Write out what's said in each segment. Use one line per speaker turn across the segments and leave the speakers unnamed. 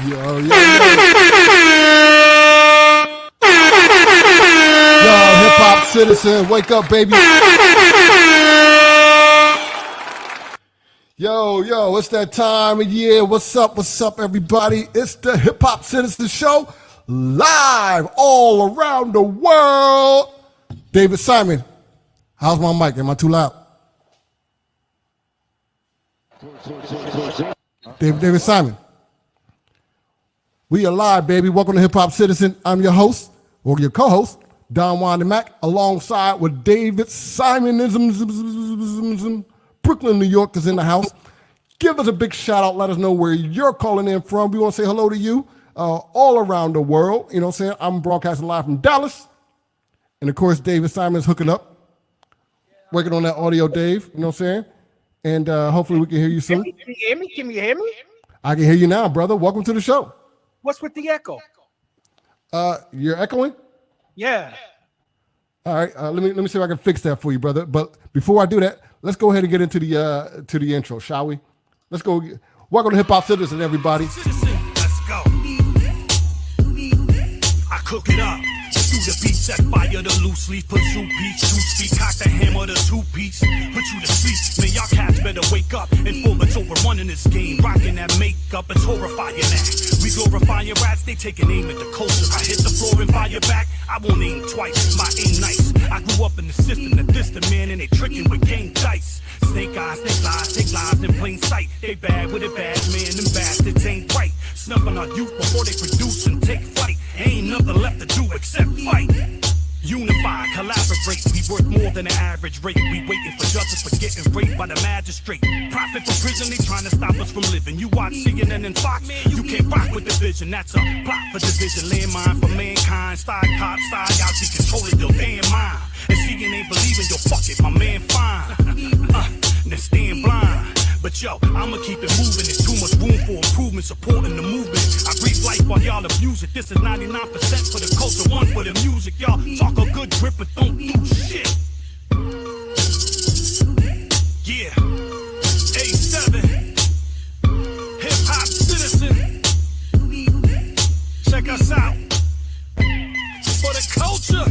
Yo, hip hop citizen, wake up, baby. Yo, it's that time of year. What's up, everybody? It's the Hip Hop Citizen Show, live all around the world. David Simon, how's my mic? Am I too loud? David Simon. We are live, baby. Welcome to Hip Hop Citizen. I'm your host, or your co-host, Don Wanda Mack, alongside with David Simonism. Brooklyn, New York is in the house. Give us a big shout out. Let us know where you're calling in from. We want to say hello to you all around the world. You know what I'm saying? I'm broadcasting live from Dallas. And of course, David Simon's hooking up. Working on that audio, Dave. You know what I'm saying? And hopefully we can hear you soon.
Can you hear me? Can you hear me?
I can hear you now, brother. Welcome to the show.
What's with the echo?
You're echoing?
Yeah.
All right. Let me see if I can fix that for you, brother. But before I do that, let's go ahead and get into the intro, shall we? Let's go. Welcome to Hip Hop Citizen, everybody.
Let's go. I cook it up. Do the beat, set fire to loose leaf, pursue beats, two speak, cock the hammer, the two-piece, put you to sleep. Man, y'all cats better wake up and full it's over running this game, rocking that makeup, it's horrifying that. We glorifying rats, they taking aim at the culture. I hit the floor and fire back, I won't aim twice, my aim nice. I grew up in the system that this the man and they tricking with game dice. Snake eyes, they lies, take lies in plain sight. They bad with a bad man, them bastards ain't right. Snuffing our youth before they produce and take flight. Ain't nothing left to do except fight. Unify, collaborate, we worth more than an average rate. We waiting for justice for getting raped by the magistrate. Profit for prison, they trying to stop us from living. You watch CNN and Fox, you can't rock with division. That's a plot for division, landmine for mankind. Style cop, style, y'all see control of your damn mind. And seeing ain't believing, yo, fuck it, my man fine. Then stand blind. But yo, I'ma keep it moving. There's too much room for improvement, supporting the movement. I breathe life while y'all abuse it. This is 99% for the culture, 1 for the music. Y'all talk a good grip, but don't do shit. Yeah, A7, Hip Hop Citizen. Check us out for the culture.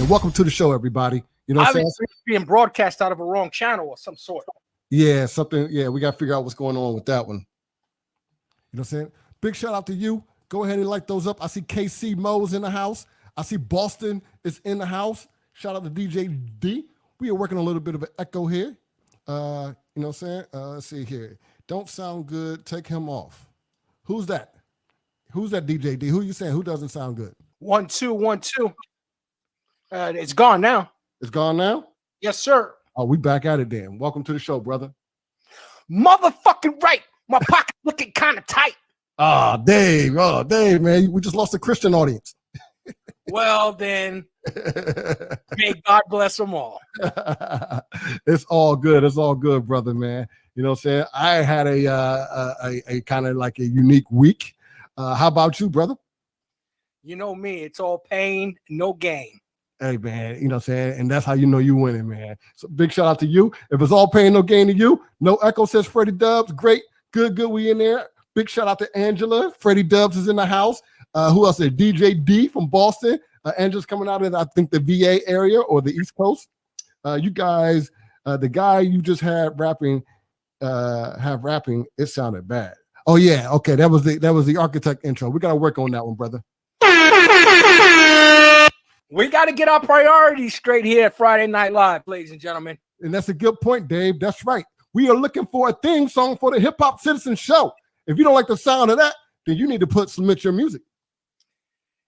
Welcome to the show, everybody. You know what I'm saying?
It's being broadcast out of a wrong channel of some sort.
Yeah, something. Yeah, we got to figure out what's going on with that one. You know what I'm saying? Big shout out to you. Go ahead and light those up. I see KC Mo's in the house. I see Boston is in the house. Shout out to DJ D. We are working a little bit of an echo here. You know what I'm saying? Let's see here. Don't sound good. Take him off. Who's that? Who's that DJ D? Who you saying? Who doesn't sound good?
1 2 1 2. It's gone now.
It's gone now?
Yes, sir.
Oh, we back at it then. Welcome to the show, brother.
Motherfucking right. My pocket looking kind of tight.
Dave, man. We just lost a Christian audience.
Well, then, may God bless them all.
It's all good. It's all good, brother, man. You know what I'm saying? I had a kind of like a unique week. How about you, brother?
You know me. It's all pain, no gain.
Hey, man, you know what I'm saying? And that's how you know you winning, man. So big shout out to you. If it's all pain, no gain to you. No echo, says Freddie Dubs. Great. Good. We in there. Big shout out to Angela. Freddie Dubs is in the house. Who else is DJ D from Boston. Angela's coming out of, I think, the VA area or the East Coast. You guys, the guy you just had rapping, it sounded bad. Oh, yeah. Okay, that was the architect intro. We got to work on that one, brother.
We got to get our priorities straight here at Friday Night Live, ladies and gentlemen.
And that's a good point, Dave. That's right. We are looking for a theme song for the Hip Hop Citizen Show. If you don't like the sound of that, then you need to submit your music.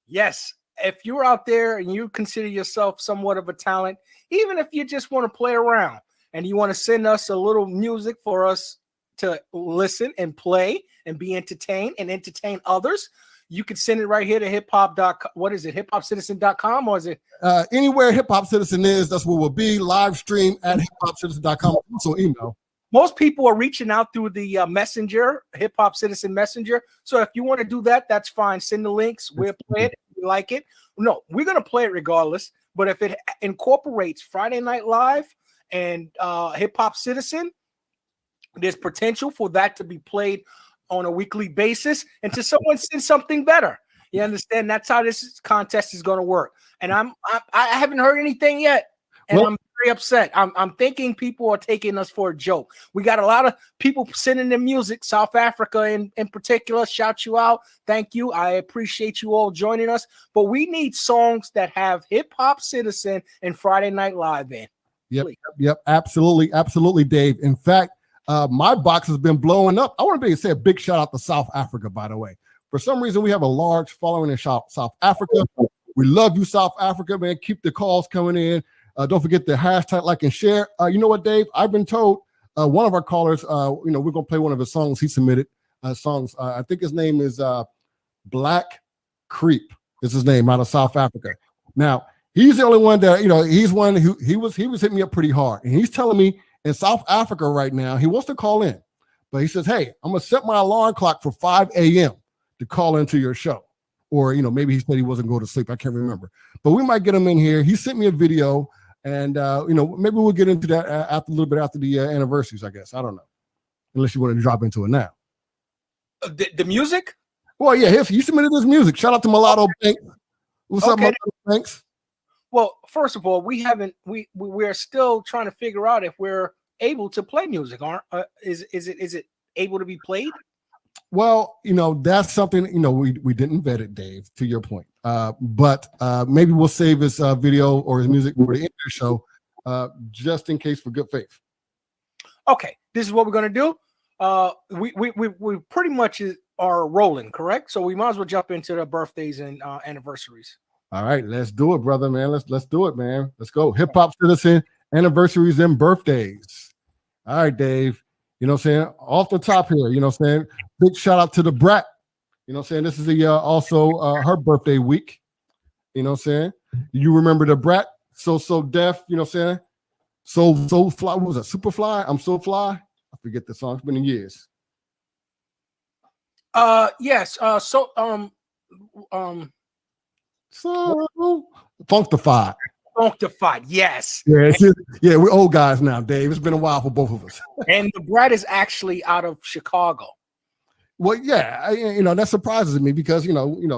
Yes. If you're out there and you consider yourself somewhat of a talent, even if you just want to play around and you want to send us a little music for us to listen and play and be entertained and entertain others, you can send it right here to hiphop.com. What is it? hiphopcitizen.com or is it?
Anywhere Hip Hop Citizen is, that's where we'll be. Live stream at hiphopcitizen.com. Also email.
Most people are reaching out through the messenger, Hip Hop Citizen Messenger. So if you want to do that, that's fine. Send the links. We'll play it. you like it. No, we're gonna play it regardless. But if it incorporates Friday Night Live and Hip Hop Citizen, there's potential for that to be played on a weekly basis until someone sends something better. You understand? That's how this contest is going to work. And I haven't heard anything yet, and I'm very upset. I'm thinking people are taking us for a joke. We got a lot of people sending their music. South Africa in particular, shout you out. Thank you. I appreciate you all joining us. But we need songs that have Hip Hop Citizen and Friday Night Live in.
Yep, absolutely, Dave. In fact, my box has been blowing up. I want to say a big shout out to South Africa, by the way. For some reason, we have a large following in South Africa. We love you, South Africa, man. Keep the calls coming in. Don't forget the hashtag, like, and share. You know what, Dave? I've been told one of our callers, we're going to play one of his songs he submitted. Songs. I think his name is Black Creep. Is his name, out of South Africa. Now, he's the only one that, he's one who he was hitting me up pretty hard. And he's telling me in South Africa right now, he wants to call in. But he says, hey, I'm going to set my alarm clock for 5 a.m. to call into your show. Or, maybe he said he wasn't going to sleep. I can't remember. But we might get him in here. He sent me a video. And, maybe we'll get into that a little bit after the anniversaries, I guess. I don't know. Unless you want to drop into it now.
The music?
Well, yeah, he submitted this music. Shout out to Mulatto Banks. What's up, Mulatto Banks?
Well, first of all, we're still trying to figure out if we're able to play music. Is it able to be played?
Well, that's something, we didn't vet it, Dave, to your point. But maybe we'll save his video or his music for the end of the show, just in case, for good faith. Okay.
This is what we're going to do. We pretty much are rolling, correct? So we might as well jump into the birthdays and anniversaries.
All right, let's do it, brother, man. Let's do it, man. Let's go. Hip Hop Citizen, anniversaries, and birthdays. All right, Dave. You know what I'm saying? Off the top here, you know what I'm saying? Big shout out to the Brat. You know what I'm saying? This is also her birthday week. You know what I'm saying? You remember the Brat? So Deaf, you know what I'm saying? So Fly. What was it? Superfly? I'm So Fly? I forget the song. It's been years.
Yes. So
Funkified.
Yes.
Yeah, we're old guys now, Dave. It's been a while for both of us.
And the Brat is actually out of Chicago.
Well, yeah, that surprises me because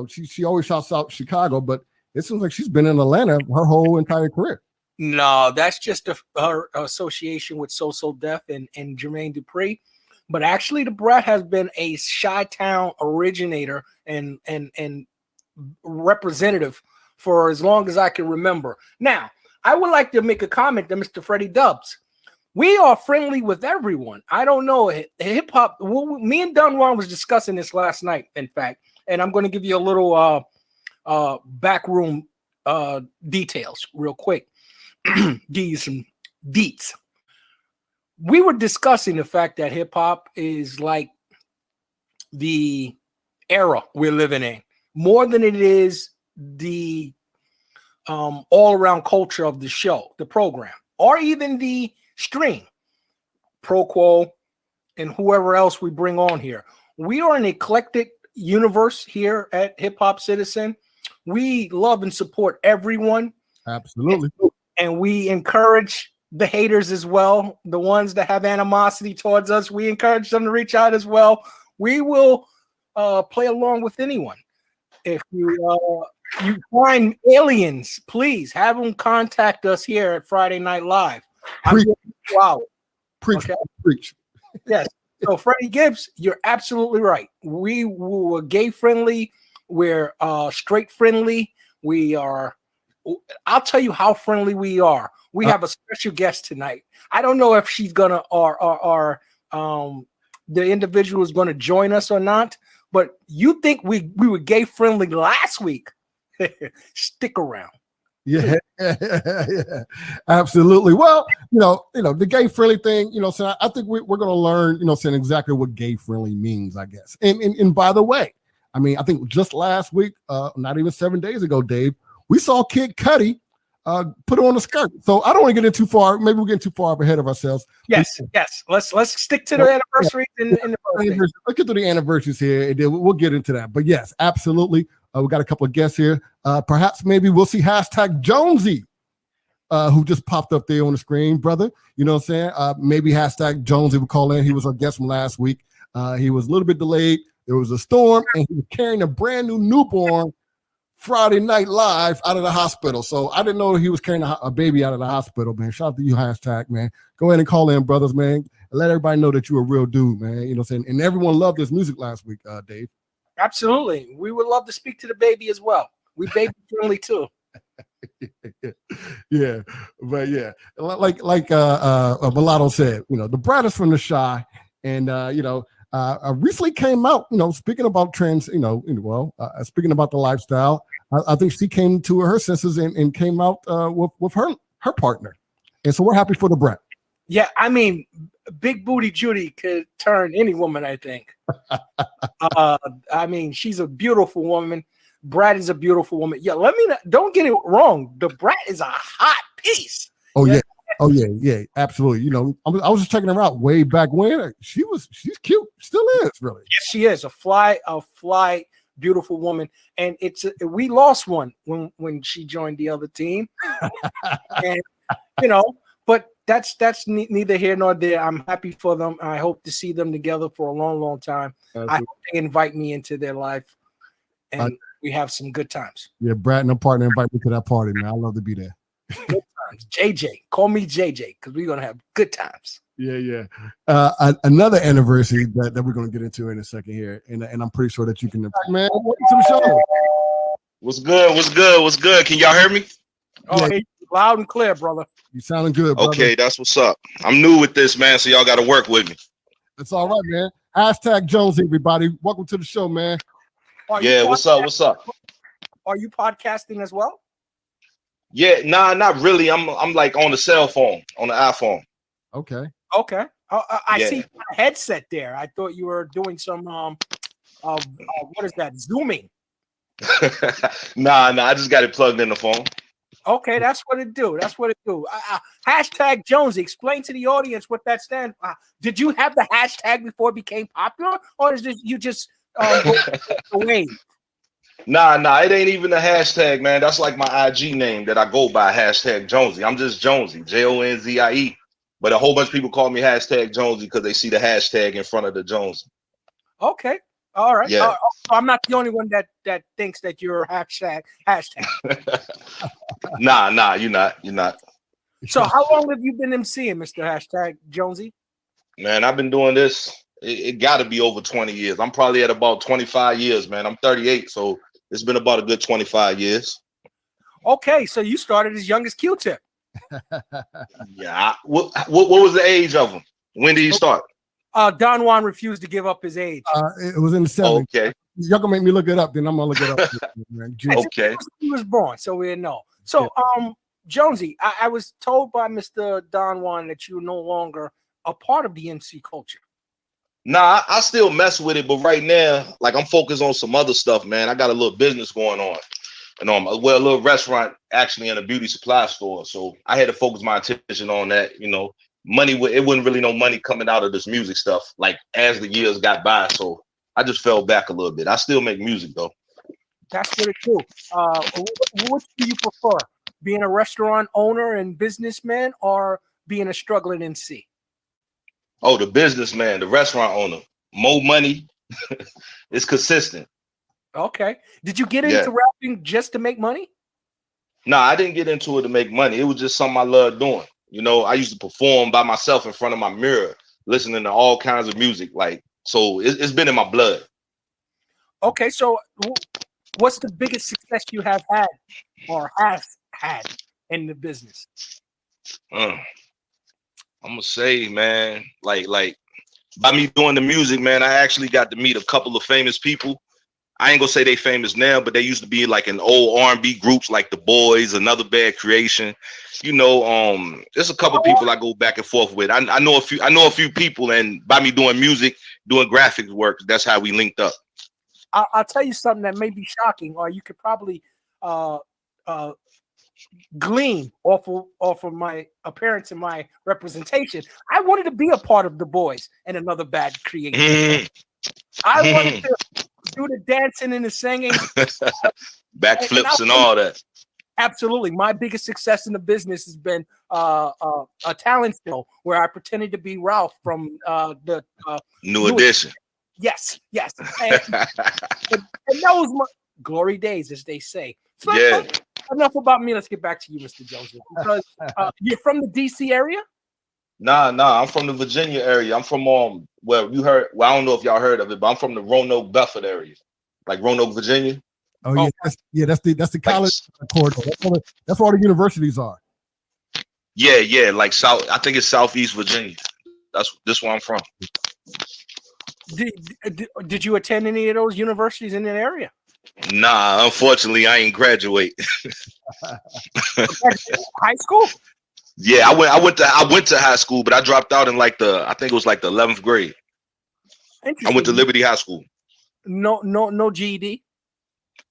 she always shouts out Chicago, but it seems like she's been in Atlanta her whole entire career.
No, that's just her association with So Def and Jermaine Dupri. But actually, the Brat has been a Chi-Town originator and representative for as long as I can remember. Now, I would like to make a comment to Mr. Freddie Dubs. We are friendly with everyone. I don't know. Hip hop, me and Dunwan was discussing this last night, in fact, and I'm going to give you a little backroom details real quick. Give you some deets. We were discussing the fact that hip hop is like the era we're living in, more than it is the all around culture of the show, the program, or even the stream, Pro Quo, and whoever else we bring on here. We are an eclectic universe here at Hip Hop Citizen. We love and support everyone.
Absolutely.
And we encourage the haters as well, the ones that have animosity towards us. We encourage them to reach out as well. We will play along with anyone. If you find aliens, please have them contact us here at Friday Night Live. Wow.
Preach.
Yes. So Freddie Gibbs, you're absolutely right. We were gay friendly. We're straight friendly. We are. I'll tell you how friendly we are. We have a special guest tonight. I don't know if she's gonna or the individual is gonna join us or not. But you think we were gay friendly last week? Stick around.
Yeah, absolutely. Well, the gay friendly thing, so I think we're going to learn, saying exactly what gay friendly means, I guess. And by the way, I mean, I think just last week, not even 7 days ago, Dave, we saw Kid Cudi put on a skirt. So I don't want to get in too far. Maybe we're getting too far up ahead of ourselves.
Yes. Let's stick to the anniversaries and the birthdays.
Let's get to the anniversaries here, and then we'll get into that. But yes, absolutely. We got a couple of guests here. Perhaps maybe we'll see hashtag Jonesy, who just popped up there on the screen, brother. You know what I'm saying? Maybe hashtag Jonesy will call in. He was our guest from last week. He was a little bit delayed. There was a storm, and he was carrying a brand new newborn Friday night live out of the hospital. So I didn't know he was carrying a baby out of the hospital, man. Shout out to you, hashtag, man. Go ahead and call in, brothers, man. And let everybody know that you're a real dude, man. You know what I'm saying? And everyone loved this music last week, Dave.
Absolutely. We would love to speak to the baby as well. We baby friendly too.
Yeah, but yeah, like Mulatto said, you know, the brat is from the Shy, and recently came out, you know, speaking about trends, speaking about the lifestyle, I think she came to her senses and came out with her partner, and so we're happy for the brat.
Yeah, I mean, Big Booty Judy could turn any woman, I think. I mean, she's a beautiful woman. Brat is a beautiful woman. Yeah, don't get it wrong. The brat is a hot piece.
Oh yeah. Oh yeah, absolutely. You know, I was just checking her out way back when. She's cute, still is really.
Yes, she is a fly, beautiful woman. And we lost one when she joined the other team, and but that's neither here nor there. I'm happy for them. I hope to see them together for a long, long time. Absolutely. I hope they invite me into their life, and we have some good times.
Yeah, Brad and her partner invite me to that party, man. I love to be there.
Good times. JJ, call me JJ because we're gonna have good times.
Yeah. Another anniversary that we're gonna get into in a second here, and I'm pretty sure that you can. Man, welcome to the show.
What's good? Can y'all hear me?
Oh, yeah. Hey, loud and clear, brother.
You sounding good, brother.
Okay, that's what's up. I'm new with this, man, so y'all got to work with me.
That's all right, man. Hashtag Jones, everybody. Welcome to the show, man.
Yeah, what's up?
Are you podcasting as well?
Yeah, nah, not really. I'm like on the cell phone, on the iPhone.
Okay.
I see a headset there. I thought you were doing some what is that? Zooming.
Nah, I just got it plugged in the phone.
Okay, that's what it do. Hashtag Jonesy. Explain to the audience what that stands for. Did you have the hashtag before it became popular, or is this you just away?
Nah, it ain't even a hashtag, man. That's like my IG name that I go by, hashtag Jonesy. I'm just Jonesy, Jonzie. But a whole bunch of people call me hashtag Jonesy because they see the hashtag in front of the Jonesy. Okay.
All right.
Yeah.
I'm not the only one that thinks that you're hashtag.
Nah, you're not.
So how long have you been emceeing, Mr. Hashtag Jonesy?
Man, I've been doing this. It got to be over 20 years. I'm probably at about 25 years, man. I'm 38, so it's been about a good 25 years.
Okay, so you started as young as Q-Tip.
Yeah. What was the age of him? When did he start?
Don Juan refused to give up his age.
It was in the 70s.
Okay.
Y'all gonna make me look it up, then I'm gonna look it up.
Okay.
He was born, so we know. So, Jonesy, I was told by Mr. Don Juan that you're no longer a part of the MC culture.
Nah, I still mess with it, but right now, like I'm focused on some other stuff, man. I got a little business going on, and a little restaurant actually in a beauty supply store. So I had to focus my attention on that. Money, it wasn't really no money coming out of this music stuff. Like as the years got by, so I just fell back a little bit. I still make music though.
That's what it do. What do you prefer, being a restaurant owner and businessman, or being a struggling MC?
Oh, the businessman, the restaurant owner. More money. It's consistent.
Okay. Did you get into rapping just to make money?
No, I didn't get into it to make money. It was just something I loved doing. I used to perform by myself in front of my mirror, listening to all kinds of music. So it's been in my blood. Okay,
so what's the biggest success you have had or have had in the business?
I'm gonna say, man, like by me doing the music, man, I actually got to meet a couple of famous people. I ain't gonna say they famous now, but they used to be like in old R&B groups like The Boys, Another Bad Creation. There's a couple people I go back and forth with. I know a few people, and by me doing music, doing graphics work, that's how we linked up.
I'll tell you something that may be shocking, or you could probably glean off of my appearance and my representation. I wanted to be a part of The Boys and Another Bad Creation. I wanted to do the dancing and the singing,
backflips and all that.
Absolutely. My biggest success in the business has been a talent show where I pretended to be Ralph from the
New Edition.
Yes. And those glory days, as they say. So
Yeah.
Enough about me. Let's get back to you, Mr. Joseph. Because you're from the DC area?
Nah. I'm from the Virginia area. I'm from well, I don't know if y'all heard of it, but I'm from the Roanoke Bedford area, like Roanoke, Virginia.
Oh yeah, that's the college corridor. That's where all the universities are.
Yeah, like South. I think it's Southeast Virginia. This where I'm from.
Did you attend any of those universities in that area?
Nah, unfortunately, I ain't graduate.
High school?
Yeah, I went to high school, but I dropped out in I think it was like the 11th grade. I went to Liberty High School.
No GED.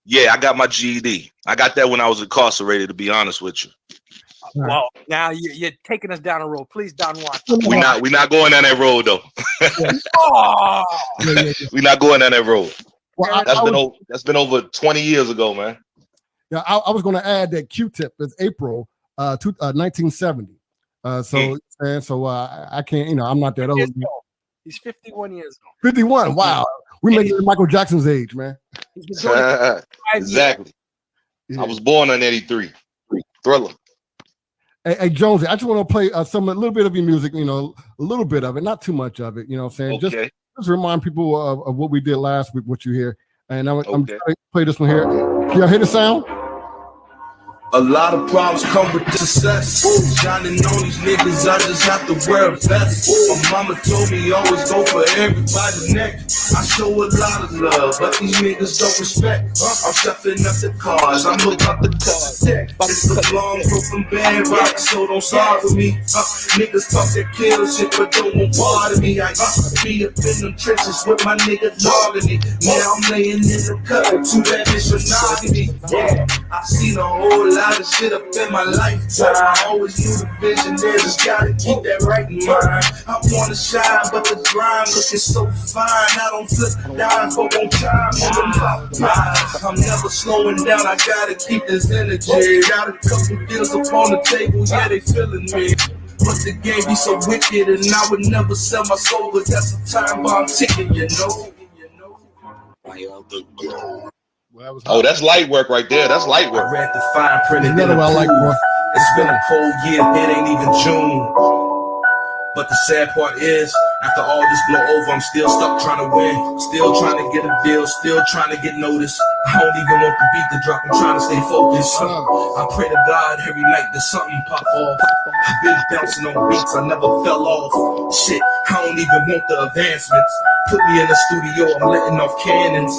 Yeah, I got my GED. I got that when I was incarcerated, to be honest with you.
Well, now you're taking us down a road. Please, Don Juan.
We're not going down that road though. We're not going down that road. Well, that's been over 20 years ago, man.
Yeah, I was going to add that Q-Tip is April 1970. So I can't, I'm not that old.
He's 51 years old.
51. Wow, we made it Michael Jackson's age, man.
Exactly. Yeah. I was born in '83. Thriller.
Hey, Jonesy, I just want to play a little bit of your music, a little bit of it, not too much of it, you know what I'm saying?
Okay.
Just remind people of what we did last week, what you hear. And I'm trying to play this one here. Can y'all hear the sound?
A lot of problems come with success. Shining on these niggas, I just have to wear a vest. My mama told me always go for everybody's neck. I show a lot of love, but these niggas don't respect. I'm stepping up the cars, I'm about to cut the tech. It's a long broken bad rock, so don't start with me. Niggas talk that kill shit, but don't want part of me. I be up in them trenches with my nigga dogging it. Now I'm laying in the cut, too bad it's monogamy. Yeah, I've seen a whole lot of shit up in my lifetime. I always knew the vision there, just gotta keep that right in mind. I wanna shine, but the grind looking so fine. I don't flip dimes, but won't time on them top lines. I'm never slowing down, I gotta keep this energy. Got a couple deals up on the table, yeah, they feeling me. But the game be so wicked, and I would never sell my soul, but that's a time bomb ticking, you know.
Oh, that's light work right there. That's light work.
I read the fine print.
Another one I like, bro.
It's been a whole year, it ain't even June. But the sad part is, after all this blow over, I'm still stuck trying to win. Still trying to get a deal, still trying to get noticed. I don't even want the beat to drop, I'm trying to stay focused. I pray to God every night that something pop off. I've been bouncing on beats, I never fell off. Shit, I don't even want the advancements. Put me in the studio, I'm letting off cannons.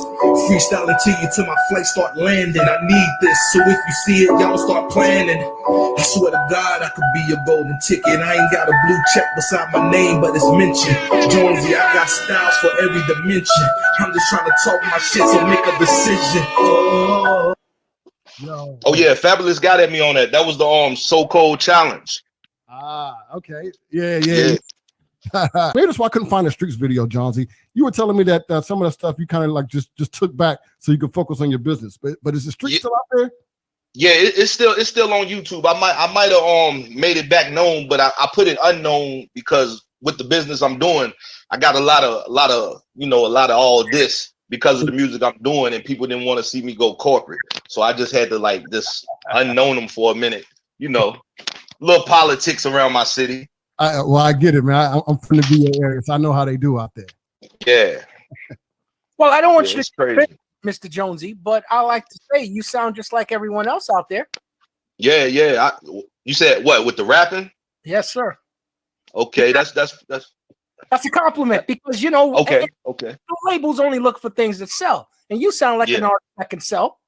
Freestyling to you till my flight start landing. I need this, so if you see it, y'all start planning. I swear to God, I could be your golden ticket. I ain't got a blue check beside my name, but it's mentioned. Jonesy, I got styles for every dimension. I'm just trying to talk my shit, so make a decision.
Oh yeah, Fabulous got at me on that. That was the So Cold challenge.
Okay. Yeah. Maybe that's why I couldn't find the Streets video, Jonesy. You were telling me that some of the stuff you kind of like just took back so you could focus on your business. But is the Streets still out there?
Yeah, it's still on YouTube. I might have made it back known, but I put it unknown because with the business I'm doing, I got a lot of all this because of the music I'm doing, and people didn't want to see me go corporate. So I just had to just unknown them for a minute, little politics around my city.
I get it, man. I'm from the VA area, so I know how they do out there.
Yeah.
Well, I don't want you to
crazy,
Mr. Jonesy, but I like to say you sound just like everyone else out there.
Yeah. You said what with the rapping?
Yes, sir.
Okay, that's
a compliment because okay.
The
labels only look for things that sell, and you sound like an artist that can sell.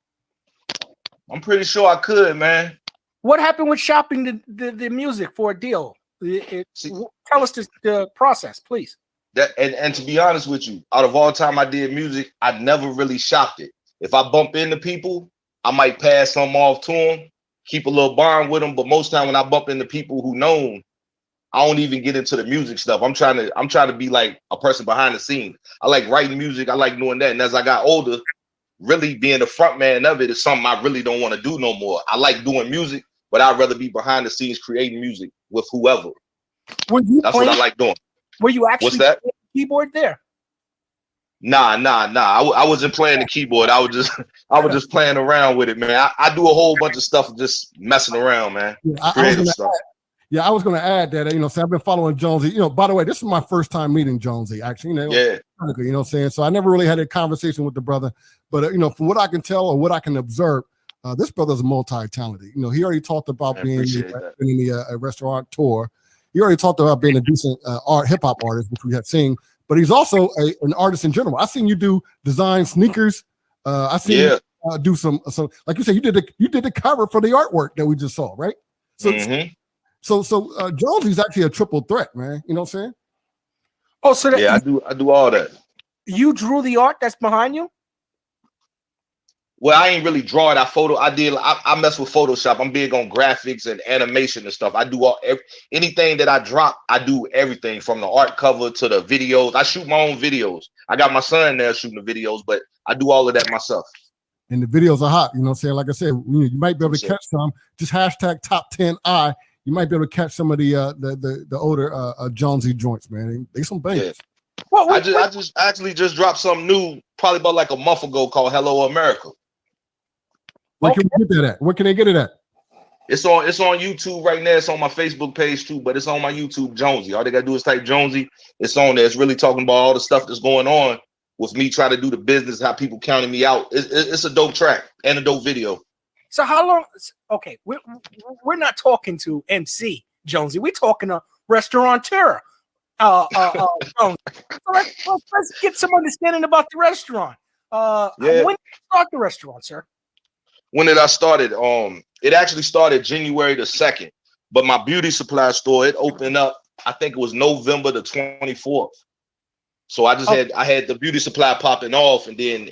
I'm pretty sure I could, man.
What happened with shopping the music for a deal? Tell us the process, please.
And to be honest with you, out of all time I did music, I never really shopped it. If I bump into people, I might pass some off to them, keep a little bond with them. But most time when I bump into people who know them, I don't even get into the music stuff. I'm trying to be like a person behind the scenes. I like writing music. I like doing that. And as I got older, really being the front man of it is something I really don't want to do no more. I like doing music, but I'd rather be behind the scenes creating music with whoever. That's what I like doing.
Were you actually
What's that?
playing the keyboard there?
Nah. I wasn't playing the keyboard. I was just playing around with it, man. I do a whole bunch of stuff just messing around, man.
Yeah,
Creative stuff.
I was going to add that, so I've been following Jonesy. By the way, this is my first time meeting Jonesy, actually.
Yeah.
What I'm saying? So I never really had a conversation with the brother. But, from what I can tell or what I can observe, this brother's multi-talented. He already talked about being in the restaurant tour. He already talked about being a decent hip-hop artist, which we have seen. But he's also an artist in general. I've seen you do design sneakers. I seen you do some, like you said, you did the cover for the artwork that we just saw, right? So, So Jonesy's actually a triple threat, man. You know what I'm saying?
Oh, so
I do all that.
You drew the art that's behind you?
Well, I ain't really draw it. I mess with Photoshop. I'm big on graphics and animation and stuff. I do anything that I drop. I do everything from the art cover to the videos. I shoot my own videos. I got my son there shooting the videos, but I do all of that myself.
And the videos are hot. You know what I'm saying? Like I said, you might be able to catch some. Just hashtag top 10 eye. You might be able to catch some of the older Jonesy joints, man. They some bangers.
Yeah. Well, I just dropped something new probably about like a month ago called Hello America.
Where can we get that at? Where can they get it at?
It's on YouTube right now. It's on my Facebook page too, but it's on my YouTube, Jonesy. All they gotta do is type Jonesy. It's on there. It's really talking about all the stuff that's going on with me trying to do the business, how people counting me out. It's a dope track and a dope video. So
how long? Okay, we're not talking to MC Jonesy. We're talking to restaurateur. Jonesy. So let's get some understanding about the restaurant. When did you start the restaurant, sir?
When did I start it? It actually started January the 2nd, but my beauty supply store, it opened up, I think it was November the 24th. So I just had the beauty supply popping off, and then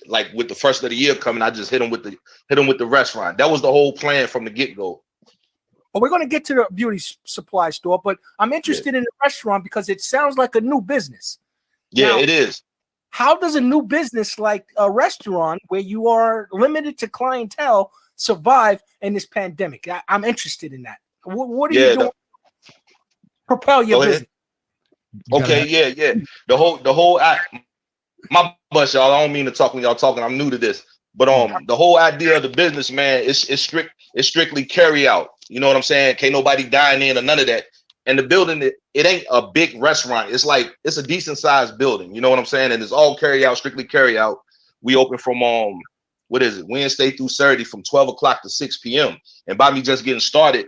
like with the first of the year coming, I just hit them with the restaurant. That was the whole plan from the get-go.
Well, we're going to get to the beauty supply store, but I'm interested in the restaurant because it sounds like a new business.
Yeah, now, it is.
How does a new business like a restaurant where you are limited to clientele survive in this pandemic? I'm interested in that. What are you doing to propel your business?
Okay, yeah. The whole my bus, y'all. I don't mean to talk when y'all talking. I'm new to this, but the whole idea of the business, man, it's strictly carry out. You know what I'm saying? Can't nobody dine in or none of that. And the building, it ain't a big restaurant. It's a decent sized building. You know what I'm saying? And it's all carry out, strictly carry out. We open from Wednesday through Saturday from 12 o'clock to 6 p.m. And by me just getting started,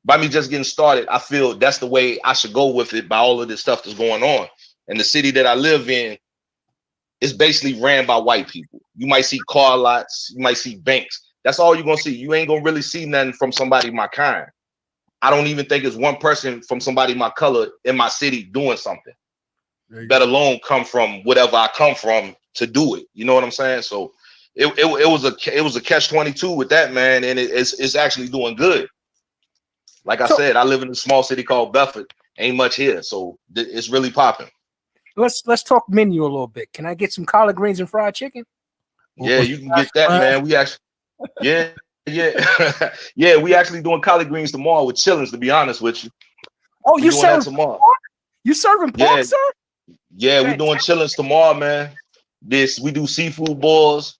I feel that's the way I should go with it by all of this stuff that's going on. And the city that I live in is basically ran by white people. You might see car lots, you might see banks. That's all you're gonna see. You ain't gonna really see nothing from somebody my kind. I don't even think it's one person from somebody my color in my city doing something, let alone come from whatever I come from to do it. You know what I'm saying? So it was a catch-22 with that, man, and it's actually doing good. Like I said, I live in a small city called Bedford. Ain't much here, so it's really popping.
Let's talk menu a little bit. Can I get some collard greens and fried chicken?
Yeah, you can get that, man. We actually, yeah, we actually doing collard greens tomorrow with chillings. To be honest with you.
Oh, you serving tomorrow? You serving pork, sir?
Yeah, we're doing chillings tomorrow, man. We do seafood balls,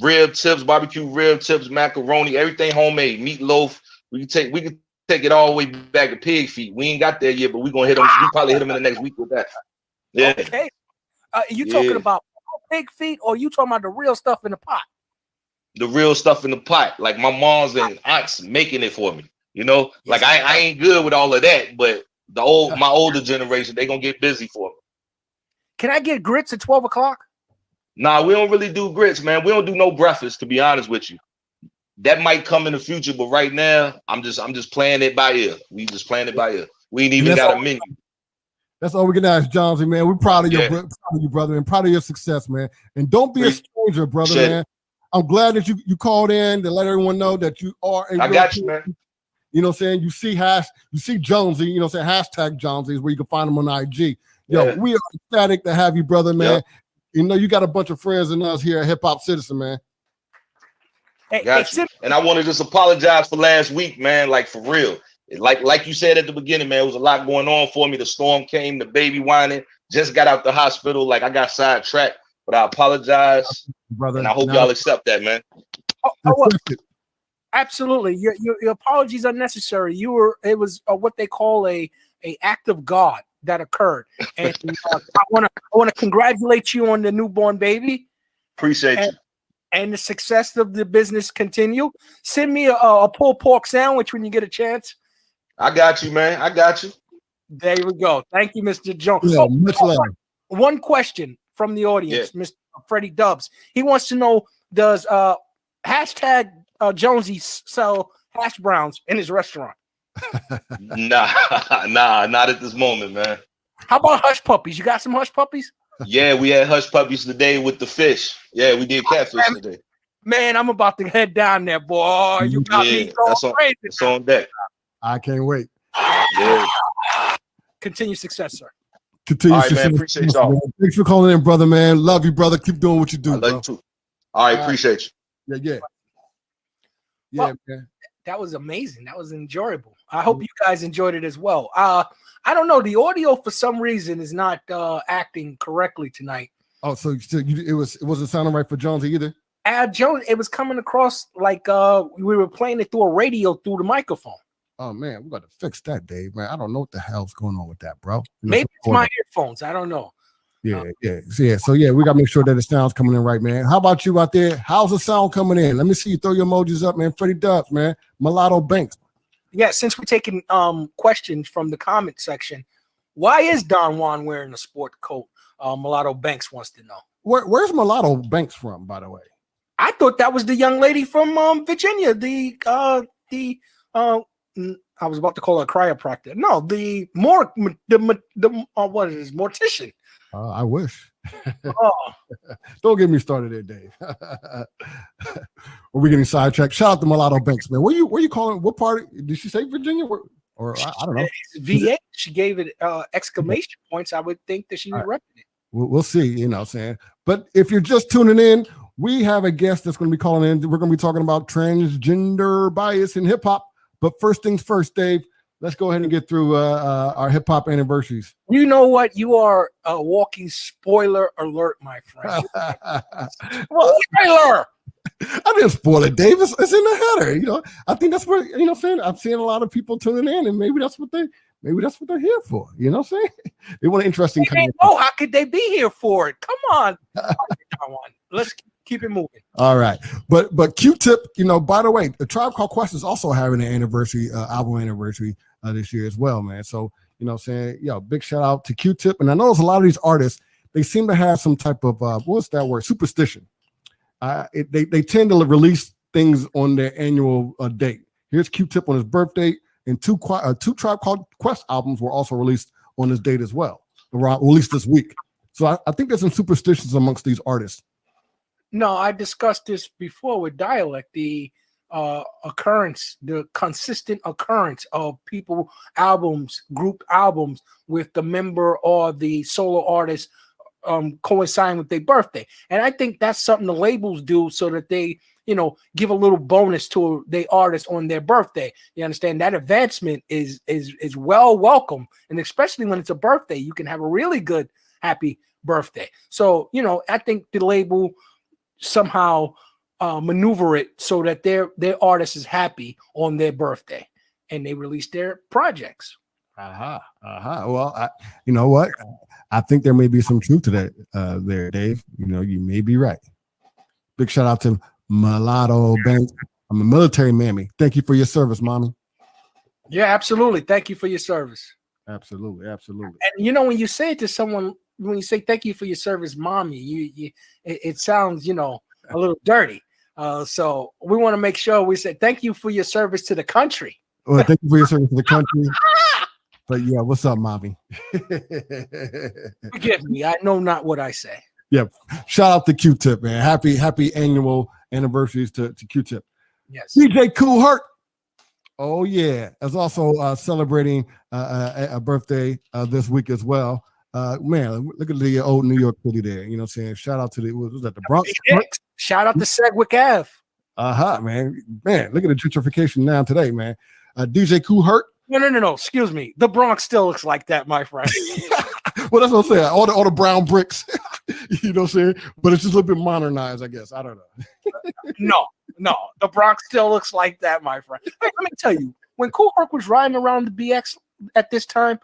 rib tips, barbecue rib tips, macaroni, everything homemade, meatloaf. We can take it all the way back to pig feet. We ain't got there yet, but we're gonna hit them. We probably hit them in the next week with that. Yeah.
Okay. You talking about pig feet, or you talking about the real stuff in the pot?
The real stuff in the pot, like my mom's and aunts making it for me. You know, like I ain't good with all of that, but my older generation, they gonna get busy for me.
Can I get grits at 12 o'clock?
Nah, we don't really do grits, man. We don't do no breakfast, to be honest with you. That might come in the future, but right now, I'm just playing it by ear. We just playing it by ear. We ain't even got a menu.
That's all we can ask, Jonesy, man. We're proud of you, brother, and proud of your success, man. And don't be a stranger, brother, man. I'm glad that you called in to let everyone know that you are a
I got you, man.
You know what I'm saying? You see Jonesy, you know what I'm saying? Hashtag Jonesy is where you can find him on IG. Yo,
Yeah.
we are ecstatic to have you, brother, man.
Yep.
You know, you got a bunch of friends in us here at Hip Hop Citizen, man.
Hey,
Got you. And I want to just apologize for last week, man. Like for real. Like you said at the beginning, man, it was a lot going on for me. The storm came, the baby whining, just got out the hospital. Like I got sidetracked, but I apologize,
Brother.
and I hope y'all accept that, man.
Absolutely. Your apologies are necessary. It was what they call a act of God that occurred. And I want to congratulate you on the newborn baby.
Appreciate you.
And the success of the business continue. Send me a pulled pork sandwich when you get a chance.
I got you, man. I got you.
There we go. Thank you, Mr. Jones.
Yeah, much love.
One question from the audience, Mr. Freddie Dubs. He wants to know, does hashtag Jonesy sell hash browns in his restaurant?
Nah, not at this moment, man.
How about hush puppies? You got some hush puppies?
Yeah, we had hush puppies today with the fish. Yeah, we did catfish today.
Man, I'm about to head down there, boy. You got me so crazy.
It's on deck.
I can't wait.
Yeah.
Continue success, sir.
Continue.
All right, man. Appreciate y'all.
Man. Thanks for calling in, brother, man. Love you, brother. Keep doing what you do,
I love you too. All right, appreciate you.
Yeah.
Well,
man.
That was amazing. That was enjoyable. I hope you guys enjoyed it as well. I don't know. The audio for some reason is not acting correctly tonight.
Oh, so it wasn't sounding right for Jonesy either.
Jones, it was coming across like we were playing it through a radio through the microphone.
Oh man, we got to fix that, Dave. Man, I don't know what the hell's going on with that, bro.
Maybe it's my earphones. I don't know.
Yeah. So we got to make sure that the sound's coming in right, man. How about you out there? How's the sound coming in? Let me see you throw your emojis up, man. Freddie Dubs, man. Mulatto Banks.
Yeah, since we're taking questions from the comment section, why is Don Juan wearing a sport coat? Mulatto Banks wants to know. Where's
Mulatto Banks from, by the way?
I thought that was the young lady from Virginia. I was about to call her a chiropractor. No, what is this? Mortician.
I wish.
Oh.
Don't get me started there, Dave. Are we getting sidetracked? Shout out to Mulatto Banks, man. Where you calling? What part? Did she say Virginia? Or I don't know.
VA. She gave it exclamation points. I would think that she was repping it.
We'll see, you know what I'm saying? But if you're just tuning in, we have a guest that's going to be calling in. We're going to be talking about transgender bias in hip hop. But first things first, Dave, let's go ahead and get through our hip hop anniversaries.
You know what? You are a walking spoiler alert, my friend. Spoiler!
I didn't spoil it, Dave. It's in the header. You know, I think that's what I'm saying. I'm seeing a lot of people tuning in, and maybe that's what they're here for. You know what I'm saying? They want an interesting.
Oh, how could they be here for it? Come on. Let's keep it moving.
All right, but Q-Tip, by the way, the Tribe Called Quest is also having an anniversary, album anniversary this year as well, man. So big shout out to Q-Tip, and I know there's a lot of these artists. They seem to have some type of what's that word? Superstition. They tend to release things on their annual date. Here's Q-Tip on his birthday, and two Tribe Called Quest albums were also released on this date as well, released this week. So I think there's some superstitions amongst these artists.
No, I discussed this before with Dialect, the consistent occurrence of group albums with the member or the solo artist coinciding with their birthday. And I think that's something the labels do so that they, give a little bonus to the artist on their birthday. You understand? That advancement is well welcome. And especially when it's a birthday, you can have a really good, happy birthday. So, I think the label somehow maneuver it so that their artist is happy on their birthday and they release their projects.
Well, you know what? I think there may be some truth to that there, Dave. You may be right. Big shout out to Mulatto Banks. I'm a military mammy. Thank you for your service, mommy.
Yeah, absolutely. Thank you for your service.
Absolutely.
And when you say it to someone, when you say thank you for your service, mommy, it sounds, a little dirty. So we want to make sure we say thank you for your service to the country.
Well, thank you for your service to the country. But yeah, what's up, mommy?
Forgive me. I know not what I say.
Yep. Shout out to Q-Tip, man. Happy annual anniversaries to Q-Tip.
Yes.
DJ Cool Herc. Oh yeah, it's also celebrating a birthday this week as well. Man, look at the old New York City there. You know what I'm saying? Shout out to was that the Bronx?
Shout out to Sedgwick Ave.
Man. Man, look at the gentrification now today, man. DJ Kool Herc.
No. Excuse me. The Bronx still looks like that, my friend.
Well, that's what I'm saying. All the brown bricks. You know what I'm saying? But it's just a little bit modernized, I guess. I don't know.
No. The Bronx still looks like that, my friend. Hey, let me tell you, when Kool Herc was riding around the BX at this time,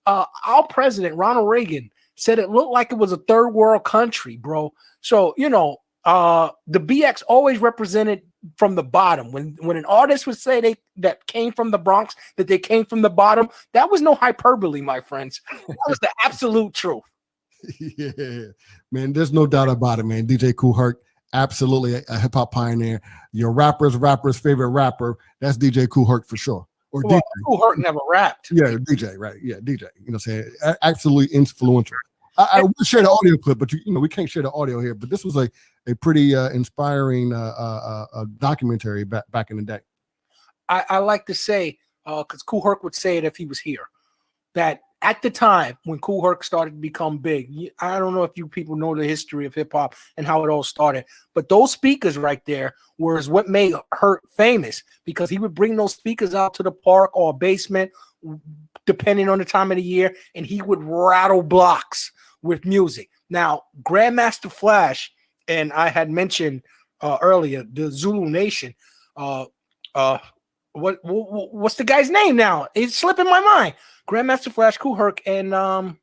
our president, Ronald Reagan, said it looked like it was a third world country, bro. So, you know, the BX always represented from the bottom. When an artist would say that came from the Bronx, that they came from the bottom, that was no hyperbole, my friends. That was the absolute truth.
Yeah, man, there's no doubt about it, man. DJ Kool Herc, absolutely a hip-hop pioneer. Your rapper's favorite rapper, that's DJ Kool Herc for sure. Or
well,
DJ.
Kool Herc never rapped.
Yeah, DJ, right? Yeah, DJ. You know what I'm saying? Absolutely influential. I would share the audio clip, but we can't share the audio here. But this was a pretty inspiring documentary back in the day. I
like to say, because Kool Herc would say it if he was here, that at the time when Kool Herc started to become big, I don't know if you people know the history of hip hop and how it all started, but those speakers right there was what made Herc famous, because he would bring those speakers out to the park or basement, depending on the time of the year, and he would rattle blocks with music. Now, Grandmaster Flash, and I had mentioned earlier, the Zulu Nation. What's the guy's name now? It's slipping my mind. Grandmaster Flash, Kool Herc, and the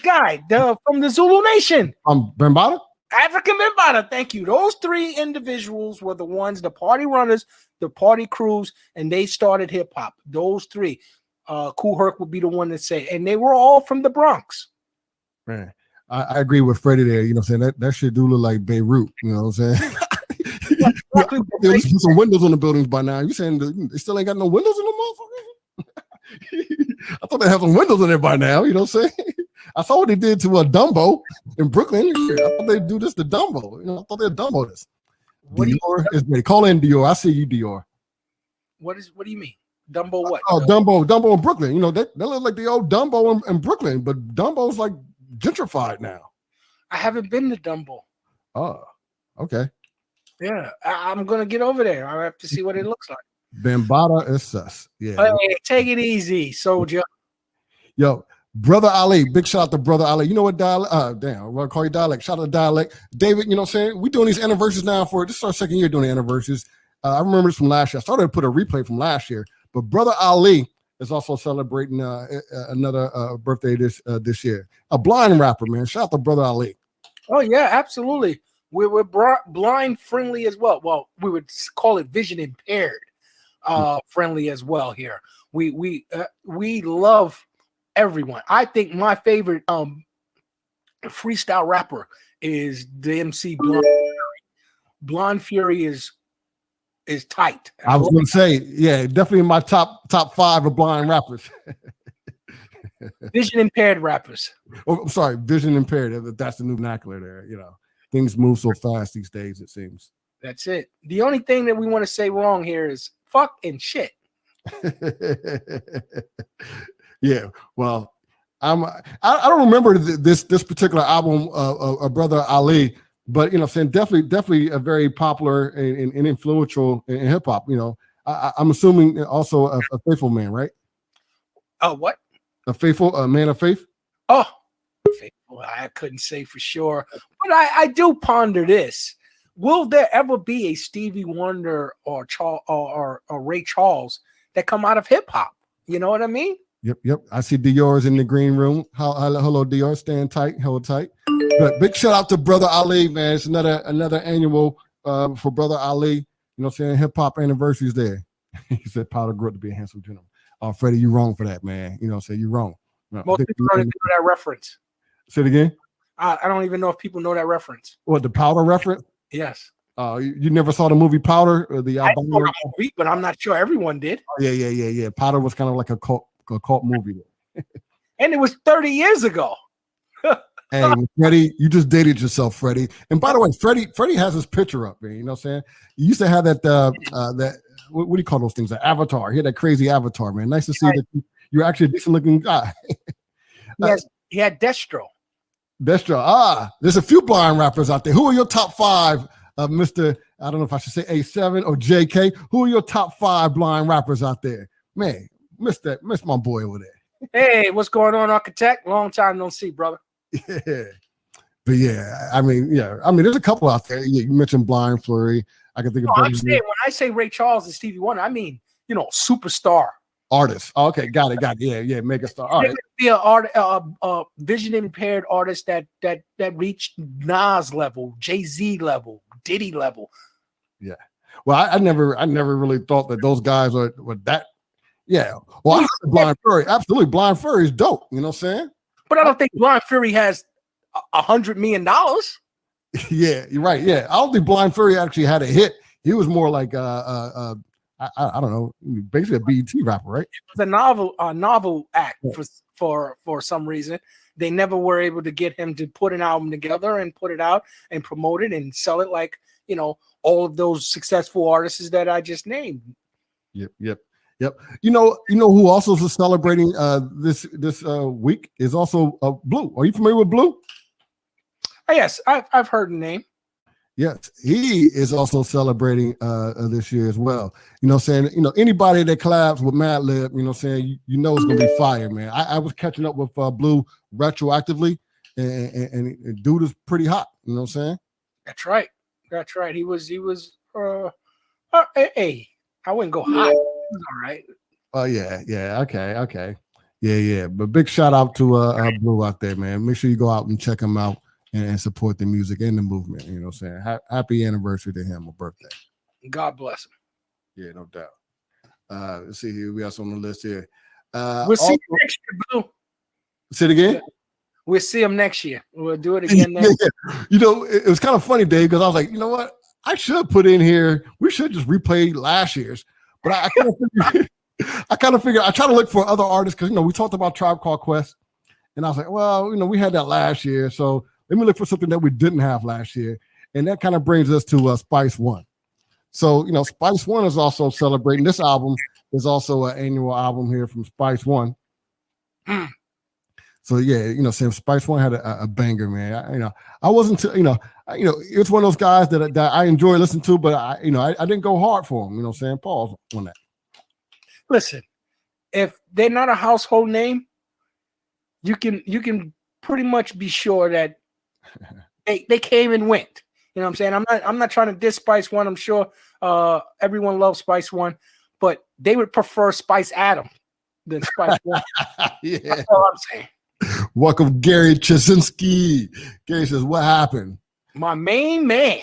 guy from the Zulu Nation.
Bambaataa?
African Bambaataa. Thank you. Those three individuals were the ones, the party runners, the party crews, and they started hip hop. Those three. Kool Herc would be the one to say, and they were all from the Bronx.
Man, I agree with Freddie there. You know what I'm saying? That shit do look like Beirut. You know what I'm saying? There's some windows on the buildings by now. You saying they still ain't got no windows in the motherfucker? I thought they have some windows in there by now. You know what I'm saying? I saw what they did to Dumbo in Brooklyn. I thought they'd do this to Dumbo. You know, I thought they'd Dumbo this. Dior is ready. Call in Dior. I see you, Dior.
What do you mean? Dumbo what?
Oh, Dumbo in Brooklyn. You know, they look like the old Dumbo in Brooklyn, but Dumbo's like gentrified now.
I haven't been to Dumbo.
Oh, okay.
Yeah, I'm gonna get over there. I have to see what it looks like.
Bambaataa is sus. Yeah.
Hey, take it easy, soldier.
Yo, Brother Ali, big shout out to Brother Ali. You know what dialect? Damn, I'm gonna call you dialect. Shout out to dialect. David, you know what I'm saying? We're doing these anniversaries now this is our second year doing the anniversaries. I remember this from last year. I started to put a replay from last year, but Brother Ali is also celebrating another birthday this year. A blind rapper, man. Shout out to Brother Ali.
Oh yeah, absolutely. We're blind friendly as well. Well, we would call it vision impaired friendly as well here. We love everyone. I think my favorite freestyle rapper is the MC Blonde Fury. Blonde Fury is tight.
I was going to say, yeah, definitely in my top 5 of blind rappers.
Vision impaired rappers.
Oh, I'm sorry, vision impaired. That's the new vernacular there. You know, things move so fast these days, it seems.
That's it. The only thing that we want to say wrong here is fuck and shit.
Yeah, well, I don't remember this particular album of Brother Ali, but you know, saying definitely a very popular and influential in hip hop. You know, I'm assuming also a faithful man, right?
What?
A faithful man of faith.
Oh, faithful. I couldn't say for sure, but I do ponder this. Will there ever be a Stevie Wonder or Ray Charles that come out of hip hop? You know what I mean?
Yep. I see Dior's in the green room. Hello, Dior. Stand tight, hold tight. But big shout out to Brother Ali, man. It's another annual for Brother Ali. You know what I'm saying? Hip hop anniversaries there. He said Powder grew up to be a handsome gentleman. Oh, Freddie, you wrong for that, man. You know what I'm saying? You're wrong. No,
most people don't even know that reference.
Say it again?
I don't even know if people know that reference.
What, the Powder reference?
Yes.
You never saw the movie Powder? Or the
I saw the movie, but I'm not sure everyone did.
Oh, yeah. Powder was kind of like a cult movie.
And it was 30 years ago.
Hey, Freddie, you just dated yourself, Freddie. And by the way, Freddie has his picture up, man. You know what I'm saying? You used to have that that what do you call those things? An avatar. He had that crazy avatar, man. Nice to see that you're actually a decent looking guy.
Yes, he had Destro.
Destro. There's a few blind rappers out there. Who are your top 5, Mr. I don't know if I should say A7 or JK? Who are your top 5 blind rappers out there? Man, miss my boy over there.
Hey, what's going on, Architect? Long time no see, brother.
Yeah. But yeah, I mean, there's a couple out there. You mentioned Blind Flurry. I can think of
I'm saying, when I say Ray Charles and Stevie Wonder, I mean, superstar
artist. Oh, okay, got it. Yeah, mega star. All right.
Be a vision impaired artist that reached Nas level, Jay-Z level, Diddy level.
Yeah. Well, I never really thought that those guys were that. Yeah. Well, I heard Blind Fury. Absolutely, Blind Fury is dope. You know what I'm saying?
But I don't think Blind Fury has $100 million.
Yeah, you're right. Yeah, I don't think Blind Fury actually had a hit. He was more like I don't know, basically a BET rapper, right?
It was a novel act for some reason. They never were able to get him to put an album together and put it out and promote it and sell it like all of those successful artists that I just named.
Yep. You know who also is celebrating this week is also Blue. Are you familiar with Blue?
Oh, yes, I've heard the name.
Yes, he is also celebrating this year as well. You know what I'm saying? Anybody that collabs with Madlib, you know what I'm saying? You know it's gonna be fire, man. I was catching up with Blue retroactively, and dude is pretty hot. You know what I'm saying? That's
right. He was hey, I wouldn't go hot. All right.
Oh yeah. Okay. Yeah. But big shout out to Blue out there, man. Make sure you go out and check him out and support the music and the movement. You know what I'm saying? Happy anniversary to him, or birthday.
God bless him.
Yeah, no doubt. Let's see here. We got some on the list here.
We'll see you next year, Blue.
Say it again.
We'll see him next year. We'll do it again next
year. It was kind of funny, Dave, because I was like, you know what? I should put in here. We should just replay last year's. But I kind of figured I try to look for other artists because we talked about Tribe Called Quest, and I was like, well, we had that last year, so let me look for something that we didn't have last year, and that kind of brings us to Spice One. So Spice One is also celebrating. This album is also an annual album here from Spice One. So yeah, Sam Spice One had a banger, man. I wasn't, it's one of those guys that I enjoy listening to, but I didn't go hard for him. You know what I'm saying? Pause on that.
Listen, if they're not a household name, you can pretty much be sure that they came and went. You know what I'm saying? I'm not trying to diss Spice One. I'm sure everyone loves Spice One, but they would prefer Spice Adam than Spice One.
Yeah.
That's all I'm saying.
Welcome, Gary Chisinski. Gary says, what happened?
My main man.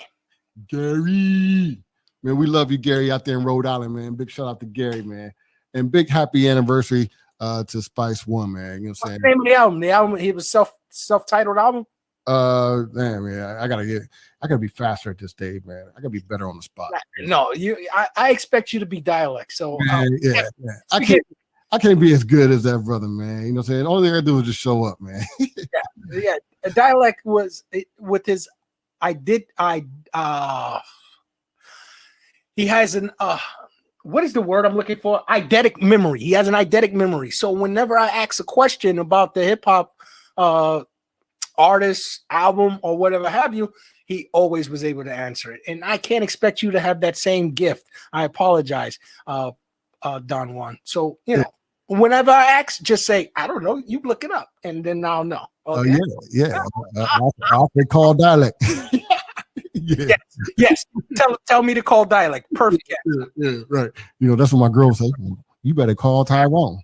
Gary. Man, we love you, Gary, out there in Rhode Island, man. Big shout out to Gary, man. And big happy anniversary to Spice One, man. You know what I'm saying?
What's the name of the album? The album, it was self-titled album?
Damn, man. I gotta be faster at this, Dave, man. I gotta be better on the spot.
No, I expect you to be dialect. So
yeah. I can't be as good as that brother, man. You know what I'm saying? All they gotta do is just show up, man.
yeah. A dialect was with his he has an what is the word I'm looking for? Eidetic memory. He has an eidetic memory. So whenever I ask a question about the hip hop artist, album, or whatever have you, he always was able to answer it. And I can't expect you to have that same gift. I apologize, Don Juan. So whenever I ask, just say, I don't know, you look it up, and then I'll know. Okay?
Oh yeah. I'll call dialect.
Yes. Tell me to call dialect. Perfect.
Yeah, right. That's what my girl say. You better call Tyrone.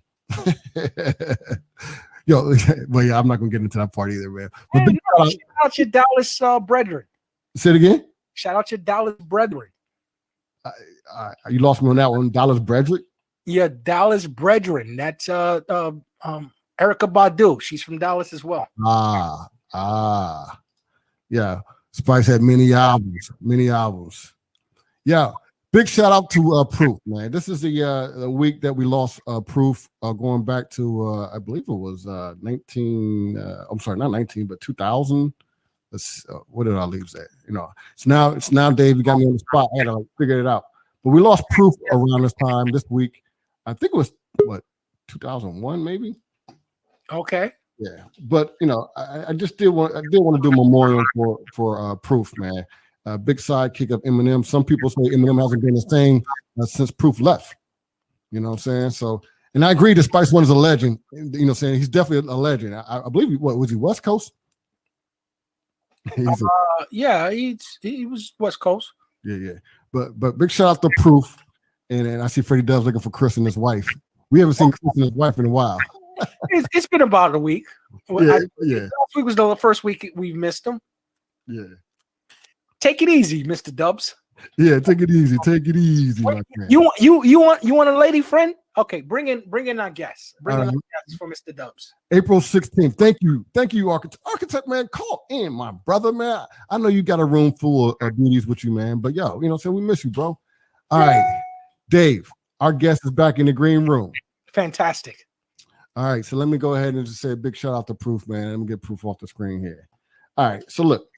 Yo, well, yeah, I'm not gonna get into that part either, man. But
shout out your Dallas brethren.
Say it again.
Shout out your Dallas brethren.
You lost me on that one. Dallas brethren.
Yeah, Dallas brethren. That's Erykah Badu. She's from Dallas as well.
Yeah. Spice had many albums. Yeah. Big shout out to Proof, man. This is the week that we lost Proof, going back to I believe it was 19. I'm sorry, not 19, but 2000. What did I leave at? You know, it's now, Dave. You got me on the spot. I had to figure it out. But we lost Proof around this time this week. I think it was what 2001, maybe.
Okay.
Yeah, but you know, I did want to do a memorial for Proof, man. Big sidekick of Eminem. Some people say Eminem hasn't been the same since Proof left. You know what I'm saying? So, and I agree that Spice One is a legend. You know, saying he's definitely a legend. I believe what was he, West Coast?
Yeah, he was West Coast.
Yeah. But big shout out to Proof, and I see Freddie Dubs looking for Chris and his wife. We haven't seen Chris and his wife in a while.
It's been about a week.
Yeah.
Last week was the first week we've missed him.
Yeah.
Take it easy, Mr. Dubs.
Yeah, take it easy. Take it easy.
Wait, you want a lady friend? Okay, bring in our guests. Bring in our guests for Mr. Dubs.
April 16th. Thank you, Architect, man. Call in, my brother, man. I know you got a room full of beauties with you, man. But yo, you know, so we miss you, bro. All right, Dave. Our guest is back in the green room.
Fantastic.
All right, so let me go ahead and just say a big shout out to Proof, man. Let me get Proof off the screen here. All right, so look,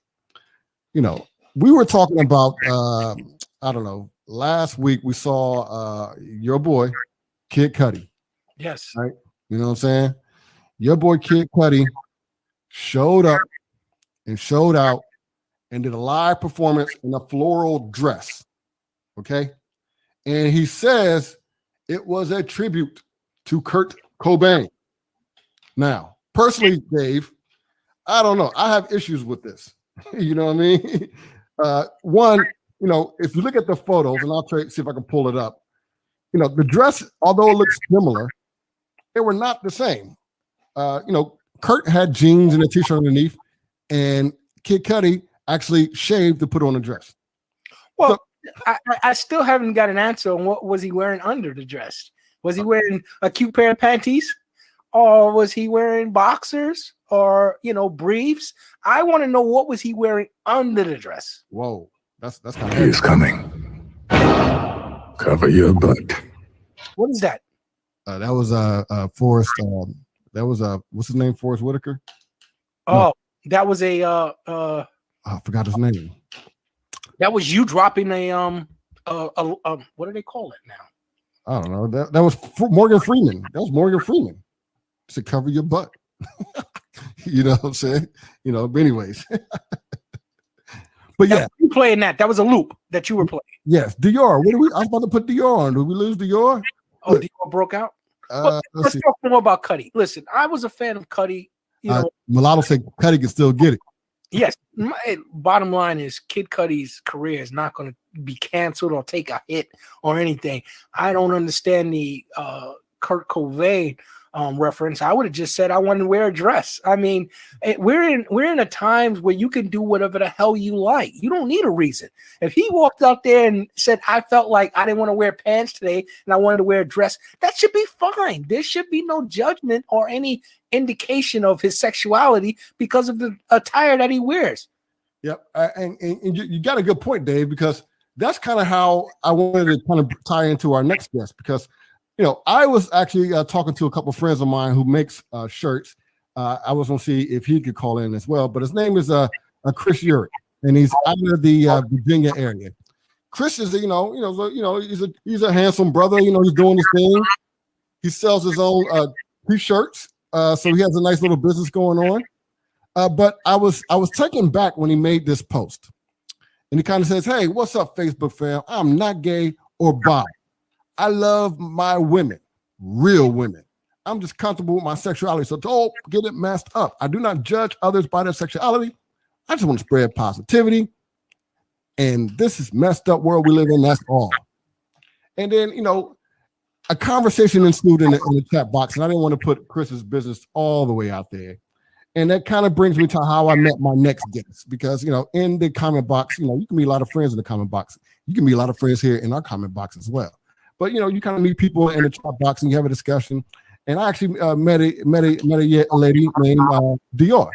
you know, we were talking about, I don't know, last week we saw your boy, Kid Cudi.
Yes.
Right? You know what I'm saying? Your boy, Kid Cudi, showed up and showed out and did a live performance in a floral dress. Okay? And he says it was a tribute to Kurt Cobain. Now, personally, Dave, I don't know. I have issues with this. You know what I mean? One, you know, if you look at the photos, and I'll try to see if I can pull it up, you know, the dress, although it looks similar, they were not the same. You know, Kurt had jeans and a t-shirt underneath, and Kid Cudi actually shaved to put on a dress.
Well, so, I still haven't got an answer on what was he wearing under the dress. Was he wearing a cute pair of panties? Or was he wearing boxers or, you know, briefs? I want to know what was he wearing under the dress.
Whoa, that's kind of
He's coming. Cover your butt.
What is that?
That was Forrest. That was what's his name? Forrest Whitaker.
Oh, no. That was a
I forgot his name.
That was you dropping a what do they call it now?
I don't know. That was Morgan Freeman. That was Morgan Freeman. To cover your butt. You know what I'm saying? You know, but anyways. But yeah.
You playing that. That was a loop that you were playing.
Yes. Dior. I was about to put Dior on. Did we lose Dior?
Oh, Dior broke out? Let's talk more about Cudi. Listen, I was a fan of Cudi. You know,
Mulatto said Cudi can still get it.
Yes. Bottom line is Kid Cudi's career is not going to be canceled or take a hit or anything. I don't understand the Kurt Cobain reference. I would have just said I want to wear a dress. I mean, we're in a times where you can do whatever the hell you like. You don't need a reason. If he walked out there and said, I felt like I didn't want to wear pants today and I wanted to wear a dress, that should be fine. There should be no judgment or any indication of his sexuality because of the attire that he wears.
Yep. And you got a good point, Dave, because that's kind of how I wanted to kind of tie into our next guest, because you know, I was actually talking to a couple of friends of mine who makes shirts. I was going to see if he could call in as well, but his name is Chris Urich, and he's out of the Virginia area. Chris is, he's a handsome brother. You know, he's doing his thing. He sells his own t-shirts, so he has a nice little business going on. But I was taken back when he made this post, and he kind of says, "Hey, what's up, Facebook fam? I'm not gay or bi. I love my women, real women. I'm just comfortable with my sexuality, so don't get it messed up. I do not judge others by their sexuality. I just want to spread positivity. And this is messed up world we live in, that's all." And then, you know, a conversation ensued in the chat box, and I didn't want to put Chris's business all the way out there. And that kind of brings me to how I met my next guest, because, you know, in the comment box, you know, you can meet a lot of friends in the comment box. You can meet a lot of friends here in our comment box as well. But, you know, you kind of meet people in the chat box and you have a discussion. And I actually met a lady named Dior.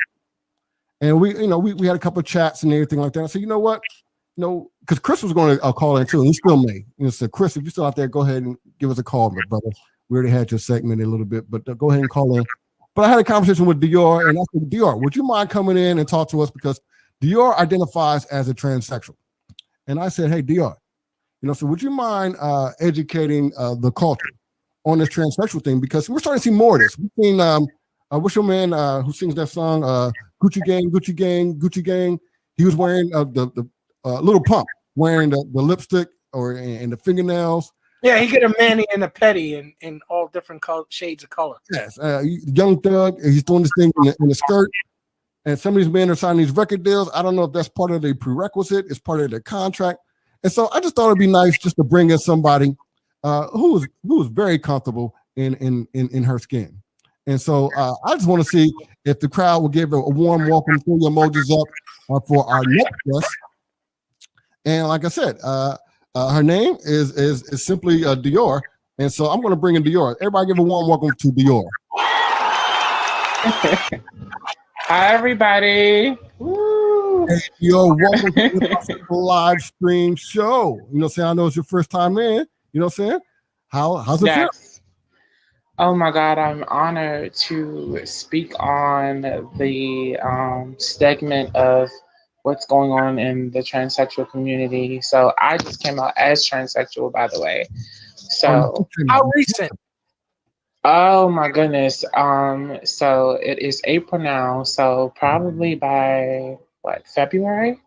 And we had a couple of chats and everything like that. I said, you know what? because Chris was going to call in too, and he still may. So Chris, if you're still out there, go ahead and give us a call, my brother. We already had your segment a little bit, but go ahead and call in. But I had a conversation with Dior, and I said, Dior, would you mind coming in and talk to us, because Dior identifies as a transsexual. And I said, hey, Dior, so would you mind educating the culture on this transsexual thing? Because we're starting to see more of this. We've seen, what's your man who sings that song, Gucci Gang, Gucci Gang, Gucci Gang? He was wearing the Little Pump, wearing the lipstick and the fingernails.
Yeah, he get a mani and a petty in all different shades of color.
Yes, Young Thug, he's doing this thing in the skirt. And some of these men are signing these record deals. I don't know if that's part of the prerequisite. It's part of their contract. And so I just thought it'd be nice just to bring in somebody who was very comfortable in her skin. And so I just want to see if the crowd will give a warm welcome, throw your emojis up for our next guest. And like I said, her name is simply Dior. And so I'm going to bring in Dior. Everybody give a warm welcome to Dior.
Hi, everybody. Woo.
Hey, Dior, welcome to the live stream show. I know it's your first time in. You know what I'm saying? How's it feel?
Oh my God, I'm honored to speak on the segment of what's going on in the transsexual community. So I just came out as transsexual, by the way. So
how recent?
Oh my goodness. So it is April now. So probably by February?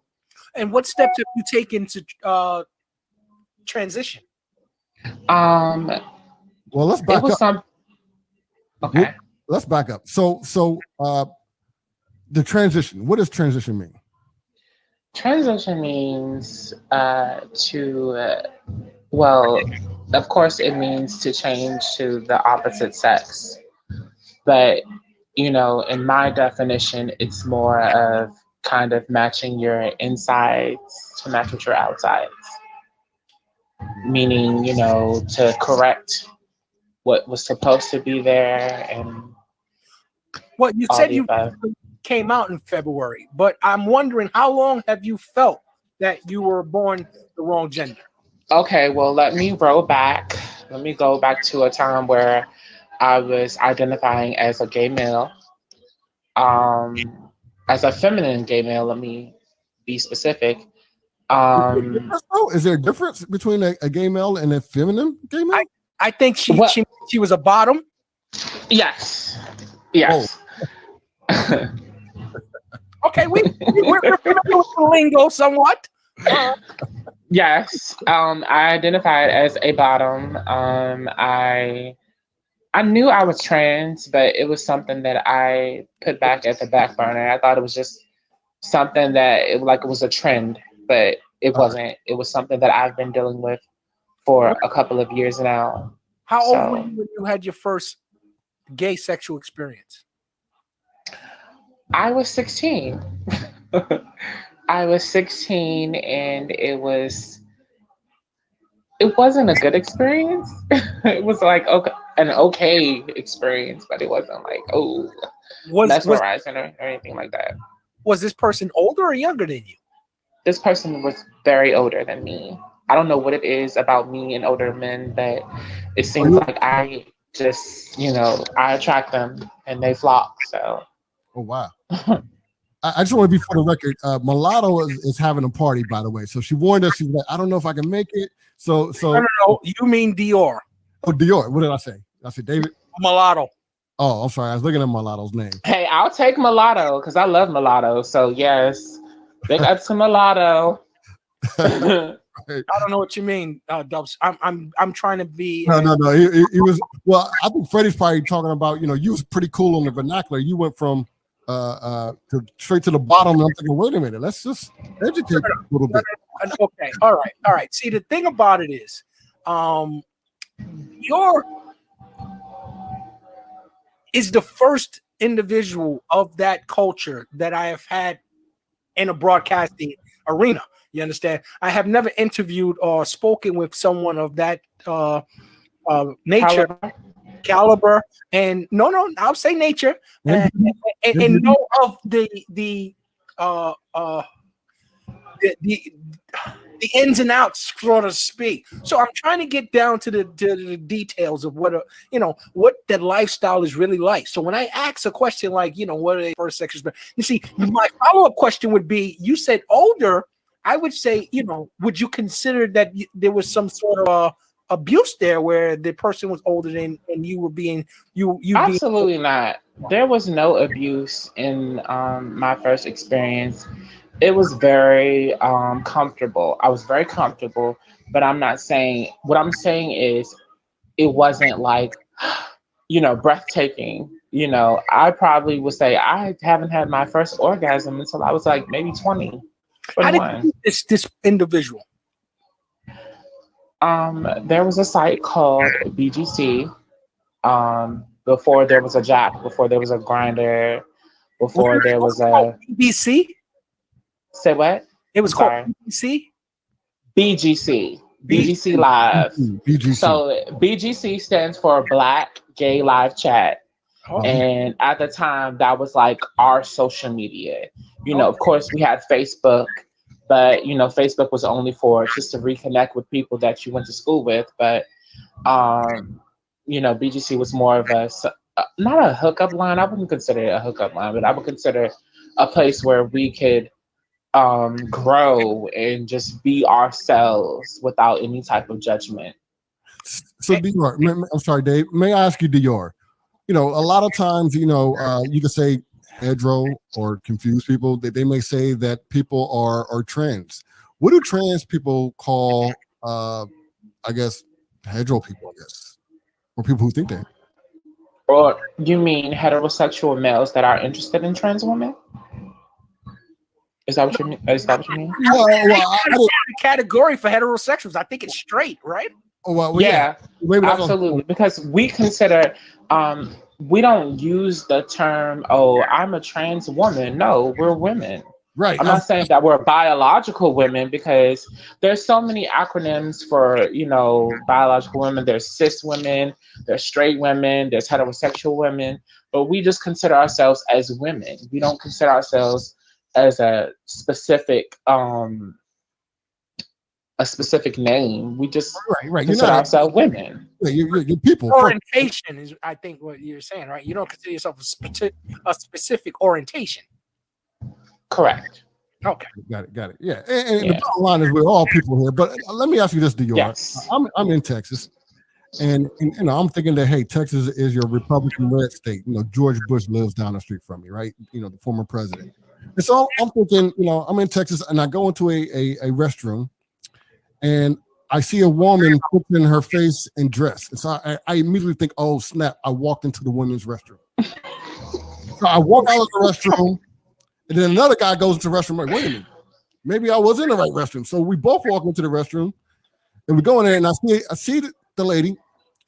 And what steps have you taken to transition?
Well,
let's back up.
Okay.
Let's back up. So the transition. What does transition mean?
Transition means well, of course, it means to change to the opposite sex. But, in my definition, it's more of kind of matching your insides to match with your outsides. Meaning, to correct what was supposed to be there. And
what you said you came out in February, but I'm wondering, how long have you felt that you were born the wrong gender?
Okay, well, let me roll back. Let me go back to a time where I was identifying as a gay male, as a feminine gay male. Let me be specific.
Is there a difference between a gay male and a feminine gay male?
I think she was a bottom.
Yes.
Oh. Okay, we're familiar with the lingo somewhat.
Yes, I identified as a bottom. I knew I was trans, but it was something that I put back at the back burner. I thought it was just something that it was a trend, but it wasn't. It was something that I've been dealing with for a couple of years now.
How old were you when you had your first gay sexual experience?
I was 16. I was 16, and it wasn't a good experience. It was an okay experience, but it wasn't mesmerizing or anything like that.
Was this person older or younger than you?
This person was very older than me. I don't know what it is about me and older men, but it seems like I just, I attract them and they flock. So.
Oh, wow. I just want to be for the record. Mulatto is having a party, by the way. So she warned us. She was like, I don't know if I can make it. So
no. You mean Dior?
Oh, Dior. What did I say? I said David
Mulatto.
Oh, I'm sorry. I was looking at Mulatto's name.
Hey, I'll take Mulatto because I love Mulatto. So yes, big up to Mulatto.
I don't know what you mean, Dubs. I'm trying to be.
No. He was. Well, I think Freddie's probably talking about. You was pretty cool on the vernacular. You went from straight to the bottom. And I'm thinking, wait a minute. Let's just educate a little bit.
Okay. All right. See, the thing about it is, is the first individual of that culture that I have had in a broadcasting arena. You understand? I have never interviewed or spoken with someone of that nature, caliber, and no, I'll say nature, and know of the the ins and outs, so to speak. So I'm trying to get down to the details of what what that lifestyle is really like. So when I ask a question like, what are they first sex experience? You see, my follow-up question would be, you said older. I would say, would you consider that there was some sort of abuse there where the person was older than and you were being you
Absolutely not. There was no abuse in my first experience. It was very comfortable. I was very comfortable, but I'm not saying, what I'm saying is it wasn't like, breathtaking. I probably would say I haven't had my first orgasm until I was like maybe 20,
How did
21.
you meet this individual?
There was a site called BGC. Before there was a Jack, before there was a Grinder, before there was a
BBC.
Say what?
It was
I'm
called
sorry.
BBC.
BGC Live.
BGC.
So BGC stands for Black Gay Live Chat.
Oh.
And at the time, that was like our social media. Of course, we had Facebook, but Facebook was only for just to reconnect with people that you went to school with. But BGC was more of not a hookup line. I wouldn't consider it a hookup line, but I would consider a place where we could grow and just be ourselves without any type of judgment.
So Dior, I'm sorry, Dave. May I ask you, Dior? A lot of times, you can say hetero or confuse people. That they may say that people are trans. What do trans people call? I guess hetero people. I guess, or people who think that.
Or you mean heterosexual males that are interested in trans women? Is that what you mean?
Well,
I don't a category for heterosexuals. I think it's straight, right?
Yeah, absolutely. Because we consider, we don't use the term, I'm a trans woman. No, we're women.
Right.
I'm not saying that we're biological women, because there's so many acronyms for, biological women. There's cis women, there's straight women, there's heterosexual women, but we just consider ourselves as women. We don't consider ourselves as a specific name. We just consider ourselves women.
You're people.
Orientation is, I think, what you're saying, right? You don't consider yourself a specific orientation.
Correct.
Okay.
Got it. Yeah. And the bottom line is we're all people here. But let me ask you this, Dior.
Yes.
I'm in Texas. And I'm thinking that, hey, Texas is your Republican red state. George Bush lives down the street from me, right? The former president. And so I'm thinking, I'm in Texas and I go into a restroom and I see a woman putting her face and dress. And so I immediately think, oh, snap, I walked into the women's restroom. So I walk out of the restroom and then another guy goes into the restroom. I'm like, wait a minute, maybe I was in the right restroom. So we both walk into the restroom and we go in there and I see the lady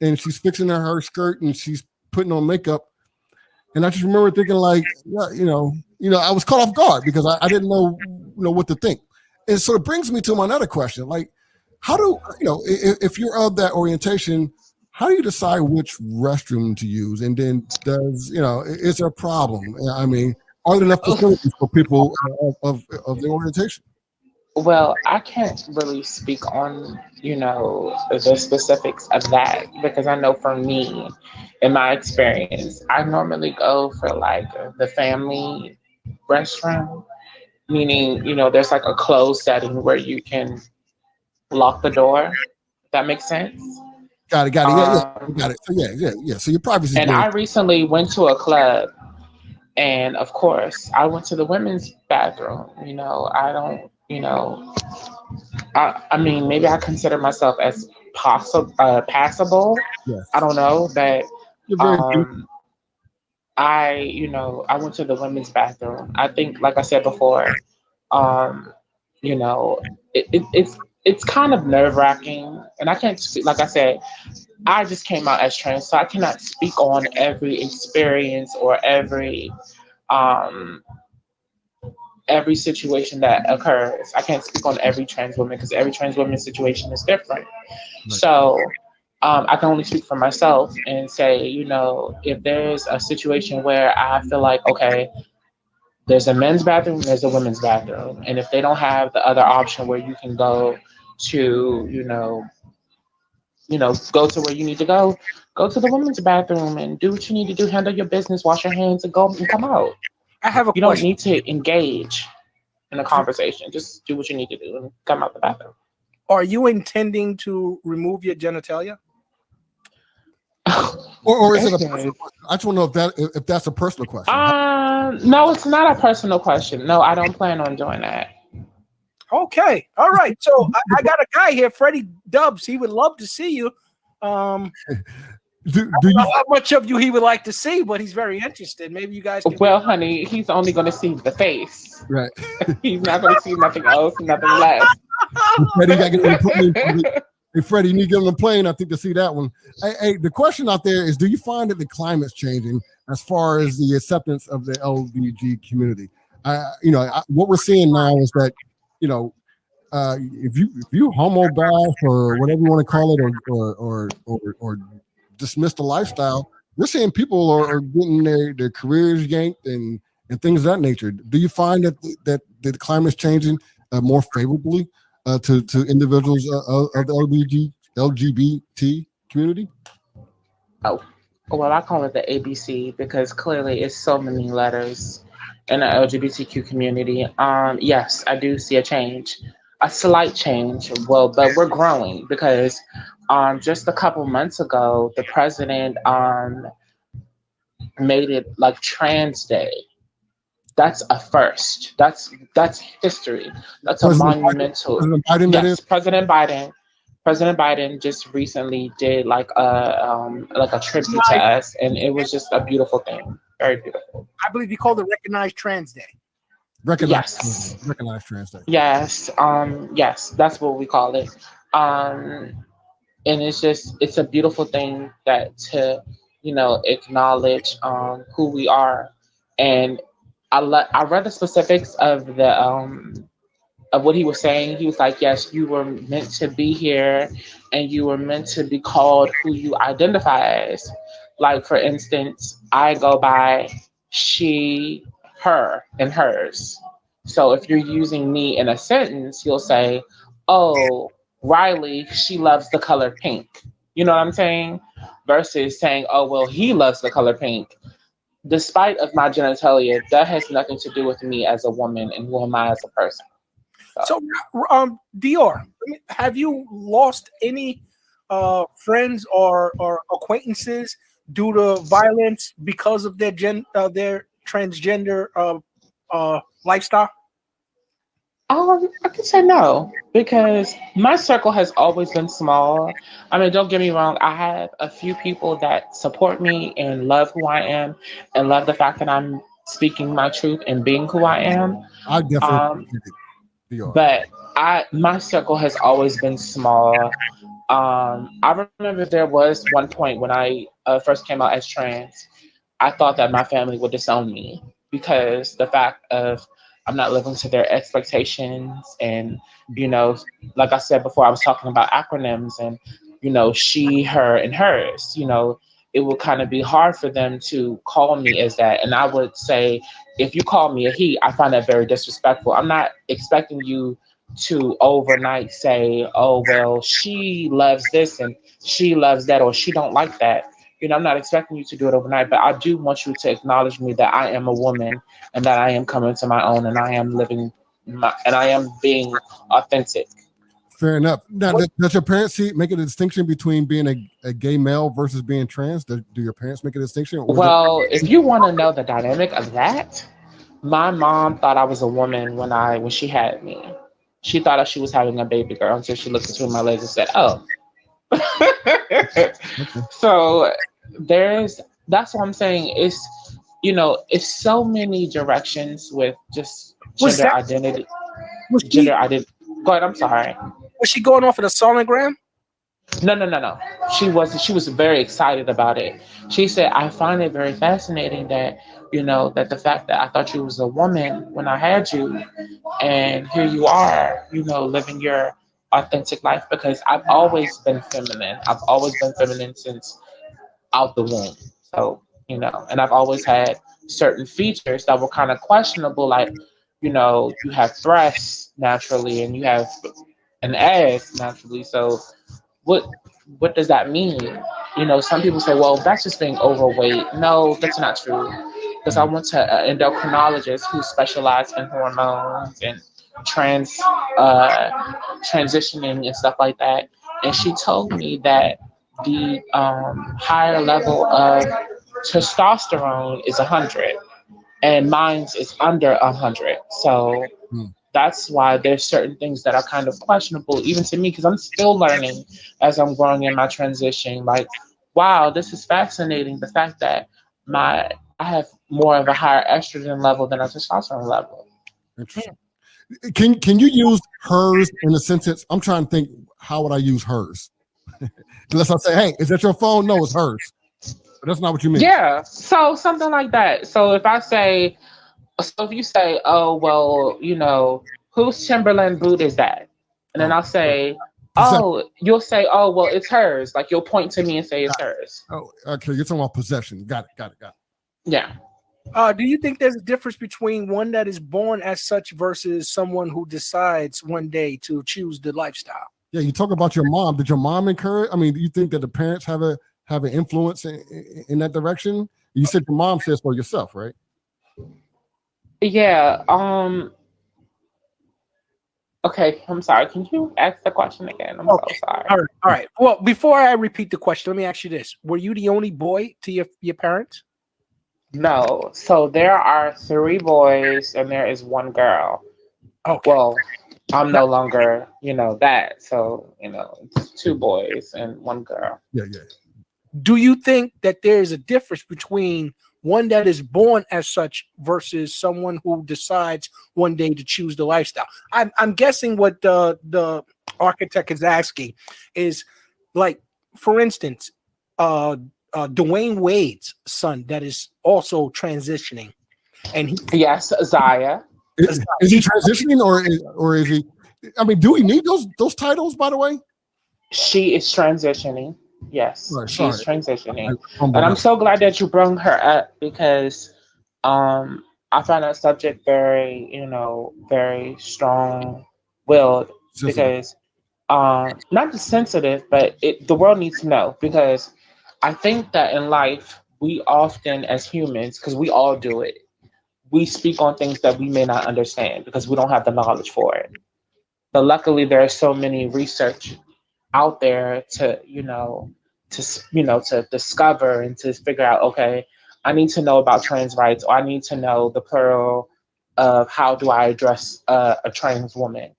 and she's fixing her skirt and she's putting on makeup. And I just remember thinking like, I was caught off guard because I didn't know what to think. And so it brings me to my other question. Like, how do, if you're of that orientation, how do you decide which restroom to use? And then is there a problem? I mean, are there enough facilities for people of the orientation?
Well, I can't really speak on, the specifics of that, because I know for me, in my experience, I normally go for like the family restroom, meaning, there's like a closed setting where you can lock the door. That makes sense?
Got it. Yeah, got it. So yeah. So your privacy.
And I recently went to a club, and of course, I went to the women's bathroom. I don't. I mean, maybe I consider myself as passable.
Yes.
I don't know, but I went to the women's bathroom. I think, like I said before, it's kind of nerve-wracking, and I can't speak. Like I said, I just came out as trans, so I cannot speak on every experience or every situation that occurs. I can't speak on every trans woman because every trans woman situation is different. Right. So I can only speak for myself and say, if there's a situation where I feel like, okay, There's a men's bathroom, there's a women's bathroom. And if they don't have the other option where you can go to, go to where you need to go to the women's bathroom and do what you need to do, handle your business, wash your hands and go and come out.
I have a
You don't
question.
need to engage in a conversation. Just do what you need to do and come out the bathroom.
Are you intending to remove your genitalia?
Or is it a personal question? I just want to know if that's a personal question.
No, it's not a personal question. No, I don't plan on doing that.
Okay. All right. So I got a guy here, Freddie Dubs. He would love to see you.
Do
I don't
you
know how much of you he would like to see, but he's very interested. Maybe you guys can.
Well, honey, he's only going to see the face.
right?
He's not going to see nothing else, nothing less.
Freddie, you gotta get on the plane. Hey, Freddie, you need to get on the plane, I think, to see that one. Hey, the question out there is, do you find that the climate's changing as far as the acceptance of the LBG community? What we're seeing now is that, if you homo bath or whatever you want to call it, or dismiss the lifestyle, we're seeing people are getting their careers yanked and things of that nature. Do you find that the climate's changing more favorably to individuals of the LGBT community?
Oh, well, I call it the ABC because clearly it's so many letters in the LGBTQ community. Yes, I do see a change, a slight change. Well, but we're growing because just a couple months ago, the president made it like Trans Day. That's a first. That's history. That's
President
a monumental.
President Biden, that
Yes,
is?
President Biden. President Biden just recently did like a tribute to us, and it was just a beautiful thing. Very beautiful.
I believe he called it Recognized Trans Day.
Yes.
Recognized trans day.
Yes. Yes, that's what we call it. And it's a beautiful thing that to acknowledge who we are. And I read the specifics of the of what he was saying. He was like, yes, you were meant to be here and you were meant to be called who you identify as. Like, for instance, I go by she, her, and hers. So if you're using me in a sentence, you'll say, oh, Riley, she loves the color pink. You know what I'm saying? Versus saying, oh, well, he loves the color pink. Despite of my genitalia, that has nothing to do with me as a woman and who am I as a person.
So, Dior, have you lost any friends or acquaintances due to violence because of their transgender lifestyle?
I could say no, because my circle has always been small. I mean, don't get me wrong. I have a few people that support me and love who I am and love the fact that I'm speaking my truth and being who I am.
I definitely appreciate it.
But my circle has always been small. I remember there was one point when I first came out as trans. I thought that my family would disown me because the fact of I'm not living to their expectations. And, like I said before, I was talking about acronyms and, she, her, and hers. It would kind of be hard for them to call me as that. And I would say, if you call me a he, I find that very disrespectful. I'm not expecting you to overnight say, oh, well, she loves this and she loves that, or she don't like that. I'm not expecting you to do it overnight, but I do want you to acknowledge me that I am a woman and that I am coming to my own and I am living and I am being authentic.
Fair enough. Now, does your parents make a distinction between being a gay male versus being trans? Do your parents make a distinction?
Well, if you want to know the dynamic of that, my mom thought I was a woman when she had me. She thought she was having a baby girl until she looked between my legs and said, oh. So that's what I'm saying. It's so many directions with just gender identity. Gender identity. Go ahead, I'm sorry.
Was she going off of the sonogram?
No. She was very excited about it. She said, I find it very fascinating that, that the fact that I thought you was a woman when I had you, and here you are, living your authentic life, because I've always been feminine. I've always been feminine since out the womb. So, and I've always had certain features that were kind of questionable, like, you have breasts naturally and you have an ass naturally. So what what does that mean? Some people say, well, that's just being overweight. No, that's not true. Because I went to an endocrinologist who specialized in hormones and trans uh, transitioning and stuff like that, and she told me that the higher level of testosterone is 100, and mine's is under 100. So
Hmm.
that's why there's certain things that are kind of questionable, even to me, because I'm still learning as I'm growing in my transition. Like, wow, this is fascinating. The fact that I have more of a higher estrogen level than a testosterone level.
Interesting. Can you use hers in a sentence? I'm trying to think, how would I use hers? Unless I say, hey, is that your phone? No, it's hers. But that's not what you mean.
Yeah, so something like that. So if you say, oh, well, whose Timberland boot is that? And then
Oh,
I'll say,
possession.
oh, you'll say, oh, well, it's hers. Like, you'll point to me and say it's hers.
Oh, okay. You're talking about possession. Got it.
Yeah.
Do you think there's a difference between one that is born as such versus someone who decides one day to choose the lifestyle?
Yeah, you talk about your mom. Did your mom encourage? I mean, do you think that the parents have an influence in that direction? You said your mom says for yourself, right?
Yeah. Okay, I'm sorry. Can you ask the question again? I'm so sorry.
All right. Well, before I repeat the question, let me ask you this: were you the only boy to your parents?
No. So there are 3 boys and there is 1 girl.
Okay.
Well, I'm no longer, that. So, it's 2 boys and 1 girl.
Yeah.
Do you think that there is a difference between one that is born as such versus someone who decides one day to choose the lifestyle? I'm guessing what the architect is asking is, like, for instance, Dwayne Wade's son that is also transitioning, and
Yes, Zaya.
Is he transitioning or is he? I mean, do we need those titles? By the way,
She is transitioning. Yes,
Right,
she's
sorry.
transitioning. And I'm so glad that you brought her up because I find that subject very, very strong willed because not just sensitive, but the world needs to know because I think that in life, we often as humans, because we all do it, we speak on things that we may not understand because we don't have the knowledge for it. But luckily, there are so many research out there to discover and to figure out, okay, I need to know about trans rights, or I need to know the plural of how do I address a trans woman.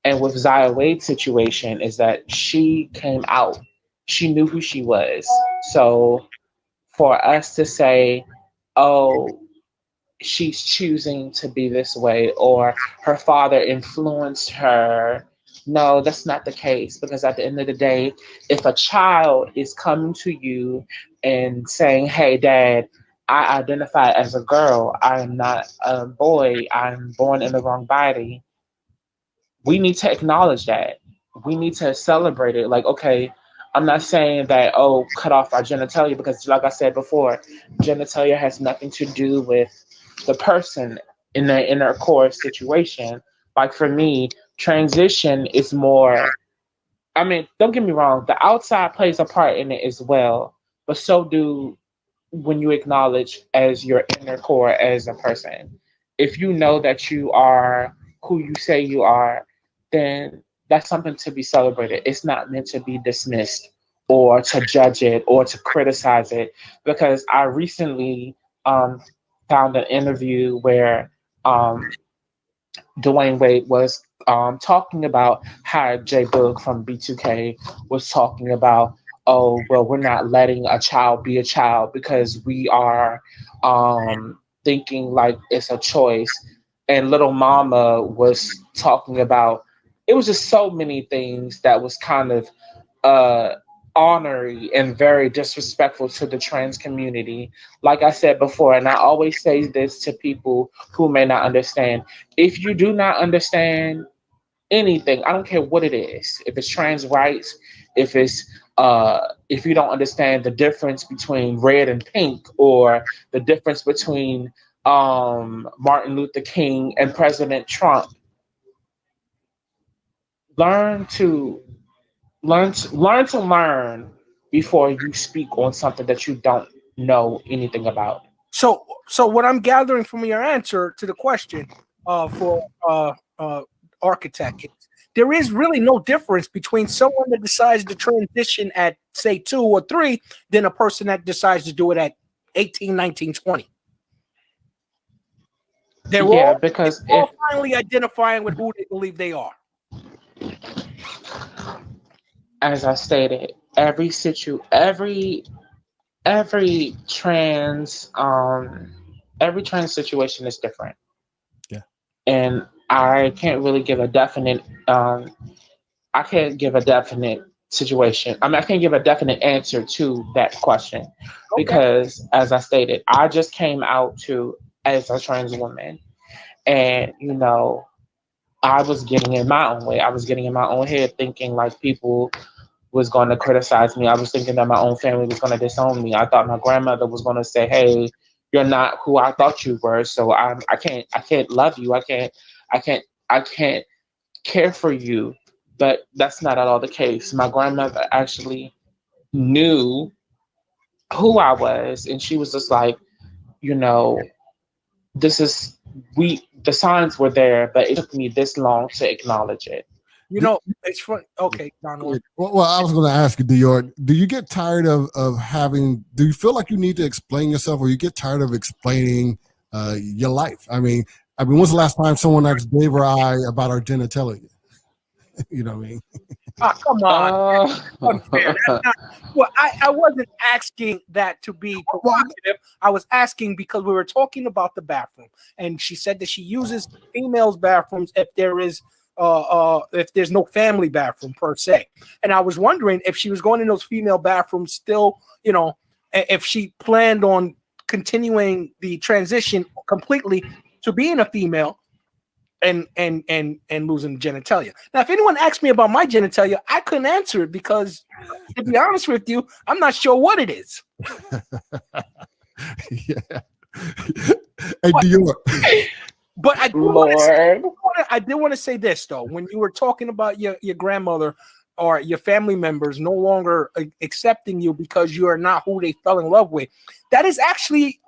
And with Zaya Wade's situation is that she came out, she knew who she was. So for us to say, oh, she's choosing to be this way or her father influenced her. No, that's not the case because at the end of the day, if a child is coming to you and saying, hey, dad, I identify as a girl, I am not a boy, I'm born in the wrong body, we need to acknowledge that. We need to celebrate it. Like, okay, I'm not saying that, oh, cut off our genitalia because, like I said before, genitalia has nothing to do with the person in their inner core situation. Like for me, transition is more, I mean, don't get me wrong, the outside plays a part in it as well, but so do when you acknowledge as your inner core as a person. If you know that you are who you say you are, then that's something to be celebrated. It's not meant to be dismissed or to judge it or to criticize it. Because I recently found an interview where Dwayne Wade was talking about how J Boog from B2K was talking about, oh, well, we're not letting a child be a child because we are thinking like it's a choice. And Little Mama was talking about, it was just so many things that was kind of uh, honorary and very disrespectful to the trans community. Like I said before, and I always say this to people who may not understand, if you do not understand anything, I don't care what it is, if it's trans rights, if it's if you don't understand the difference between red and pink, or the difference between Martin Luther King and President Trump, learn before you speak on something that you don't know anything about.
So what I'm gathering from your answer to the question for architect, there is really no difference between someone that decides to transition at say 2 or 3 than a person that decides to do it at 18, 19, 20. They're all,
because
all finally identifying with who they believe they are.
As I stated, every trans situation is different.
Yeah.
And I can't really give a definite situation. I can't give a definite answer to that question, because as I stated, I just came out as a trans woman, and I was getting in my own way. I was getting in my own head, thinking like people was going to criticize me. I was thinking that my own family was going to disown me. I thought my grandmother was going to say, "Hey, you're not who I thought you were, so I can't love you. I can't care for you." But that's not at all the case. My grandmother actually knew who I was, and she was just like, the signs were there, but it took me this long to acknowledge it.
It's fun. Okay, Donald.
Well, I was going to ask you, do you get tired of having? Do you feel like you need to explain yourself, or you get tired of explaining your life? I mean, when's the last time someone asked Dave or I about our genitalia? You know what I mean?
Oh, come on. Unfair. Well, I wasn't asking that to be provocative. I was asking because we were talking about the bathroom, and she said that she uses females' bathrooms if there's no family bathroom per se. And I was wondering if she was going in those female bathrooms still, if she planned on continuing the transition completely to being a female and losing genitalia. Now, if anyone asked me about my genitalia, I couldn't answer it because, to be honest with you, I'm not sure what it is.
Yeah. Hey,
but I did want to say this though. When you were talking about your grandmother or your family members no longer accepting you because you are not who they fell in love with, that is actually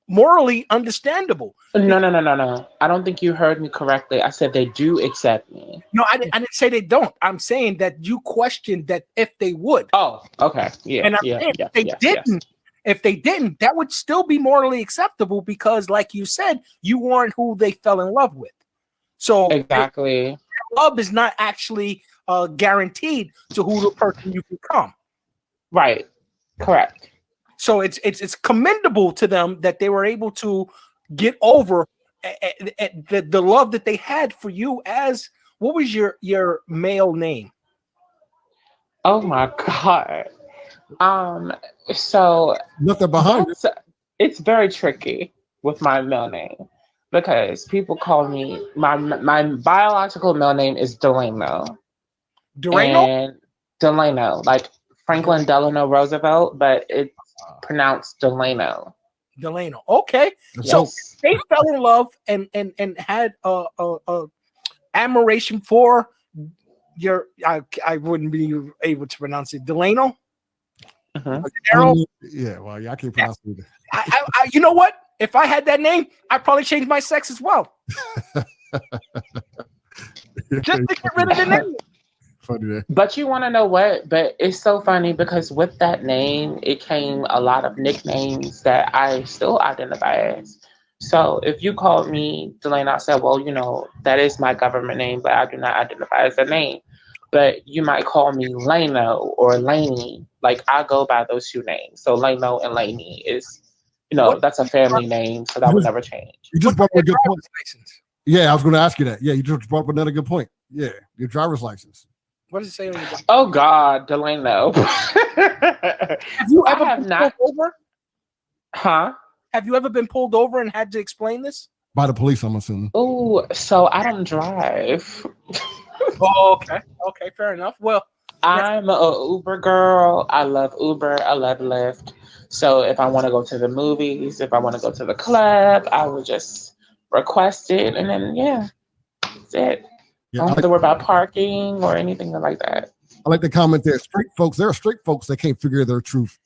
morally understandable.
No. I don't think you heard me correctly. I said they do accept me.
No, I didn't say they don't. I'm saying that you questioned that if they would.
Oh, okay. Yeah.
And if they didn't, that would still be morally acceptable because, like you said, you weren't who they fell in love with. So
exactly,
love is not actually guaranteed to who the person you become.
Right. Correct.
So it's commendable to them that they were able to get over the love that they had for you. As what was your male name?
Oh my God. So
nothing behind it.
It's very tricky with my male name because people call me my biological male name is Delano. Delano, like Franklin Delano Roosevelt, but it's pronounced Delano.
Okay. Yes. So they fell in love and had a admiration for your. I wouldn't be able to pronounce it. Delano.
Yeah, well, I can't pronounce it.
I you know what? If I had that name, I'd probably change my sex as well. Just to get rid of the name.
Funny.
But you want to know what? But it's so funny because with that name, it came a lot of nicknames that I still identify as. So if you called me Delana, I said, well, that is my government name, but I do not identify as a name. But you might call me Lano or Laney. Like I go by those two names. So Lano and Laney is, that's a family name, so that would never change.
You just brought up a good point. Yeah, I was going to ask you that. Yeah, you just brought up another good point. Yeah, your driver's license.
What does it say on your driver's?
Oh God, Delano.
Have you ever been pulled over?
Huh?
Have you ever been pulled over and had to explain this?
By the police, I'm assuming.
Oh, so I don't drive.
Oh, okay, fair enough. Well,
I'm a Uber girl. I love Uber. I love Lyft. So if I want to go to the movies, if I want to go to the club, I would just request it, and then yeah, that's it. I
Yeah,
don't have to worry about parking or anything like that.
I like the comment there. Straight folks, there are straight folks that can't figure their truth,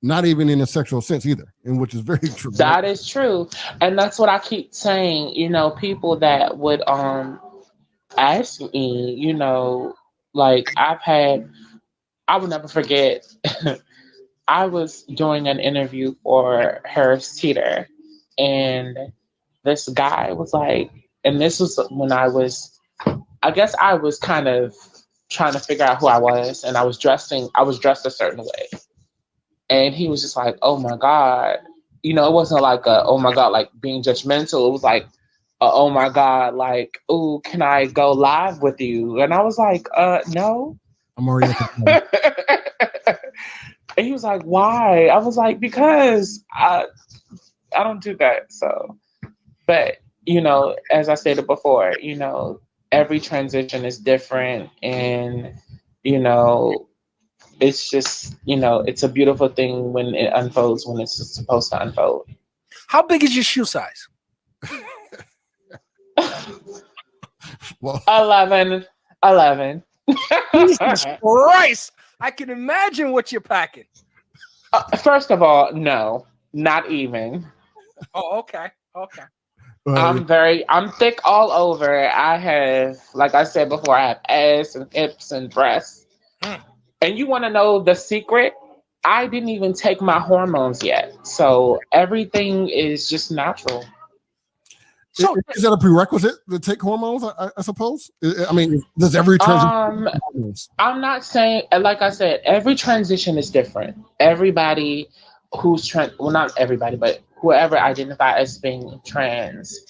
not even in a sexual sense either, and which is very true.
That is true, and that's what I keep saying. People that would ask me, like I would never forget. I was doing an interview for Harris Teeter, and this guy was like, and this was when I guess I was kind of trying to figure out who I was, and I was dressed a certain way. And he was just like, oh my God. It wasn't like oh my God, like being judgmental. It was like, oh my God, like, oh, can I go live with you? And I was like, no.
I'm already at the
And he was like, why? I was like, because I don't do that. So, but, as I stated before, every transition is different. And, it's just, it's a beautiful thing when it unfolds, when it's supposed to unfold.
How big is your shoe size?
well,
11.
Jesus Christ! I can imagine what you're packing.
First of all, no, not even.
Oh, okay.
I'm thick all over. I have, like I said before, I have ass and hips and breasts. And you want to know the secret? I didn't even take my hormones yet. So everything is just natural.
So is that a prerequisite to take hormones? I suppose. I mean, does every transition?
I'm not saying, like I said, every transition is different. Everybody who's well, not everybody, but whoever identifies as being trans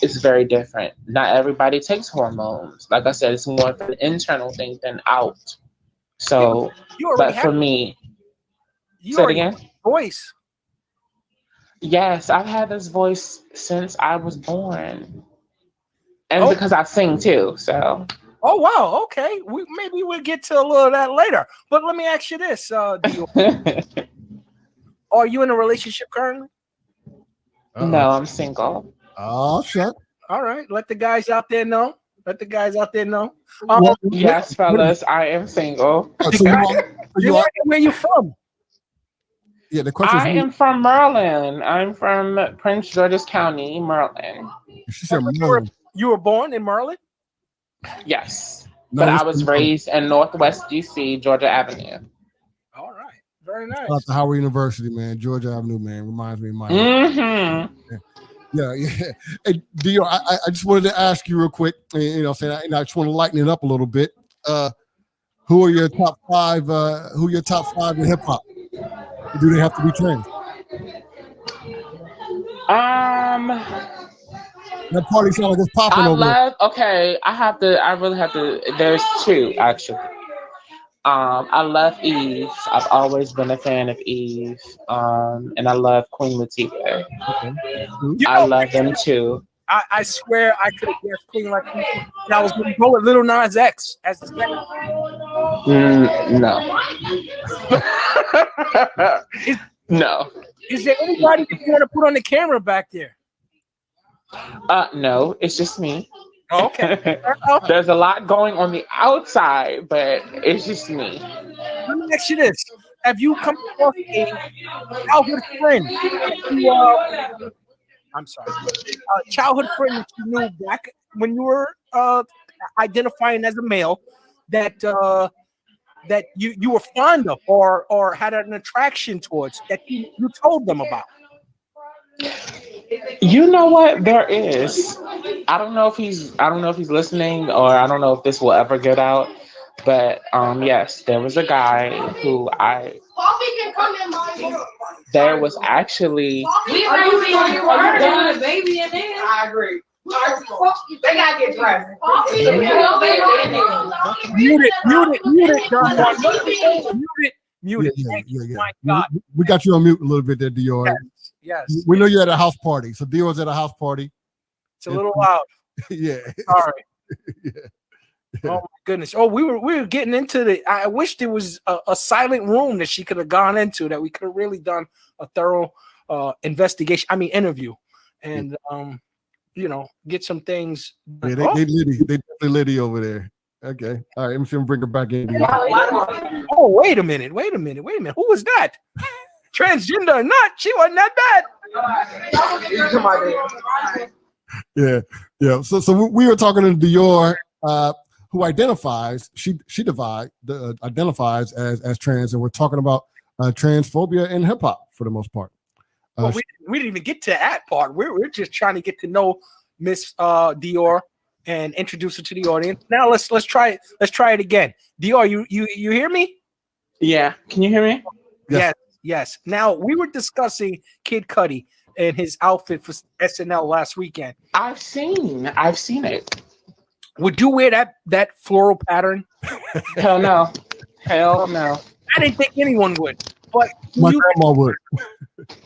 is very different. Not everybody takes hormones. Like I said, it's more of an internal thing than out. So, but for me, say it again.
Voice.
Yes, I've had this voice since I was born, and because I sing too. So.
Oh wow. Okay. Maybe we'll get to a little of that later. But let me ask you this: Are you in a relationship currently?
No, I'm single.
Oh shit!
All right. Let the guys out there know.
Yes, fellas, I am single.
Where you from?
Yeah, the question
I am from Maryland. I'm from Prince George's County, Maryland.
She said Maryland.
You were born in Maryland?
Yes. But I was raised in Northwest DC, Georgia Avenue.
All right. Very nice.
Shout out to Howard University, man. Georgia Avenue, man. Reminds me of my Yeah. Hey, Dio, I just wanted to ask you real quick, I just want to lighten it up a little bit. Who are your top five? Who are your top five in hip hop? Do they have to be trans? That party sound like it's popping over there.
I really have to. There's two actually. I love Eve. I've always been a fan of Eve. And I love Queen Latifah. Okay. I love them too.
I swear I could have guessed Queen Latifah. I was going to go with Lil Nas X as the second.
No. No.
Is there anybody that you want to put on the camera back there?
No, it's just me.
Oh, okay.
There's a lot going on the outside, but it's just me.
Let me ask you this. Have you come across a childhood friend? Childhood friend that you knew back when you were identifying as a male that you were fond of or had an attraction towards that you told them about?
You know what? There is. I don't know if he's listening, or I don't know if this will ever get out. But yes, there was a guy who there was actually.
I agree. They gotta get dressed.
Mute it.
Yeah.
My God.
We got you on mute a little bit there, Dior.
Yes.
We know you're at a house party. So Dior's at a house party.
It's a little loud.
Yeah.
Sorry. Oh my goodness! Oh, we were getting into the. I wish there was a silent room that she could have gone into, that we could have really done a thorough investigation. I mean, interview, and get some things.
Yeah, they definitely Liddy over there. Okay, all right. I'm gonna bring her back in.
Oh, wait a minute! Who was that? Transgender or not, she wasn't that bad.
Yeah. So we were talking to Dior, who identifies identifies as trans, and we're talking about transphobia in hip hop for the most part.
Well, we didn't even get to that part. We're just trying to get to know Miss Dior and introduce her to the audience. Now let's try it. Let's try it again. Dior, you hear me?
Yeah. Can you hear me?
Yes. Now we were discussing Kid Cudi and his outfit for SNL last weekend.
I've seen it.
Would you wear that floral pattern?
Hell no. I
didn't think anyone would. But
my grandma would.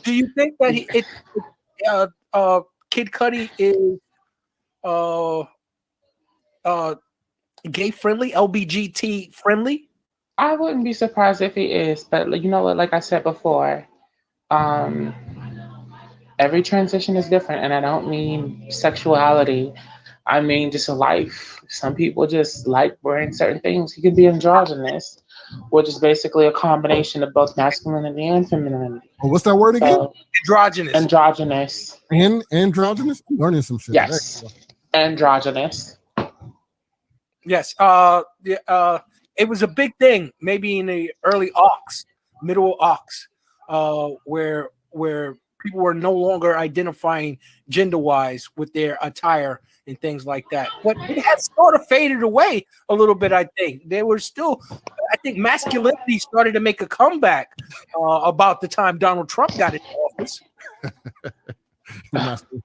Do you think that Kid Cudi is gay friendly, LGBT friendly?
I wouldn't be surprised if he is, but you know what? Like I said before, every transition is different, and I don't mean sexuality. I mean just a life. Some people just like wearing certain things. He could be androgynous, which is basically a combination of both masculinity and femininity.
Oh, what's that word again?
Androgynous.
Androgynous? I'm learning some shit.
Yes. Androgynous.
Yes. It was a big thing, maybe in the early middle where people were no longer identifying gender-wise with their attire and things like that. But it has sort of faded away a little bit, I think. There were still, I think masculinity started to make a comeback about the time Donald Trump got into office.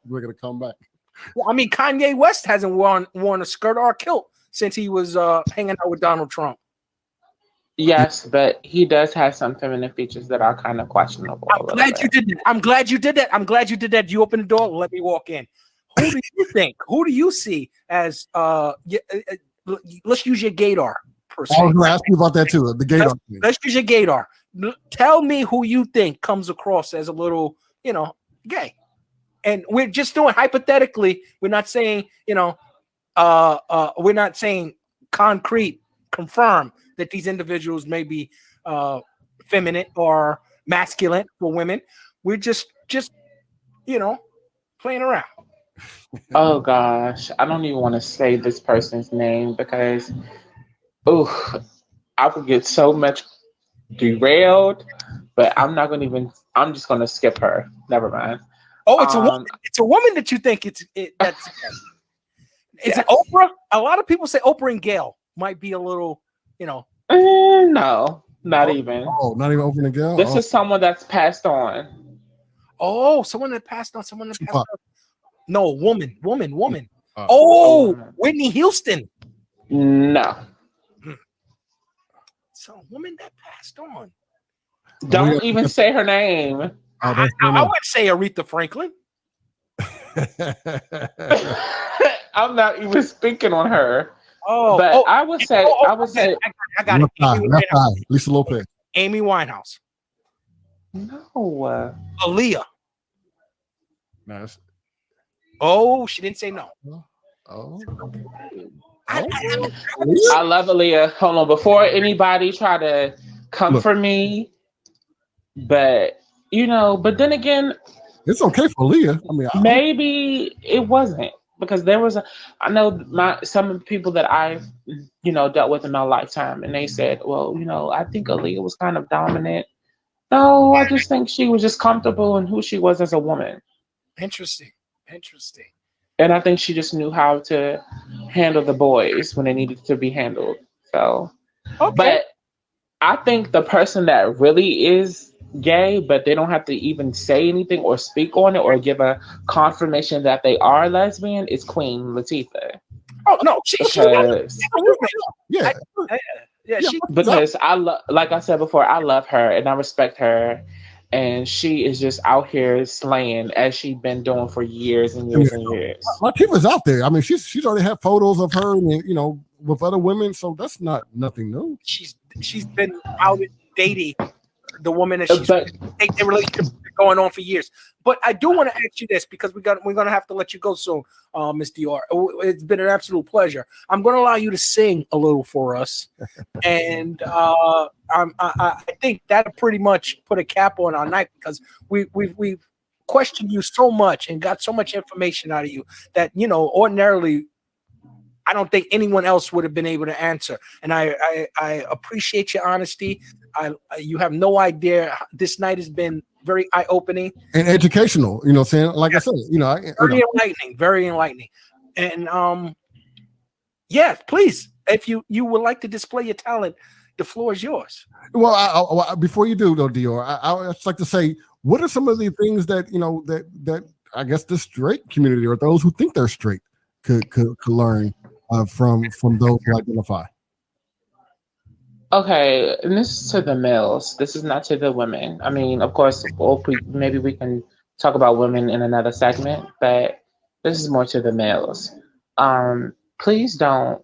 We're going to come back.
Well, I mean, Kanye West hasn't worn a skirt or a kilt since he was hanging out with Donald Trump.
Yes, but he does have some feminine features that are kind of questionable.
I'm glad you did that. You opened the door. Let me walk in. Who do you think? Who do you see as? Let's use your gaydar. Per se.
I was going to ask you about that too. The gaydar.
Let's use your gaydar. Tell me who you think comes across as a little, gay. And we're just doing hypothetically. We're not saying, we're not saying concrete, confirm that these individuals may be feminine or masculine for women. We're just playing around.
Oh gosh, I don't even want to say this person's name because, I would get so much derailed. But I'm not gonna even. I'm just gonna skip her. Never mind.
Oh, it's a woman. It's a woman that you think that's. Is it Oprah? A lot of people say Oprah and Gail might be a little.
No, not even.
Oh, not even Oprah and Gail.
This is someone that's passed on.
Oh, someone that passed on. Someone that passed on. No, woman. Whitney Houston.
No.
So, woman that passed on.
Don't even say her name.
I wouldn't say Aretha Franklin.
I'm not even speaking on her. I would say.
I got it.
Left eye. Lisa Lopez.
Amy Winehouse.
No.
Aaliyah.
Nice.
Oh, she didn't say no.
Oh.
I
love Aaliyah. Hold on, before anybody try to come for me, but then again,
it's okay for Aaliyah. I mean,
maybe it wasn't because there was some people that I've dealt with in my lifetime, and they said, well, I think Aaliyah was kind of dominant. No, I just think she was just comfortable in who she was as a woman.
Interesting.
And I think she just knew how to handle the boys when they needed to be handled. So, okay. But I think the person that really is gay, but they don't have to even say anything or speak on it or give a confirmation that they are lesbian is Queen Latifah.
Oh no,
because like I said before, I love her and I respect her. And she is just out here slaying as she's been doing for years and years and years.
Latifah's out there. I mean, she's already had photos of her and with other women, so that's not nothing new.
She's been out dating the woman that she's
But
their relationship going on for years. But I do want to ask you this because we're gonna have to let you go soon, Miss Dior. It's been an absolute pleasure. I'm gonna allow you to sing a little for us, and I think that pretty much put a cap on our night because we've questioned you so much and got so much information out of you that ordinarily I don't think anyone else would have been able to answer. And I appreciate your honesty. You have no idea. This night has been very eye-opening
and educational. You know what I'm saying? Like I said,
very enlightening, very enlightening. And yeah, please, if you would like to display your talent, the floor is yours.
Well, before you do though, Dior, I would just like to say, what are some of the things that that I guess the straight community or those who think they're straight could learn from those who identify?
okay, and this is to the males. This is not to the women. I mean, of course, maybe we can talk about women in another segment, but this is more to the males. Please don't.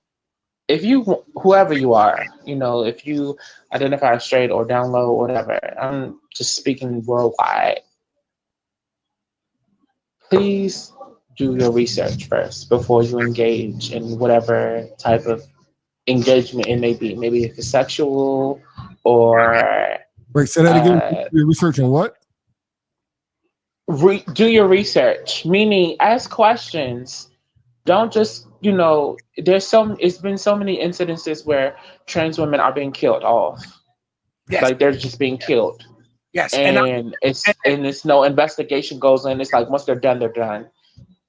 If you, whoever you are, if you identify as straight or down low, whatever, I'm just speaking worldwide. Please do your research first before you engage in whatever type of engagement it may be. Maybe if it's sexual or.
Wait, say that again. You're researching what?
Do your research, meaning ask questions. Don't just, it's been so many incidences where trans women are being killed off.
Yes.
Like they're just being killed.
Yes.
And it's no investigation goes in. It's like once they're done, they're done.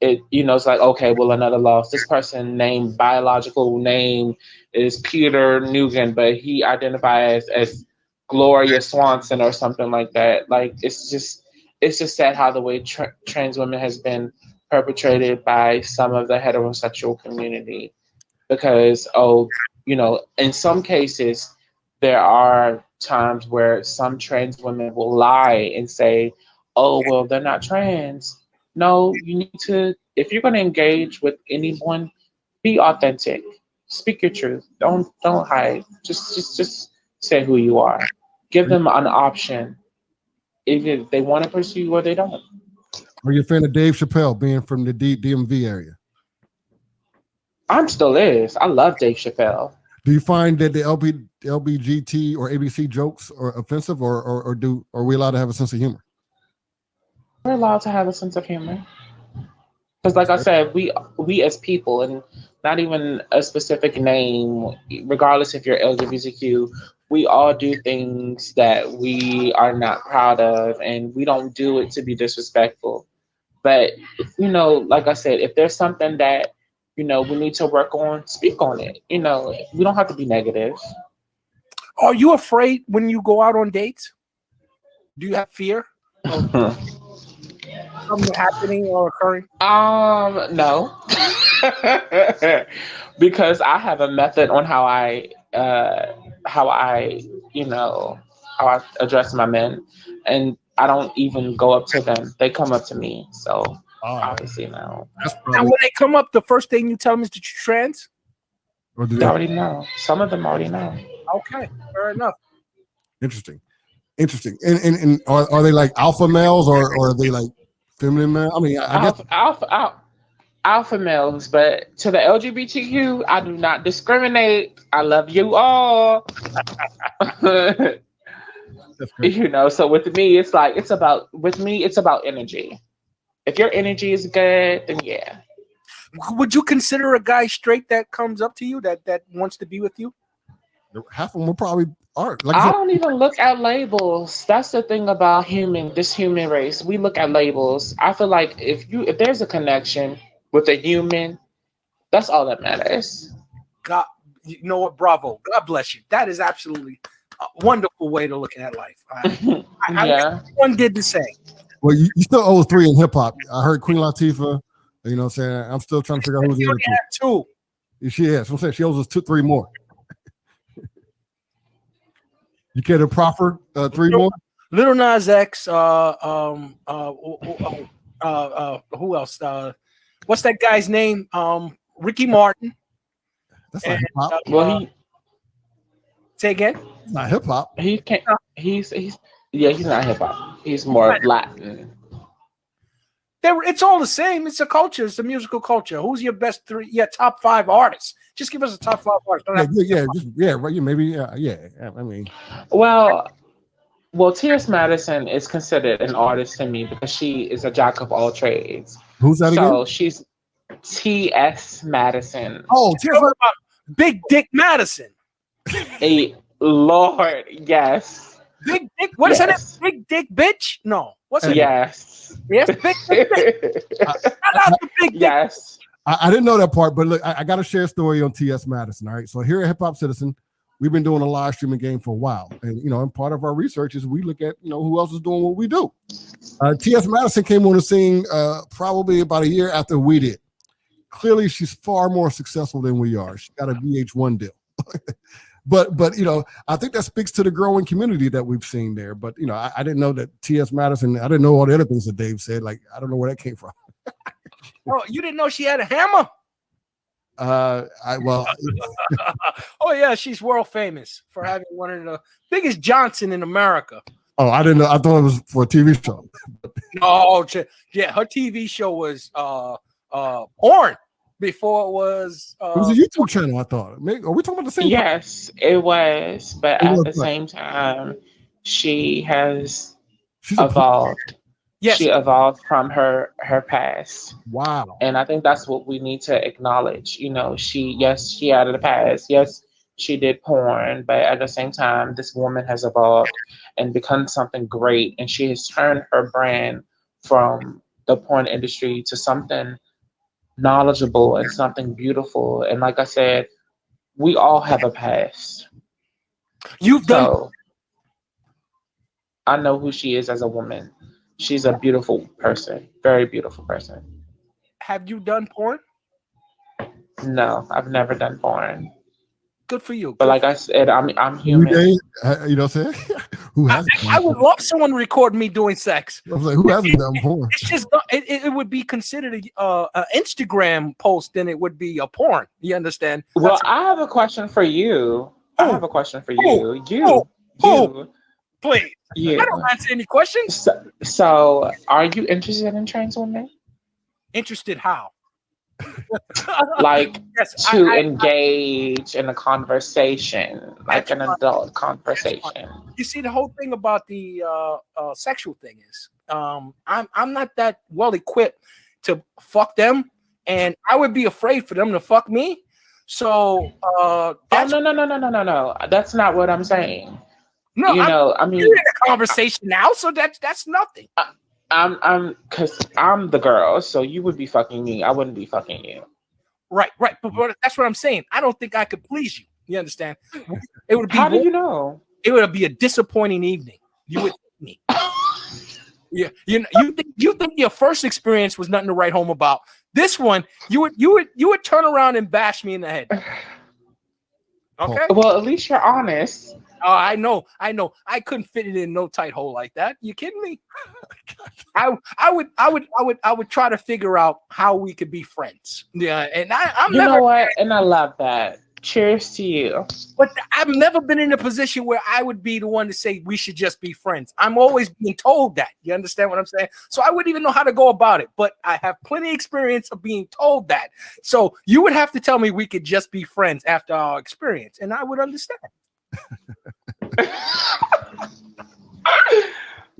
It's like, okay, well, another loss. This person named biological name is Peter Nugent, but he identifies as Gloria Swanson or something like that. Like it's just sad how the way trans women has been perpetrated by some of the heterosexual community, because in some cases there are times where some trans women will lie and say, oh well, they're not trans. No, you need to, if you're going to engage with anyone, be authentic, speak your truth, don't hide, just say who you are, give them an option if they want to pursue you or they don't.
Are you a fan of Dave Chappelle, being from the DMV area?
I'm still is. I love Dave Chappelle.
Do you find that the LBGT or ABC jokes are offensive, or are we allowed to have a sense of humor?
We're allowed to have a sense of humor. Because like I said, we as people, and not even a specific name, regardless if you're LGBTQ, we all do things that we are not proud of, and we don't do it to be disrespectful. But, like I said, if there's something that, we need to work on, speak on it. We don't have to be negative.
Are you afraid when you go out on dates? Do you have fear of something happening or occurring?
No. Because I have a method on how I address my men, and I don't even go up to them. They come up to me. So obviously no.
And when they come up, the first thing you tell them is that you're trans?
They already know. Some of them already know.
Okay, fair enough.
Interesting. And are they like alpha males or are they like feminine males? I mean, I guess
alpha males, but to the LGBTQ, I do not discriminate. I love you all. So with me, it's about energy. If your energy is good, then yeah.
Would you consider a guy straight that comes up to you that wants to be with you?
Half of them will probably aren't. Like
I don't even look at labels. That's the thing about this human race. We look at labels. I feel like if there's a connection with a human, that's all that matters.
God, you know what? Bravo. God bless you. That is absolutely a wonderful way to look at life. Everyone did the same.
Well, you still owe 3 in hip hop. I heard Queen Latifah. You know what I'm saying? I'm still trying to figure out who's the other
two.
She is. I'm saying she owes us 3 more. You care to proffer 3 more?
Little Nas X. Who else? What's that guy's name? Ricky Martin.
That's not hip hop.
Well,
say again.
It's not hip hop.
he can't. He's yeah. He's not hip hop. He's more Latin.
It's all the same. It's a culture. It's a musical culture. Who's your best three? Yeah, top 5 artists. Just give us a top 5 artists. Don't have to-
Right. Maybe, yeah. I mean,
Well, T.S. Madison is considered an artist to me because she is a jack of all trades.
who's that again?
So she's T.S. Madison.
Oh,
Talking about Big Dick Madison.
Lord, yes.
Big Dick. What is her name?
Yes.
Big Dick bitch? No. What's her
Yes.
name? Yes, Big Dick bitch. Shout out to Big Dick.
Yes.
I didn't know that part, but look, I got to share a story on T.S. Madison. All right. So here at Hip Hop Citizen, we've been doing a live streaming game for a while. And, and part of our research is we look at, who else is doing what we do. T.S. Madison came on the scene probably about a year after we did. Clearly, she's far more successful than we are. She got a VH1 deal. But I think that speaks to the growing community that we've seen there. But, I didn't know that T.S. Madison, I didn't know all the other things that Dave said. Like, I don't know where that came from.
Oh, you didn't know she had a hammer?
Oh
yeah, she's world famous for having one of the biggest Johnson in America.
Oh, I didn't know. I thought it was for a TV show.
No, yeah, her TV show was porn before it was.
It was a YouTube channel. I thought. Are we talking about the same?
Yes, it was. But at the same time, she's evolved.
Yes.
She evolved from her past.
Wow.
And I think that's what we need to acknowledge. She had a past. Yes, she did porn, but at the same time, this woman has evolved and become something great. And she has turned her brand from the porn industry to something knowledgeable and something beautiful. And like I said, we all have a past. I know who she is as a woman. She's a beautiful person, very beautiful person.
Have you done porn?
No, I've never done porn.
Good for you.
But like I said, I'm human.
You know what I'm saying? Who hasn't?
I would love someone to record me doing sex.
I was like, who hasn't done porn?
It's just it would be considered an Instagram post than it would be a porn. You understand?
Well, I have a question for you.
Please.
Yeah.
I don't answer any questions.
So, are you interested in trans women?
Interested how?
Like engage in a conversation, like an adult conversation.
You see, the whole thing about the sexual thing is, I'm not that well equipped to fuck them, and I would be afraid for them to fuck me. So,
no. That's not what I'm saying.
No, I mean, you're in a conversation now, so that's nothing.
I'm because I'm the girl, so you would be fucking me. I wouldn't be fucking you.
Right. But that's what I'm saying. I don't think I could please you. You understand? It would be.
How do you know?
It would be a disappointing evening. You would think me. Yeah, you think your first experience was nothing to write home about. This one, you would turn around and bash me in the head. Okay.
Well, at least you're honest.
Oh, I know. I couldn't fit it in no tight hole like that. You kidding me? I would try to figure out how we could be friends. Yeah, and I'm never.
You know what? And I love that. Cheers to you.
But I've never been in a position where I would be the one to say we should just be friends. I'm always being told that. You understand what I'm saying? So I wouldn't even know how to go about it. But I have plenty of experience of being told that. So you would have to tell me we could just be friends after our experience, and I would understand.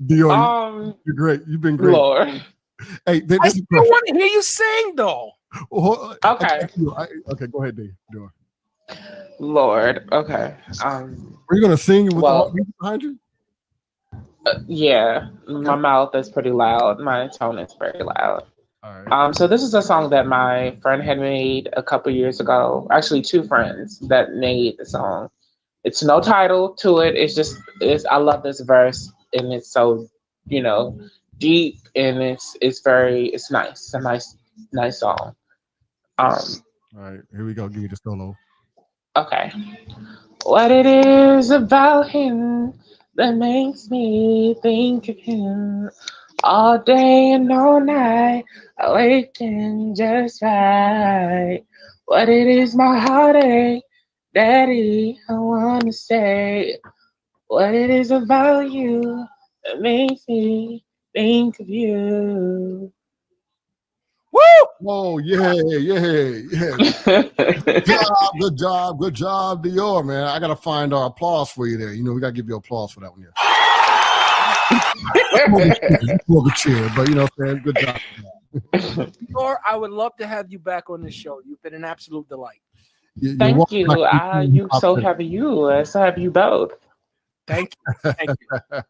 Dior, you're great. You've been great.
Lord.
Hey,
I still want to hear you sing, though.
Okay.
Okay, go ahead, Dior.
Lord. Okay.
Are you gonna sing with all music behind you?
Yeah. Okay. My mouth is pretty loud. My tone is very loud.
All right.
So this is a song that my friend had made a couple years ago. Actually, two friends that made the song. It's no title to it. I love this verse, and it's so, deep, and it's nice. It's a nice song.
All right, here we go. Give me the solo.
Okay. What it is about him that makes me think of him all day and all night, waking just right. What it is, my heartache, Daddy, I wanna say what it is about you that makes me think of you.
Woo!
Oh yeah. Good job, Dior, man. I gotta find our applause for you there. You know, we gotta give you applause for that one. Yeah. More of a cheer, but you know what I'm saying? Good job.
Or I would love to have you back on this show. You've been an absolute delight.
Thank you. You so have you. So have you both.
Thank you. Thank you. Have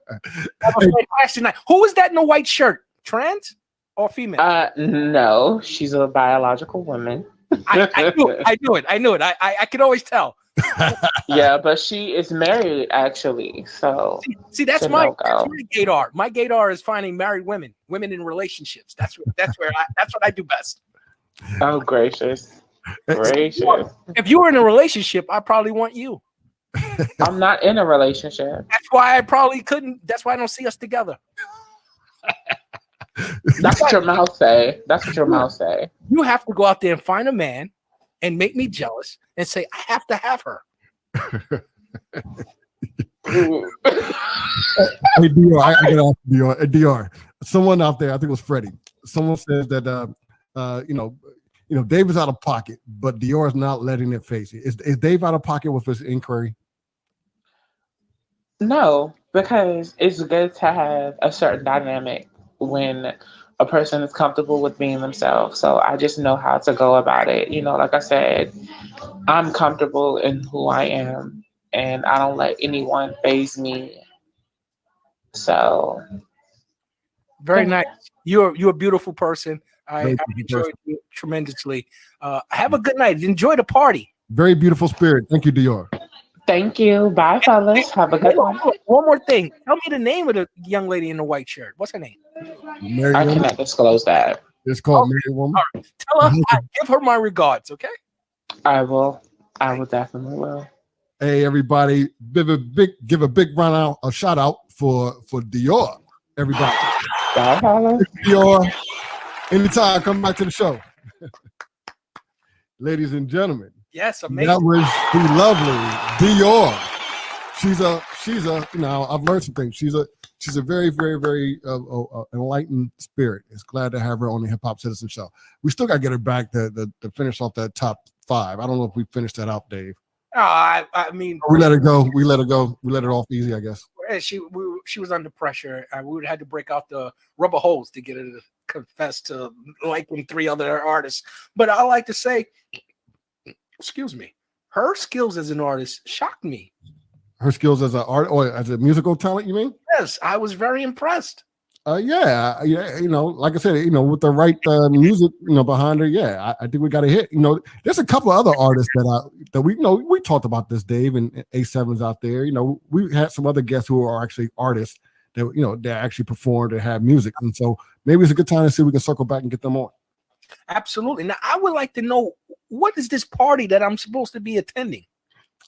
a fantastic night. Who is that in the white shirt? Trans or female?
No, she's a biological woman.
I knew it. I could always tell.
Yeah, but she is married actually. So
see that's my gaydar. My gaydar is finding married women in relationships. That's what I do best.
Oh, gracious.
If you were in a relationship, I probably want you.
I'm not in a relationship.
That's why I probably couldn't. That's why I don't see us together.
That's what your mouth say. That's what your mouth say.
You have to go out there and find a man and make me jealous and say, I have to have her.
Hey, Dior, I gotta ask Dior. Dior, someone out there, I think it was Freddie. Someone says that Dave is out of pocket, but Dior is not letting it face it. Is Dave out of pocket with his inquiry?
No, because it's good to have a certain dynamic when a person is comfortable with being themselves. So I just know how to go about it. You know, like I said, I'm comfortable in who I am, and I don't let anyone faze me. So
very nice. You're a beautiful person. I enjoyed you tremendously. Have a good night. Enjoy the party.
Very beautiful spirit. Thank you, Dior.
Thank you. Bye, fellas. Have a good one.
One more thing. Tell me the name of the young lady in the white shirt. What's her name?
I cannot disclose that.
It's called Married Woman.
All right. Tell her, give her my regards, okay?
I will. I will definitely will.
Hey, everybody. Give a big a shout out for Dior. Everybody.
Bye, fellas.
Dior. Anytime, come back to the show. Ladies and gentlemen.
Yes, amazing.
That was the lovely Dior. She's a I've learned some things. She's a very, very, very enlightened spirit. It's glad to have her on the Hip Hop Citizen Show. We still got to get her back to finish off that top 5. I don't know if we finished that out, Dave.
I mean,
we let her go. We let her off easy, I guess.
She was under pressure. We would have had to break out the rubber hose to get her to confess to liking 3 other artists. But I like to say, excuse me, her skills as an artist shocked me.
Her skills as an art or as a musical talent, you mean?
Yes, I was very impressed.
Yeah, like I said, with the right music, behind her, yeah, I think we got a hit. There's a couple of other artists that we talked about this, Dave, and A7's out there. We had some other guests who are actually artists that that actually performed and have music, and so maybe it's a good time to see if we can circle back and get them on.
Absolutely. Now, I would like to know, what is this party that I'm supposed to be attending?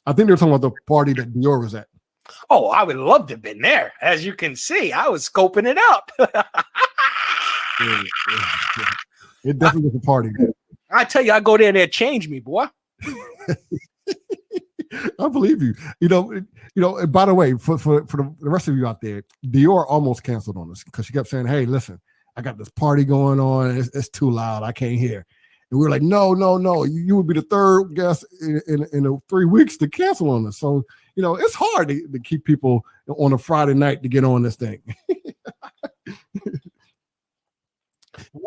I think they're talking about the party that Dior was at.
Oh, I would love to have been there. As you can see, I was scoping it out.
It definitely was a party.
I tell you, I go there and they'll change me, boy.
I believe you. And by the way, for the rest of you out there, Dior almost canceled on us because she kept saying, "Hey, listen, I got this party going on. It's too loud. I can't hear." And we were like, no. You would be the third guest in 3 weeks to cancel on us. So, it's hard to keep people on a Friday night to get on this thing.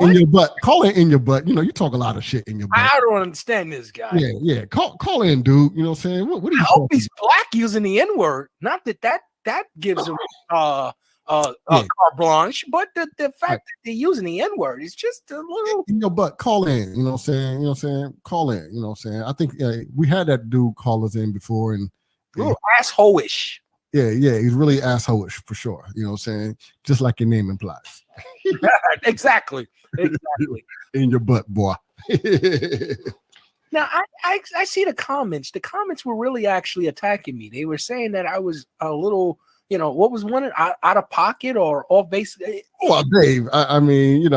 In your butt. Call in your butt. You talk a lot of shit in your butt.
I don't understand this guy.
Yeah. Call in, dude. You know what I'm saying? What are you
I hope he's black using the N-word. Not that gives him carte blanche, but the fact that they're using the N-word is just a little
in your butt. Call in, you know what I'm saying? Call in, you know what I'm saying? I think we had that dude call us in before and
asshole-ish.
Yeah, he's really asshole-ish for sure. You know what I'm saying? Just like your name implies.
Exactly.
In your butt, boy.
Now I see the comments. The comments were really actually attacking me. They were saying that I was a little, what was one out of pocket or off base.
Well, Dave, I mean,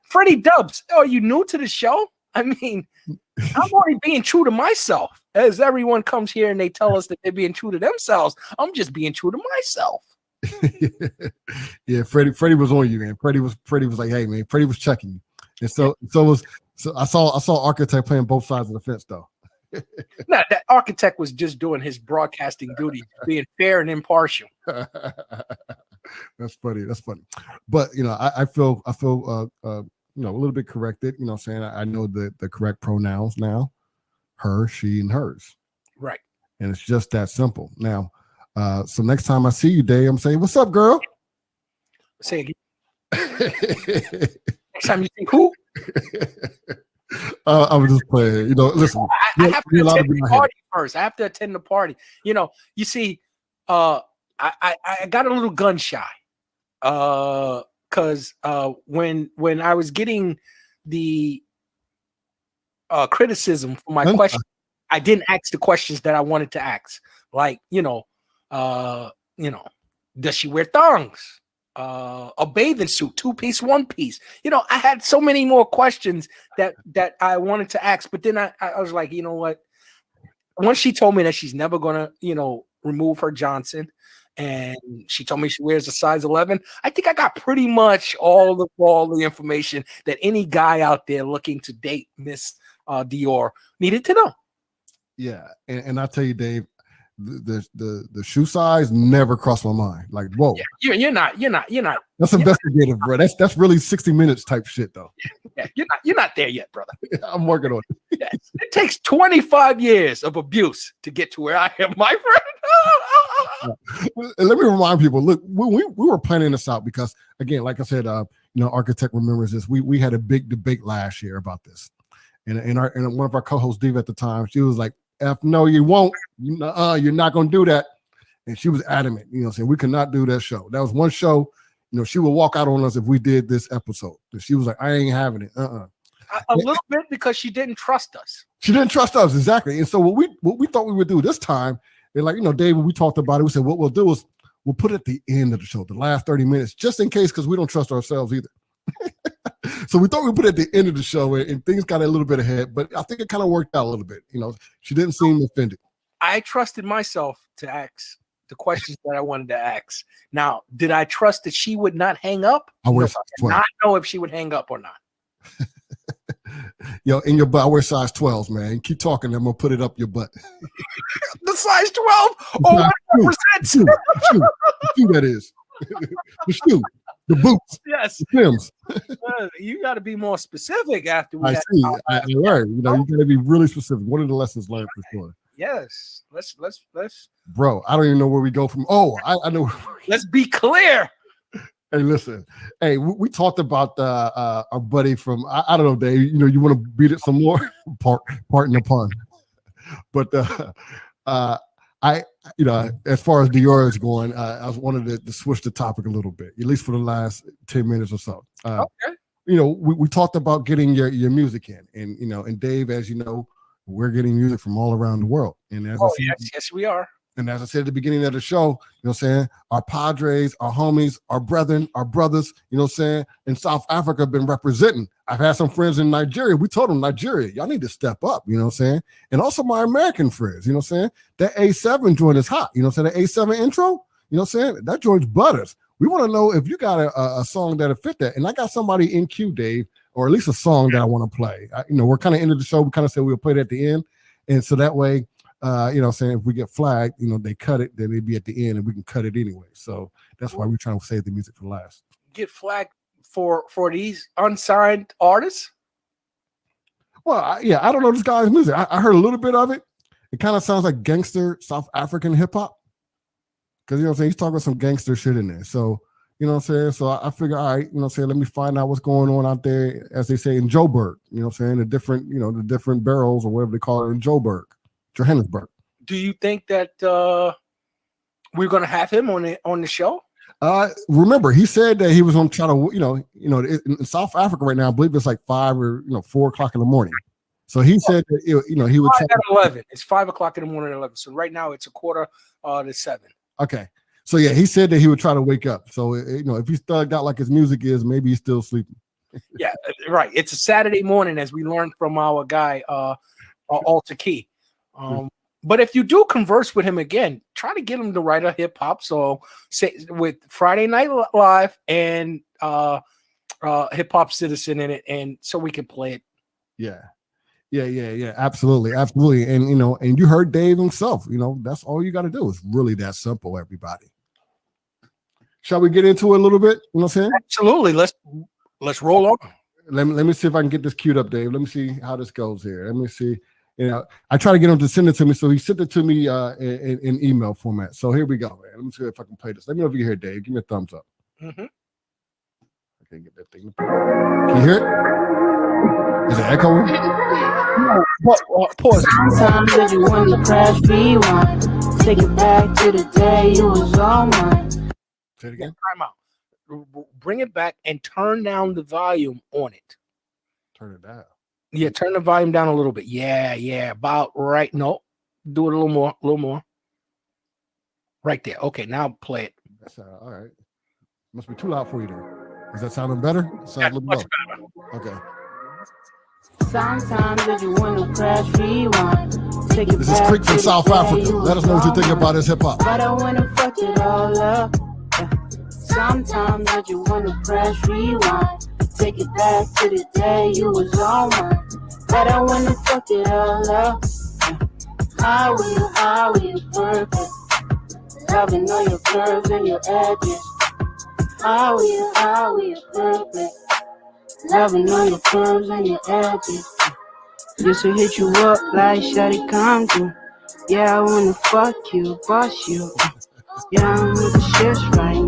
Freddie Dubs, are you new to the show? I mean, I'm only being true to myself. As everyone comes here and they tell us that they're being true to themselves, I'm just being true to myself.
Yeah, Freddie was on you, man. Freddie was like, hey, man, Freddie was checking you. And so I saw Architect playing both sides of the fence, though.
No, that Architect was just doing his broadcasting duty, being fair and impartial.
That's funny. But I feel a little bit corrected. You know what I'm saying? I know the correct pronouns now. Her, she, and hers.
Right.
And it's just that simple. Now, so next time I see you, Dave, I'm saying, what's up, girl?
Say again. Next time you see who?
I was just playing. Listen.
I have to attend the party first. I have to attend the party. You see, I got a little gun shy. Because when I was getting the criticism for my question, I didn't ask the questions that I wanted to ask. Like, does she wear thongs? A bathing suit, 2-piece, 1-piece. I had so many more questions that I wanted to ask, but then I was like, you know what? Once she told me that she's never gonna, remove her Johnson, and she told me she wears a size 11, I think I got pretty much all the information that any guy out there looking to date Miss Dior needed to know.
Yeah, and I tell you, Dave, the shoe size never crossed my mind. Like, whoa,
yeah, you're not.
That's investigative, bro. That's really 60 Minutes type shit, though.
Yeah, you're not there yet, brother.
I'm working on it.
Yeah, it takes 25 years of abuse to get to where I am, my friend.
Let me remind people. Look, we were planning this out because, again, like I said, Architect remembers this. We had a big debate last year about this, and one of our co-hosts, Diva, at the time, she was like, no, you won't. You're not going to do that. And she was adamant, saying we could not do that show. That was one show, she would walk out on us if we did this episode. And she was like, I ain't having it.
A little bit because she didn't trust us.
She didn't trust us, exactly. And so what we thought we would do this time, and like, David, we talked about it. We said, what we'll do is we'll put it at the end of the show, the last 30 minutes, just in case, because we don't trust ourselves either. So we thought we'd put it at the end of the show, and things got a little bit ahead, but I think it kind of worked out a little bit. She didn't seem offended.
I trusted myself to ask the questions that I wanted to ask. Now, did I trust that she would not hang up?
I wear
size 12. Not know if she would hang up or not.
In your butt, I wear size 12s, man. Keep talking, I'm gonna put it up your butt.
The size 12? Oh, 100%.
The shoe, that is. The shoe. The boots.
Yes.
The Timbs.
You got to be more specific after we.
I see. I learned. You got to be really specific. One of the lessons learned for sure.
Yes. Let's.
Bro, I don't even know where we go from. Oh, I know.
Let's be clear.
Hey, listen. Hey, we talked about our buddy from I don't know, Dave. You want to beat it some more? Pardon the pun. But as far as Dior is going, I wanted to switch the topic a little bit, at least for the last 10 minutes or so.
Okay.
We talked about getting your music in, and Dave, as you know, we're getting music from all around the world. And as
yes, we are.
And as I said at the beginning of the show, our padres, our homies, our brethren, our brothers, in South Africa have been representing. I've had some friends in Nigeria. We told them, Nigeria, y'all need to step up, And also my American friends, That A7 joint is hot, The A7 intro, That joint's butters. We want to know if you got a song that'll fit that. And I got somebody in queue, Dave, or at least a song that I want to play. We're kind of into the show. We kind of said we'll play it at the end. And so that way, if we get flagged, they cut it, then it'd be at the end and we can cut it anyway. So that's why we're trying to save the music for last.
Get flagged for these unsigned artists?
Well, I don't know this guy's music. I heard a little bit of it. It kind of sounds like gangster South African hip hop. Because, he's talking some gangster shit in there. So, So I figure, all right, let me find out what's going on out there, as they say in Joburg, the different barrels or whatever they call it in Johannesburg.
Do you think that we're going to have him on the show?
Remember, he said that he was going to try to, in South Africa right now, I believe it's like 5 or 4 o'clock in the morning. So he said that, he would try
at 11. It's 5 o'clock in the morning at 11. So right now it's a quarter to 7.
Okay. So yeah, he said that he would try to wake up. So, if he's thugged out like his music is, maybe he's still sleeping.
Yeah. Right. It's a Saturday morning, as we learned from our guy, Alter Key. But if you do converse with him again, try to get him to write a hip hop song, say with Friday Night Live and Hip Hop Citizen in it, and so we can play it.
Yeah. Absolutely. And and you heard Dave himself. That's all you got to do. It's really that simple, everybody. Shall we get into it a little bit? You know what I'm saying?
Absolutely. Let's roll on.
Let me see if I can get this queued up, Dave. Let me see how this goes here. Let me see. I try to get him to send it to me, so he sent it to me in email format. So here we go, man. Let me see if I can play this. Let me know if you hear Dave. Give me a thumbs up.
Mm-hmm.
I can't get that thing. Can you hear it? Is it echoing?
Pause.
Sometimes if you want to crash rewind, take it back to the day you was all mine.
Say it again.
Time out. Bring it back and turn down the volume on it.
Turn it down.
Yeah, turn the volume down a little bit. Yeah, about right. No, do it a little more. Right there. Okay, now play it.
That's all right. Must be too loud for you there. Is that sounding better? Sounds a little
much
better. Okay.
Sometimes if you want to crash rewind, take it
This is
back
Creek from
to
South
the day
Africa.
you
Let us
was
know what you
all
think
mine.
about his hip hop.
But I wanna fuck it all up. Yeah. Sometimes if you wanna crash rewind, take it back to the day you was all mine. But I wanna fuck it all up. Yeah. How are you perfect? Loving all your curves and your edges. How are you perfect? Loving all your curves and your edges. Just to hit you up like Shawty come through. Yeah, I wanna fuck you, boss you. Yeah, I'm with the shits right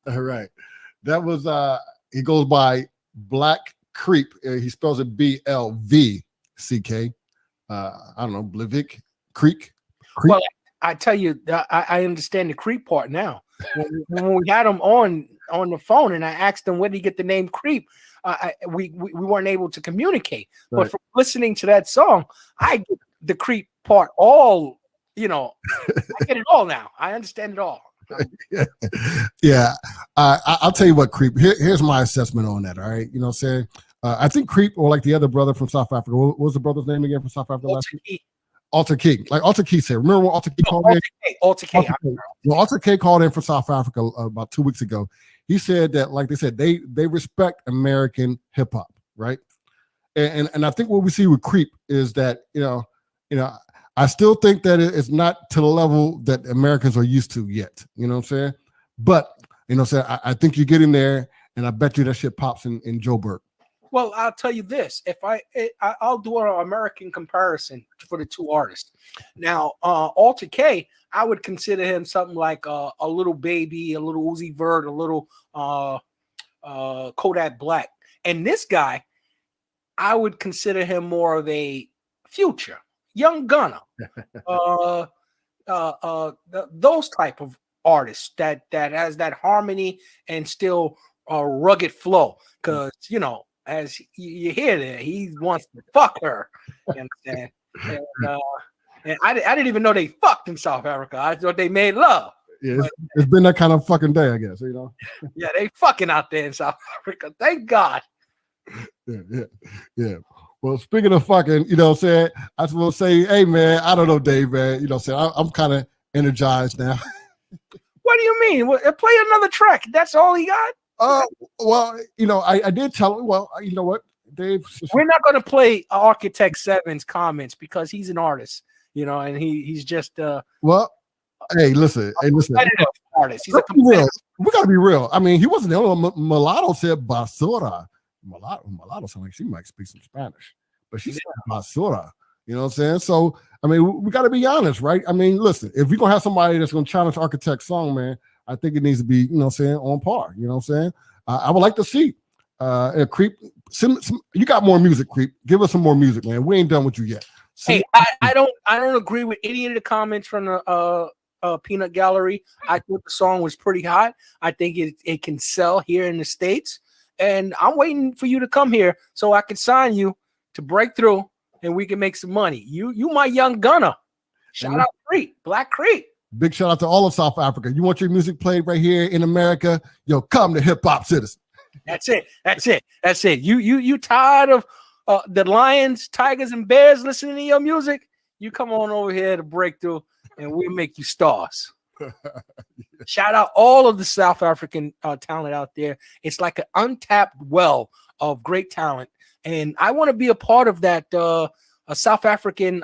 now.
All right. That was he goes by Black Creep. He spells it BLVCK. I don't know, Blivik Creek.
Well, I tell you, I understand the creep part now. When we had him on the phone, and I asked him where did he get the name Creep, we weren't able to communicate.
Right.
But from listening to that song, I get the creep part all. I get it all now. I understand it all.
Yeah. I'll tell you what, Creep. Here's my assessment on that. All right. You know what I'm saying? I think Creep, or like the other brother from South Africa. What was the brother's name again from South Africa? Alter Key. Like Alter Key said. Remember when Alter Key called in?
Alter Key.
Well, Alter Key called in from South Africa about 2 weeks ago. He said that, like they said, they respect American hip hop, right? And I think what we see with Creep is that I still think that it's not to the level that Americans are used to yet. You know what I'm saying? But I think you're getting there, and I bet you that shit pops in Joburg.
Well, I'll tell you this: if I'll do an American comparison for the two artists. Now, Alter K, I would consider him something like a little Baby, a little Uzi Vert, a little Kodak Black, and this guy, I would consider him more of a Future, Young Gunna, those type of artists that has that harmony and still rugged flow, because as you hear that, he wants to fuck her. You understand? And I didn't even know they fucked in South Africa. I thought they made love.
Yeah, it's been that kind of fucking day, I guess.
Yeah, they fucking out there in South Africa. Thank God.
Yeah. Well, speaking of fucking, what I'm saying, I just want to say, hey, man, I don't know, Dave, man. You know what I'm saying? I'm kind of energized now.
What do you mean? Play another track. That's all he got?
Well, I did tell him, well, you know what, Dave?
We're not going to play Architect 7's comments because he's an artist, and he's just
well, hey, listen.
Artist. He's a competitive.
We got to be real. I mean, he wasn't the only one. Mulatto said basura. Mulatto sounds like she might speak some Spanish, but she said basura. You know what I'm saying? So, I mean, we got to be honest, right? I mean, listen, if we're going to have somebody that's going to challenge Architect's song, man, I think it needs to be, on par. You know what I'm saying? I would like to see Creep. You got more music, Creep. Give us some more music, man. We ain't done with you yet.
Hey, I don't agree with any of the comments from the Peanut Gallery. I thought the song was pretty hot. I think it can sell here in the States. And I'm waiting for you to come here so I can sign you to break through and we can make some money. You my young gunner. Shout out Creep, Black Creep.
Big shout out to all of South Africa. You want your music played right here in America? Yo, come to Hip Hop Citizen.
That's it. That's it. That's it. You tired of the lions, tigers, and bears listening to your music? You come on over here to Breakthrough, and we'll make you stars. Shout out all of the South African talent out there. It's like an untapped well of great talent, and I want to be a part of that a South African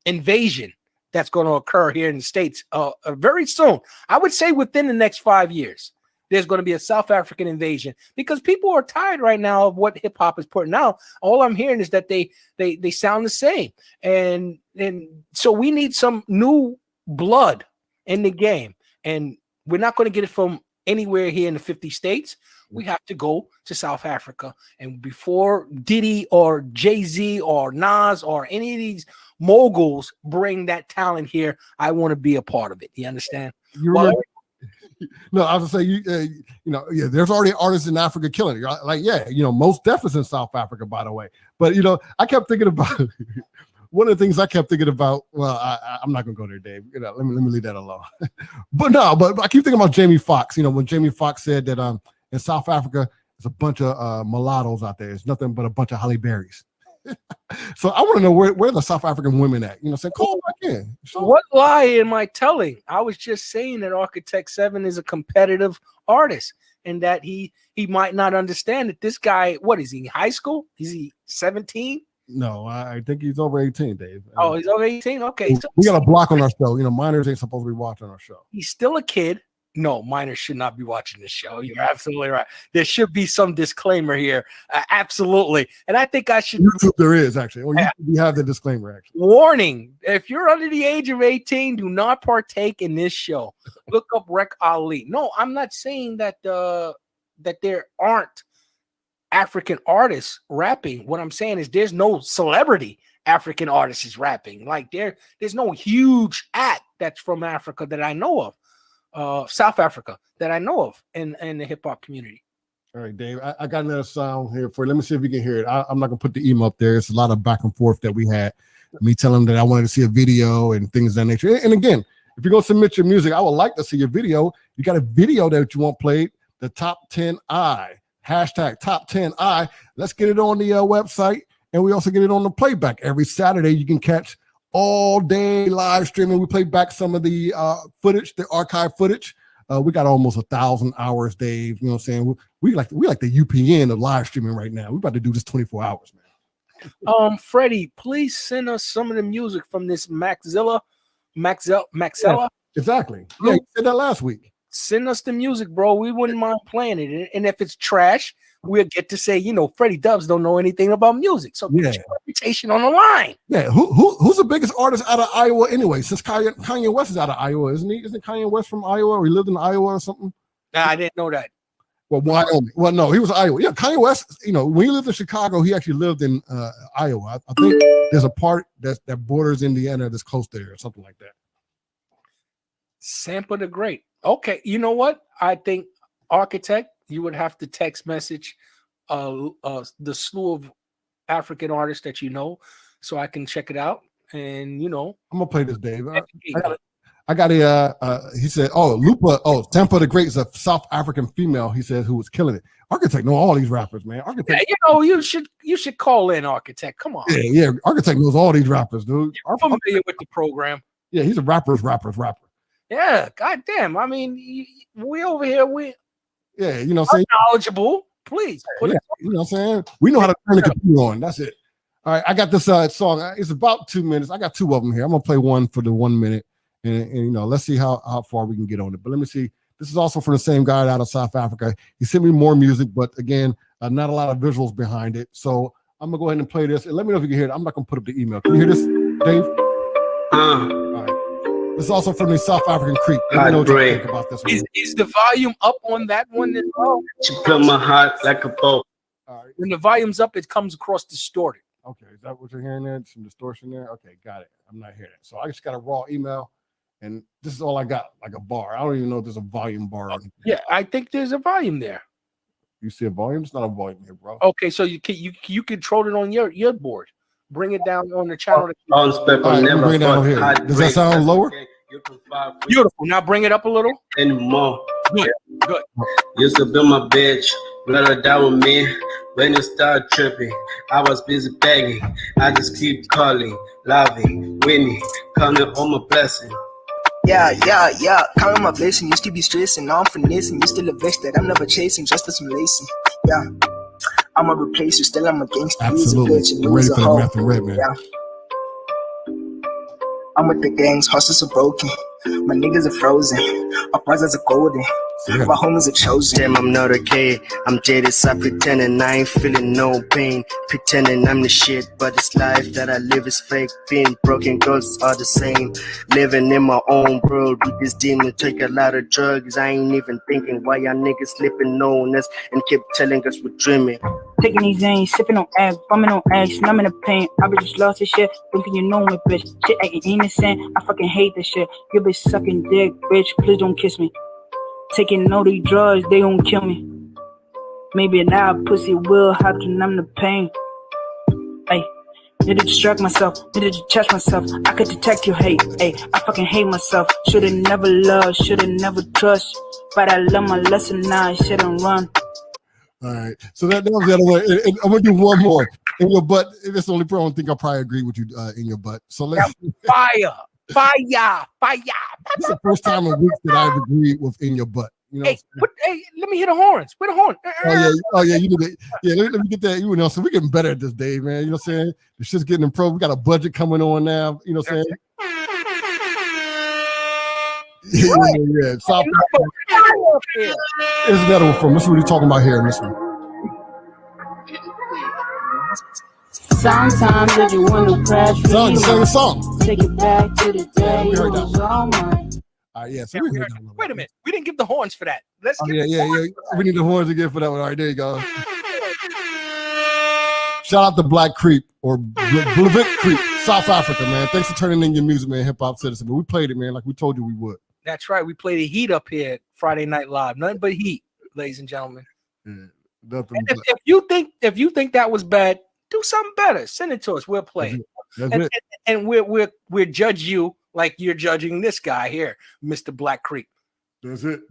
invasion that's going to occur here in the States very soon. I would say within the next 5 years, there's going to be a South African invasion because people are tired right now of what hip hop is putting out. All I'm hearing is that they sound the same, and so we need some new blood in the game, and we're not going to get it from anywhere here in the 50 states. We have to go to South Africa, and before Diddy or Jay-Z or Nas or any of these moguls bring that talent here, I want to be a part of it. You understand?
You remember? No, I was gonna say there's already artists in Africa killing it. Like, most definitely in South Africa, by the way. But I kept thinking about one of the things I kept thinking about. Well, I'm not gonna go there, Dave. Let me leave that alone. but I keep thinking about Jamie Foxx. When Jamie Foxx said that in South Africa there's a bunch of mulattoes out there. It's nothing but a bunch of Halle Berrys. So I want to know where the South African women at. Saying, call back in.
What lie am I telling? I was just saying that Architect 7 is a competitive artist, and that he might not understand that this guy. What is he? High school? Is he 17?
No, I think he's over 18, Dave.
Oh, he's over 18. Okay, so
we got a block on our show. Minors ain't supposed to be watching our show.
He's still a kid. No, minors should not be watching this show. You're absolutely right. There should be some disclaimer here. Absolutely. And I think I should.
YouTube, there is actually. Or you have the disclaimer actually.
Warning: if you're under the age of 18, do not partake in this show. Look up Rec Ali. No, I'm not saying that that there aren't African artists rapping. What I'm saying is there's no celebrity African artists rapping. Like there's no huge act that's from Africa that I know of. South Africa that I know of in the hip hop community.
All right, Dave, I got another sound here for you. Let me see if you can hear it. I'm not gonna put the email up there. It's a lot of back and forth that we had. Me telling them that I wanted to see a video and things of that nature. And again, if you're gonna submit your music, I would like to see your video. You got a video that you want played, the top 10i, hashtag top 10i. Let's get it on the website, and we also get it on the playback. Every Saturday you can catch all day live streaming. We play back some of the footage, the archive footage. We got almost 1,000 hours, Dave. You know what I'm saying? We like the UPN of live streaming right now. We're about to do this 24 hours,
man. Freddie, please send us some of the music from this Maxella.
Yeah, exactly. Yeah, you said that last week.
Send us the music, bro. We wouldn't mind playing it. And if it's trash, we'll get to say, Freddie Dubs don't know anything about music. So get your reputation on the line.
Yeah, who's the biggest artist out of Iowa anyway? Since Kanye West is out of Iowa, isn't he? Isn't Kanye West from Iowa, or he lived in Iowa or something?
Nah, I didn't know that.
Well, Wyoming. Well, no, he was Iowa. Yeah, Kanye West, when he lived in Chicago, he actually lived in Iowa. I think there's a part that borders Indiana that's close there or something like that.
Sampa the Great. Okay, you know what? I think Architect, you would have to text message the slew of African artists that you know, so I can check it out. And
I'm gonna play this, Dave. I got a. He said, Lupa. Tampa the Great is a South African female. He says who was killing it. Architect know all these rappers, man. Architect,
you should call in Architect. Come on.
Yeah. Architect knows all these rappers, dude.
You're familiar with the program.
Yeah, he's a rapper.
Yeah, goddamn. I mean, we over here.
Yeah, saying
knowledgeable. Please put it.
You know what I'm saying? We know how to turn the computer on. That's it. All right, I got this song. It's about 2 minutes. I got two of them here. I'm gonna play one for the 1 minute, and let's see how far we can get on it. But let me see. This is also from the same guy out of South Africa. He sent me more music, but again, not a lot of visuals behind it. So I'm gonna go ahead and play this, and let me know if you can hear it. I'm not gonna put up the email. Can you hear this, Dave? All right. This is also from the South African Creek. Let me know what you think about this one.
Is the volume up on that one as well?
She put my heart like a boat.
All right.
When the volume's up, it comes across distorted.
Okay, is that what you're hearing there? Some distortion there? Okay, got it. I'm not hearing it. So I just got a raw email, and this is all I got, like a bar. I don't even know if there's a volume bar.
Yeah, I think there's a volume there.
You see a volume? It's not a volume here, bro.
Okay, so you control it on your board. Bring it down on the channel.
Right, bring it down here. Does that sound lower?
Beautiful. Now bring it up a little.
And more.
Good.
Used to be my bitch. Better down with me when you start tripping. I was busy begging. I just keep calling, loving, winning, counting on my blessing.
Yeah, counting my blessing. Used to be stressing, now I'm finessing. You still a vex that I'm never chasing, just for some lacing. Yeah, I'm a replace you, still I'm a gangster.
Absolutely. I'm ready for the Math and Red, man.
Yeah. I'm with the gangs, horses are broken. My niggas are frozen. My brothers are golden. My homies are chosen.
Damn, I'm not okay. I'm jaded, so pretending I ain't feeling no pain. Pretending I'm the shit, but this life that I live is fake. Being broken girls are the same. Living in my own world with this demon. Take a lot of drugs. I ain't even thinking why y'all niggas slipping on us and keep telling us we're dreaming.
Taking these Z's, sipping on ass, bumming on ass, numbing the pain. I be just lost this shit, thinking you know me, bitch. Shit acting innocent, I fucking hate this shit. You bitch sucking dick, bitch, please don't kiss me. Taking all these drugs, they gon' kill me. Maybe now pussy will have to numb the pain. Ay, need to distract myself, need to detach myself. I could detect your hate, ay, I fucking hate myself. Shoulda never loved, shoulda never trust. But I love my lesson now, I shouldn't run.
All right, so that was the other way. And I'm gonna do one more in your butt. That's the only problem. I think I'll probably agree with you in your butt. So let's
fire.
It's the first time in weeks that I've agreed with in your butt. You know,
hey, let me hear the horns. Where the horn?
Oh yeah, you did it. Yeah, let me get that. You know, so we're getting better at this, Dave, man. You know what I'm saying? The shit's getting improved. We got a budget coming on now. You know what I'm saying? Yeah. South Here's another one from. This is what he's talking about here in this one.
Sometimes if you want to crash,
sing a song.
Take it back to the day you was all mine.
Yeah, so
wait a minute. We didn't give the horns for that. Let's
yeah. We need the horns again for that one. All right, there you go. Shout out to Black Creep or Blavik Creep, South Africa, man. Thanks for turning in your music, man. Hip Hop Citizen. But we played it, man, like we told you we would.
That's right. We played the heat up here at Friday Night Live. Nothing but heat, ladies and gentlemen.
Yeah,
if you think that was bad, do something better. Send it to us. We'll play it. And we'll judge you like you're judging this guy here, Mr. Black Creek.
That's it,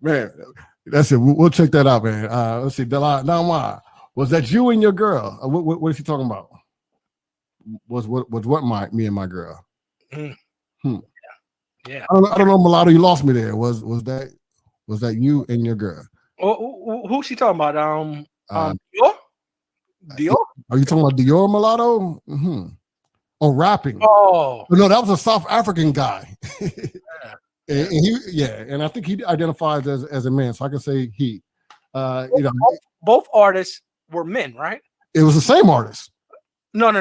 man. That's it. We'll check that out, man. Let's see. Now, was that you and your girl? What is he talking about? Was what me and my girl?
Yeah.
I don't know, Mulatto. You lost me there. Was that you and your girl?
Who's she talking about? Dior? Dior?
Are you talking about Dior, Mulatto? Mm-hmm. Oh, rapping.
Oh
no, that was a South African guy. and he, and I think he identifies as a man, so I can say he.
Both artists were men, right?
It was the same artist.
No.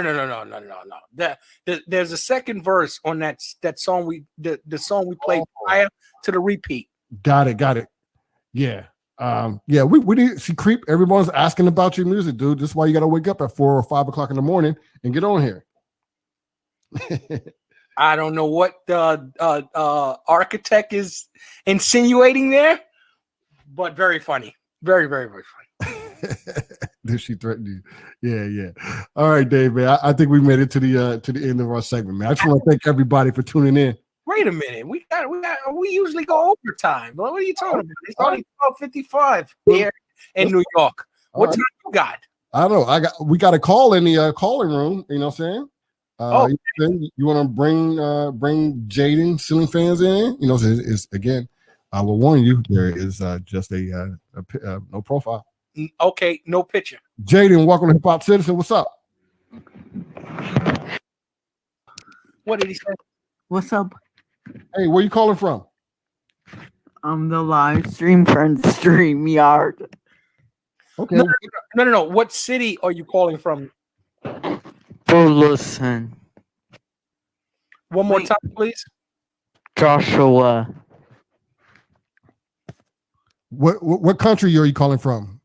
There's a second verse on that song the song we played prior to the repeat.
Got it. Yeah. We need see Creep. Everyone's asking about your music, dude. This is why you gotta wake up at 4 or 5 o'clock in the morning and get on here.
I don't know what the architect is insinuating there, but very funny. Very, very, very funny.
Did she threaten you? Yeah. All right, Dave, man. I think we made it to the end of our segment, man. I just want to thank everybody for tuning in.
Wait a minute. We usually go overtime. What are you talking about? It's only 12:55 here in New York. What time you got?
I don't know. We got a call in the calling room. You know what I'm saying? You want to bring Jaden ceiling fans in? You know, it's again. I will warn you. There is just a no profile.
Okay, no picture.
Jaden, welcome to Hip Hop Citizen. What's up?
What did he say?
What's up?
Hey, where you calling from?
I'm the live stream from StreamYard.
Okay.
No. What city are you calling from?
Burleson.
One more time, please.
Joshua.
What country are you calling from?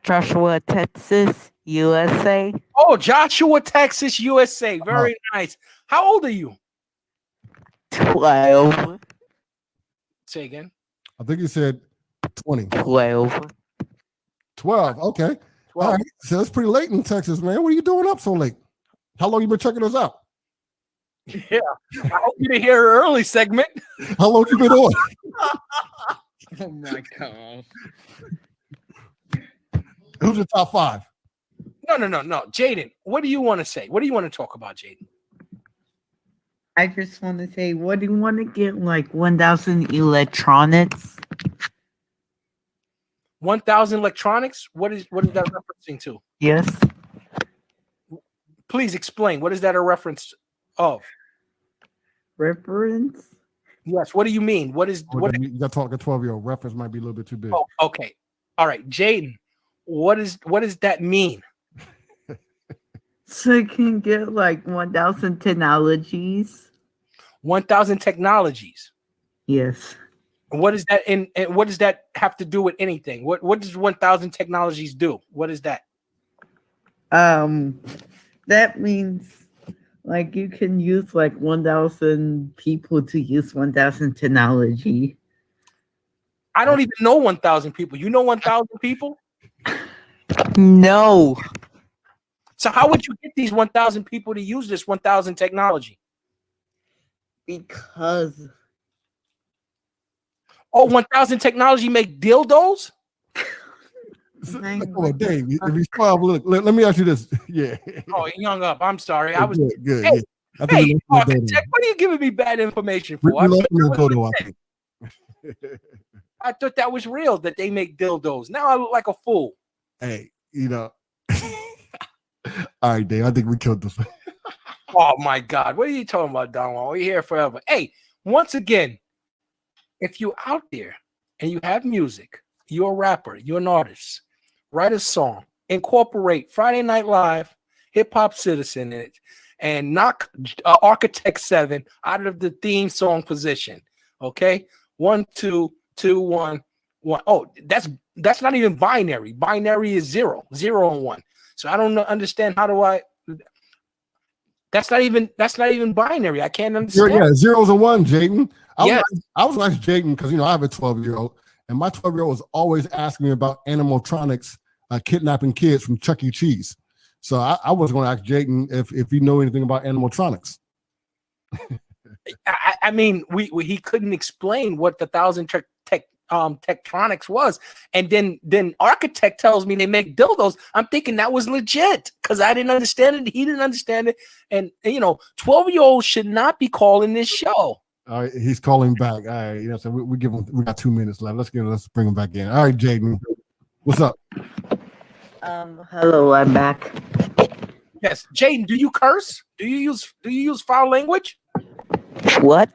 Joshua, Texas, USA.
Oh, Joshua, Texas, USA. Very nice. How old are you?
12.
Say again.
I think you said 20.
12.
12. Okay. 12. All right. So it's pretty late in Texas, man. What are you doing up so late? How long you been checking us out?
Yeah. I hope you didn't hear our early segment.
How long you been on?
Oh my god.
Who's your top 5?
No. Jaden, what do you want to say? What do you want to talk about, Jaden?
I just want to say, what do you want to get like 1,000 electronics?
1,000 electronics? What is that referencing to?
Yes.
Please explain. What is that a reference of?
Reference?
Yes. What do you mean? What is what?
You got to talk a 12-year-old. Reference might be a little bit too big.
Oh, okay. All right, Jaden. What does that mean?
So you can get like 1,000 technologies.
1,000 technologies.
Yes.
What is that and what does that have to do with anything? What does 1,000 technologies do? What is that?
That means like you can use like 1,000 people to use 1,000 technology.
I don't even know 1,000 people. You know 1,000 people?
No.
So how would you get these 1,000 people to use this 1,000 technology?
Because
1,000 technology make dildos?
Come on, Dave. If he's 12, look, let me ask you this. Yeah.
Oh, he hung up. I'm sorry. I was
good.
Hey,
Yeah.
hey architect, what are you giving me bad information for? I thought that was real that they make dildos. Now I look like a fool.
Hey, all right, Dave. I think we killed this.
Oh my God. What are you talking about, Don Juan? We're here forever. Hey, once again, if you're out there and you have music, you're a rapper, you're an artist, write a song, incorporate Friday Night Live, Hip Hop Citizen in it, and knock Architect 7 out of the theme song position. Okay? 1, 2, 2, 1, 1. Oh, that's not even binary. Binary is 0 and 1. So I don't understand how do I. That's not even binary. I can't understand.
Yeah, 0s and 1s, Jaden.
Yes.
I was like Jaden because I have a 12-year-old, and my 12-year-old was always asking me about animatronics kidnapping kids from Chuck E. Cheese. So I was going to ask Jaden if he know anything about animatronics.
I mean, he couldn't explain what the 1,000 Tektronix was, and then Architect tells me they make dildos. I'm thinking that was legit because I didn't understand it. He didn't understand it, and 12-year-olds should not be calling this show.
All right, he's calling back. All right, so we give him. We got 2 minutes left. Let's bring him back in. All right, Jaden, what's up?
Hello, I'm back.
Yes, Jaden, do you curse? Do you use foul language?
What?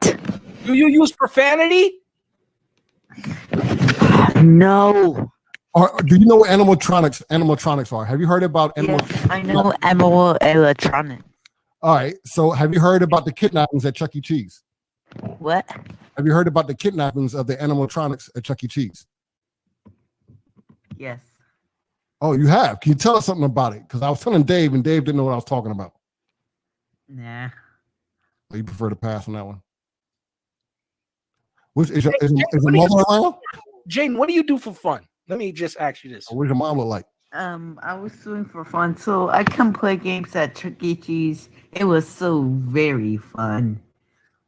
Do you use profanity?
No.
Or do you know what animatronics are? Have you heard about animatronics?
Yes, I know animal electronics.
All right. So have you heard about the kidnappings at Chuck E. Cheese?
What?
Have you heard about the kidnappings of the animatronics at Chuck E. Cheese?
Yes.
Oh, you have? Can you tell us something about it? Because I was telling Dave, and Dave didn't know what I was talking about.
Nah.
So you prefer to pass on that one? Is your mom around?
Jane, what do you do for fun? Let me just ask you this.
What does your mom look like?
I was doing for fun, so I can play games at Chuck E. Cheese. It was so very fun.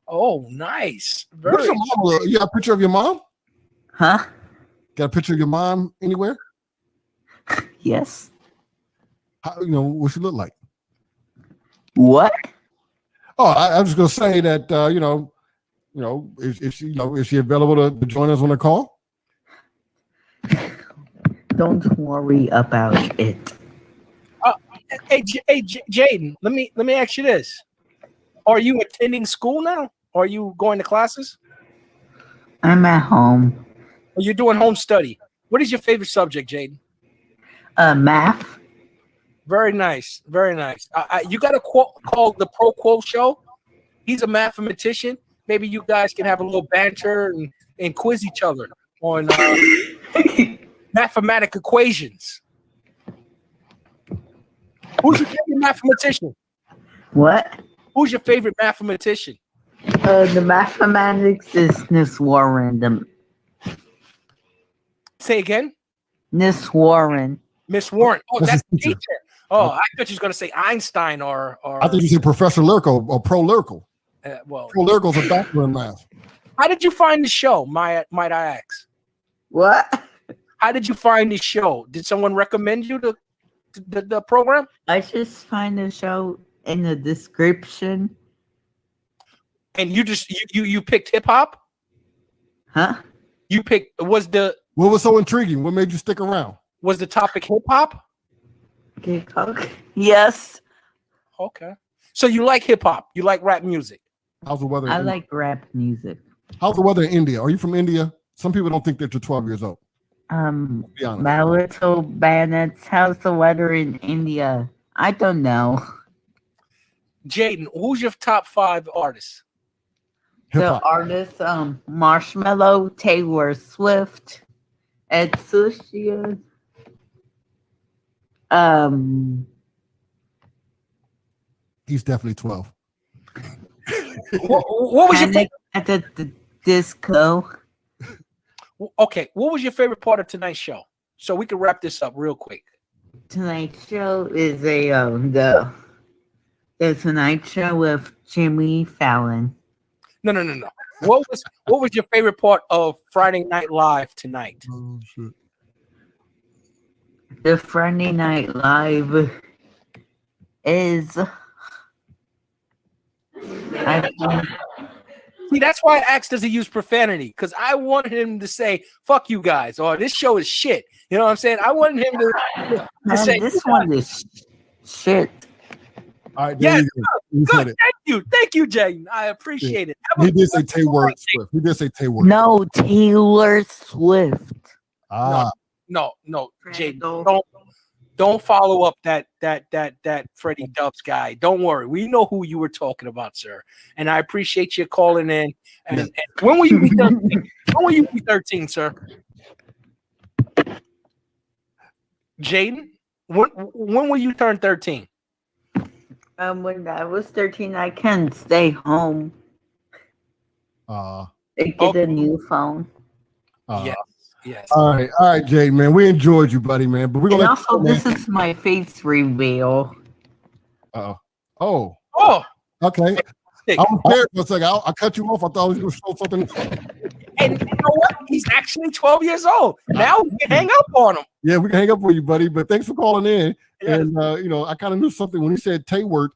Oh, nice.
What's your mom look? You got a picture of your mom?
Huh?
Got a picture of your mom anywhere?
Yes.
How, what she look like?
What?
Oh, I was just gonna say that is she available to join us on the call?
Don't worry about it.
Hey, Jaden, let me ask you this: are you attending school now? Are you going to classes?
I'm at home.
Are you doing home study? What is your favorite subject, Jaden?
Math.
Very nice, very nice. You got a quote called the Pro Quo Show. He's a mathematician. Maybe you guys can have a little banter and quiz each other on mathematic equations. Who's your favorite mathematician?
What?
Who's your favorite mathematician?
The mathematics is Miss Warren.
Say again?
Miss Warren.
Miss Warren. Oh, that's the teacher. Oh, I thought you was going to say Einstein or
I think you said Professor Lurko or Pro Lurko.
Well,
Pro Lurko's a doctor in math.
How did you find the show? Might I ask?
What?
How did you find the show? Did someone recommend you the program?
I just find the show in the description.
And you just you picked hip hop?
Huh?
You picked what
was so intriguing? What made you stick around?
Was the topic hip hop?
Okay. Yes.
Okay. So you like hip hop? You like rap music?
How's the weather?
I like rap music.
How's the weather in India? Are you from India? Some people don't think that you're 12 years old. Be honest.
My little bandits, how's the weather in India? I don't know.
Jaden, who's your top 5 artists?
The artists, Marshmello, Taylor Swift, Ed Sheeran.
He's definitely 12.
what was your
at the disco?
Okay, what was your favorite part of tonight's show? So we can wrap this up real quick.
Tonight's show is the Tonight Show with Jimmy Fallon.
No. What was your favorite part of Friday Night Live tonight?
Oh, shit.
The Friday Night Live is.
See, that's why I asked, does he use profanity? Because I wanted him to say, fuck you guys, or this show is shit. You know what I'm saying? I wanted him to say,
this one is shit.
All right,
yes,
good.
Thank you, Jaden. I appreciate it.
He did say Taylor Swift. He did say Taylor.
No, Taylor Swift.
No, Jaden. Don't follow up that Freddie Dubs guy. Don't worry. We know who you were talking about, sir. And I appreciate you calling in. And when will you be 13? When will you be 13, sir? Jaden, when will you turn 13?
When I was 13, I can stay home. Get a new phone.
Yes.
All right, Jay, man. We enjoyed you, buddy, man. But we're gonna.
And also, this is my face reveal.
Oh. Okay.
I
was scared for a second. I cut you off. I thought I was going to show something.
And you know what? He's actually 12 years old. Now we can hang up on him.
Yeah, we can hang up with you, buddy. But thanks for calling in.
Yes.
And I kind of knew something when he said Taylor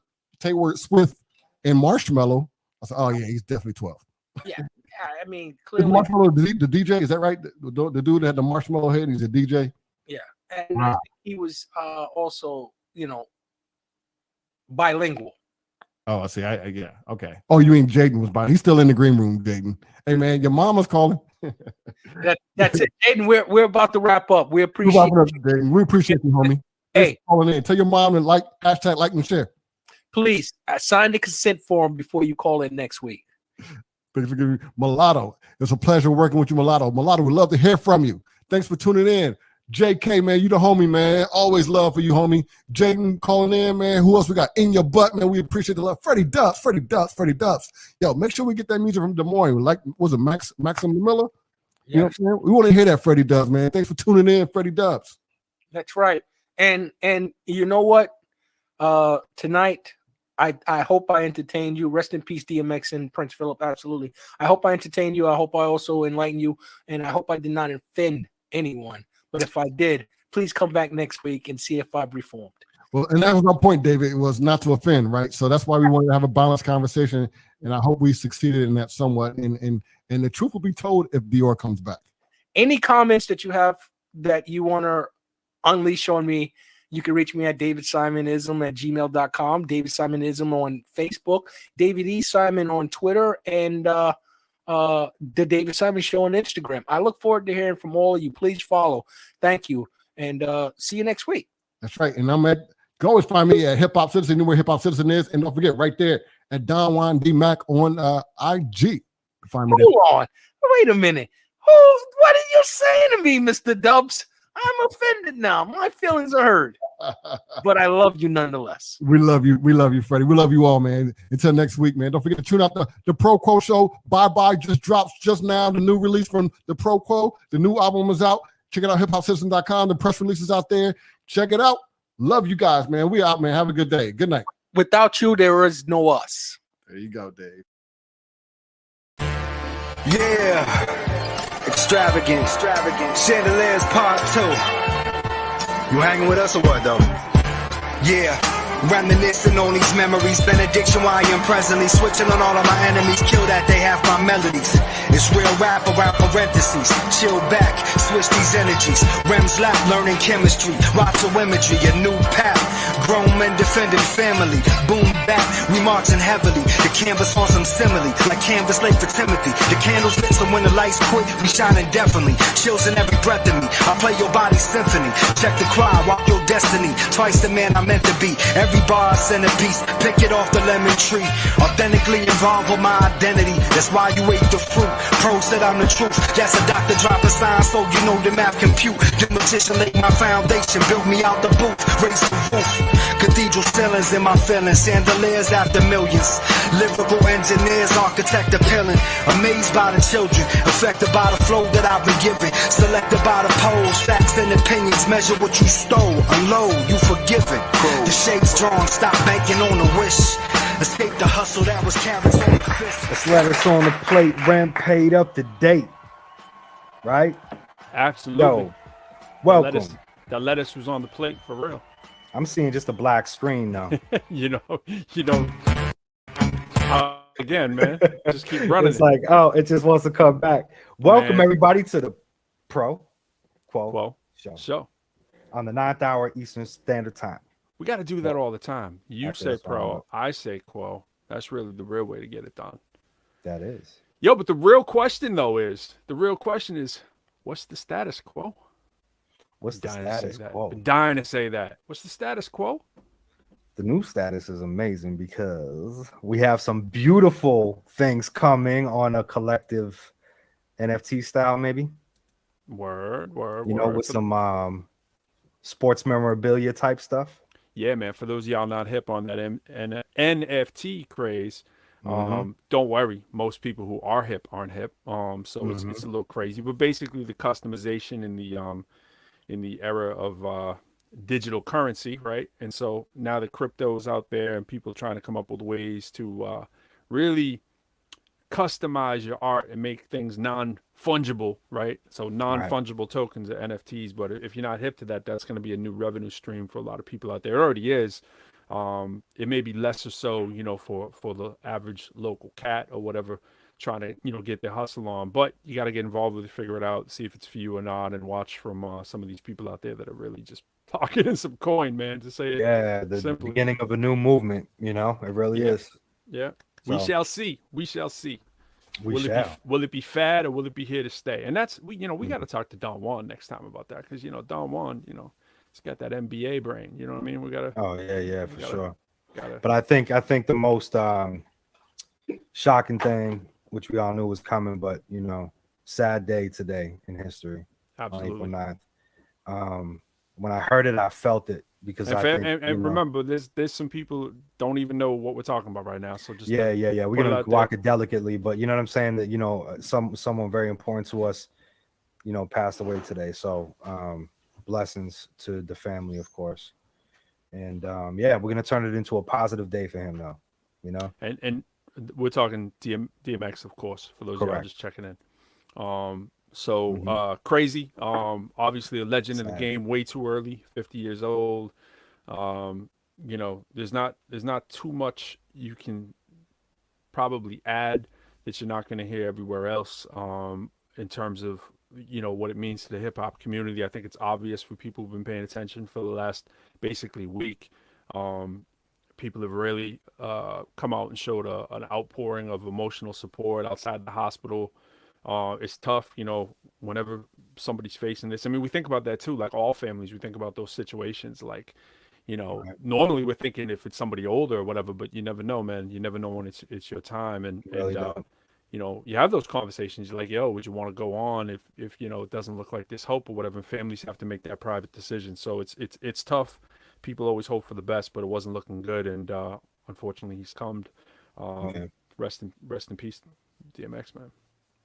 Swift and Marshmello. I said, oh yeah, he's definitely 12.
Yeah. I mean, clearly.
Marshmello, the DJ, is that right? The dude that had the marshmallow head, he's a DJ.
Yeah, and I think he was also, bilingual.
Oh, I see. Yeah. Okay. Oh, you mean Jaden was by? He's still in the green room, Jaden. Hey, man, your mama's calling.
That's it, Jaden. We're about to wrap up. We appreciate
you. We appreciate you, homie.
Hey,
calling in. Tell your mom and like and share.
Please sign the consent form before you call in next week.
Mulatto, it's a pleasure working with you, Mulatto. Mulatto, we'd love to hear from you. Thanks for tuning in. JK, man, you the homie, man. Always love for you, homie. Jaden calling in, man. Who else we got? In Your Butt, man. We appreciate the love. Freddie Dubs. Yo, make sure we get that music from Des Moines. Like, was it Maxim Miller?
Yes.
You know what I'm saying? We want to hear that, Freddie Dubs, man. Thanks for tuning in, Freddie Dubs.
That's right. And you know what? Tonight, I hope I entertained you. Rest in peace, DMX and Prince Philip. Absolutely. I hope I entertained you. I hope I also enlightened you. And I hope I did not offend anyone. But if I did, please come back next week and see if I've reformed.
Well, and that was my point, David. It was not to offend, right? So that's why we wanted to have a balanced conversation. And I hope we succeeded in that somewhat. And the truth will be told if Dior comes back.
Any comments that you have that you want to unleash on me, you can reach me at davidsimonism@gmail.com, David Simonism on Facebook, David E. Simon on Twitter, and the David Simon Show on Instagram. I look forward to hearing from all of you. Please follow. Thank you. And see you next week.
That's right. And you can always find me at Hip Hop Citizen, you know where Hip Hop Citizen is. And don't forget, right there at Don Juan D Mac on IG. Find me there.
Hold on. Wait a minute. What are you saying to me, Mr. Dubs? I'm offended now. My feelings are hurt. But I love you nonetheless.
We love you. We love you, Freddie. We love you all, man. Until next week, man. Don't forget to tune out the Pro Quo show. Bye just drops just now. The new release from the Pro Quo. The new album is out. Check it out, hiphopcitizen.com. The press release is out there. Check it out. Love you guys, man. We out, man. Have a good day. Good night.
Without you, there is no us.
There you go, Dave.
Yeah.
extravagant. Chandeliers part 2. You hanging with us or what though? Yeah. Reminiscing on these memories, benediction while I am presently switching on all of my enemies, kill that they have my melodies. It's real rap around parentheses, chill back, switch these energies. Rems lap, learning chemistry, lots of imagery, a new path. Grown men defending family, boom back, we marching heavily. The canvas on some simile, like canvas late for Timothy. The candles lit, so when the lights quit, we shining definitely. Chills in every breath of me, I play your body's symphony. Check the cry, walk your destiny. Twice the man I meant to be. Every bar a centerpiece, pick it off the lemon tree. Authentically involved with my identity, that's why you ate the fruit. Pro said I'm the truth, that's a doctor drop a sign, so you know the math compute. The magician laid my foundation, built me out the booth, raised the roof. Cathedral ceilings in my feelings, chandeliers after millions. Lyrical engineers, architect appealing. Amazed by the children, affected by the flow that I've been given. Selected by the polls, facts and opinions. Measure what you stole, unload, you forgiven. The shapes drawn, stop banking on a wish. Escape the hustle that was carrots on the fist.
Let's let us on the plate. Rent paid up to date. Right?
Absolutely.
Yo, welcome.
That lettuce was on the plate for real.
I'm seeing just a black screen now.
you know. Again, man, just keep running.
It's like, oh, it just wants to come back. Welcome everybody to the Pro Quo
show
on the 9th hour Eastern Standard Time.
We got to do that all the time. You
That's
say
what
Pro, I say Quo. That's really the real way to get it done.
That is.
Yo, but the real question is, what's the status quo?
What's the status quo?
Been dying to say that. What's the status quo?
The new status is amazing because we have some beautiful things coming on a collective NFT style, maybe.
Word.
You know, with some sports memorabilia type stuff.
Yeah, man. For those of y'all not hip on that NFT craze, don't worry. Most people who are hip aren't hip. So it's a little crazy. But basically, the customization in the era of digital currency, right? And so now the crypto's out there, and people trying to come up with ways to really customize your art and make things non-fungible, right? So non-fungible tokens are NFTs, but if you're not hip to that, that's going to be a new revenue stream for a lot of people out there. It already is. It may be less or so, for the average local cat or whatever, trying to, get their hustle on. But you got to get involved with it, figure it out, see if it's for you or not, and watch from some of these people out there that are really just pocketing some coin, man, to say it.
Yeah, the beginning of a new movement, it really is.
Yeah.
So,
we shall see. Will it be fad or will it be here to stay? And that's we got to talk to Don Juan next time about that, because Don Juan, he's got that NBA brain. You know what I mean? We gotta.
Oh yeah, for sure. But I think the most shocking thing, which we all knew was coming, but sad day today in history.
Absolutely.
On April 9th. When I heard it, I felt it. Because
remember, there's some people who don't even know what we're talking about right now. So just
yeah. We're gonna walk it delicately, but you know what I'm saying, that someone very important to us, passed away today. So blessings to the family, of course, and we're gonna turn it into a positive day for him now.
And we're talking DMX, of course, for those of y'all just checking in. Crazy. Obviously a legend in the game, way too early, 50 years old. There's not too much you can probably add that you're not going to hear everywhere else, in terms of, what it means to the hip hop community. I think it's obvious for people who've been paying attention for the last basically week. People have really come out and showed an outpouring of emotional support outside the hospital. It's tough, whenever somebody's facing this. I mean, we think about that too, like all families, we think about those situations, like, normally we're thinking if it's somebody older or whatever, but you never know, man. You never know when it's your time. And you have those conversations. You're like, yo, would you want to go on if it doesn't look like there's hope or whatever? And families have to make that private decision. So it's tough. People always hope for the best, but it wasn't looking good. And unfortunately, he's succumbed. Rest in peace, DMX, man.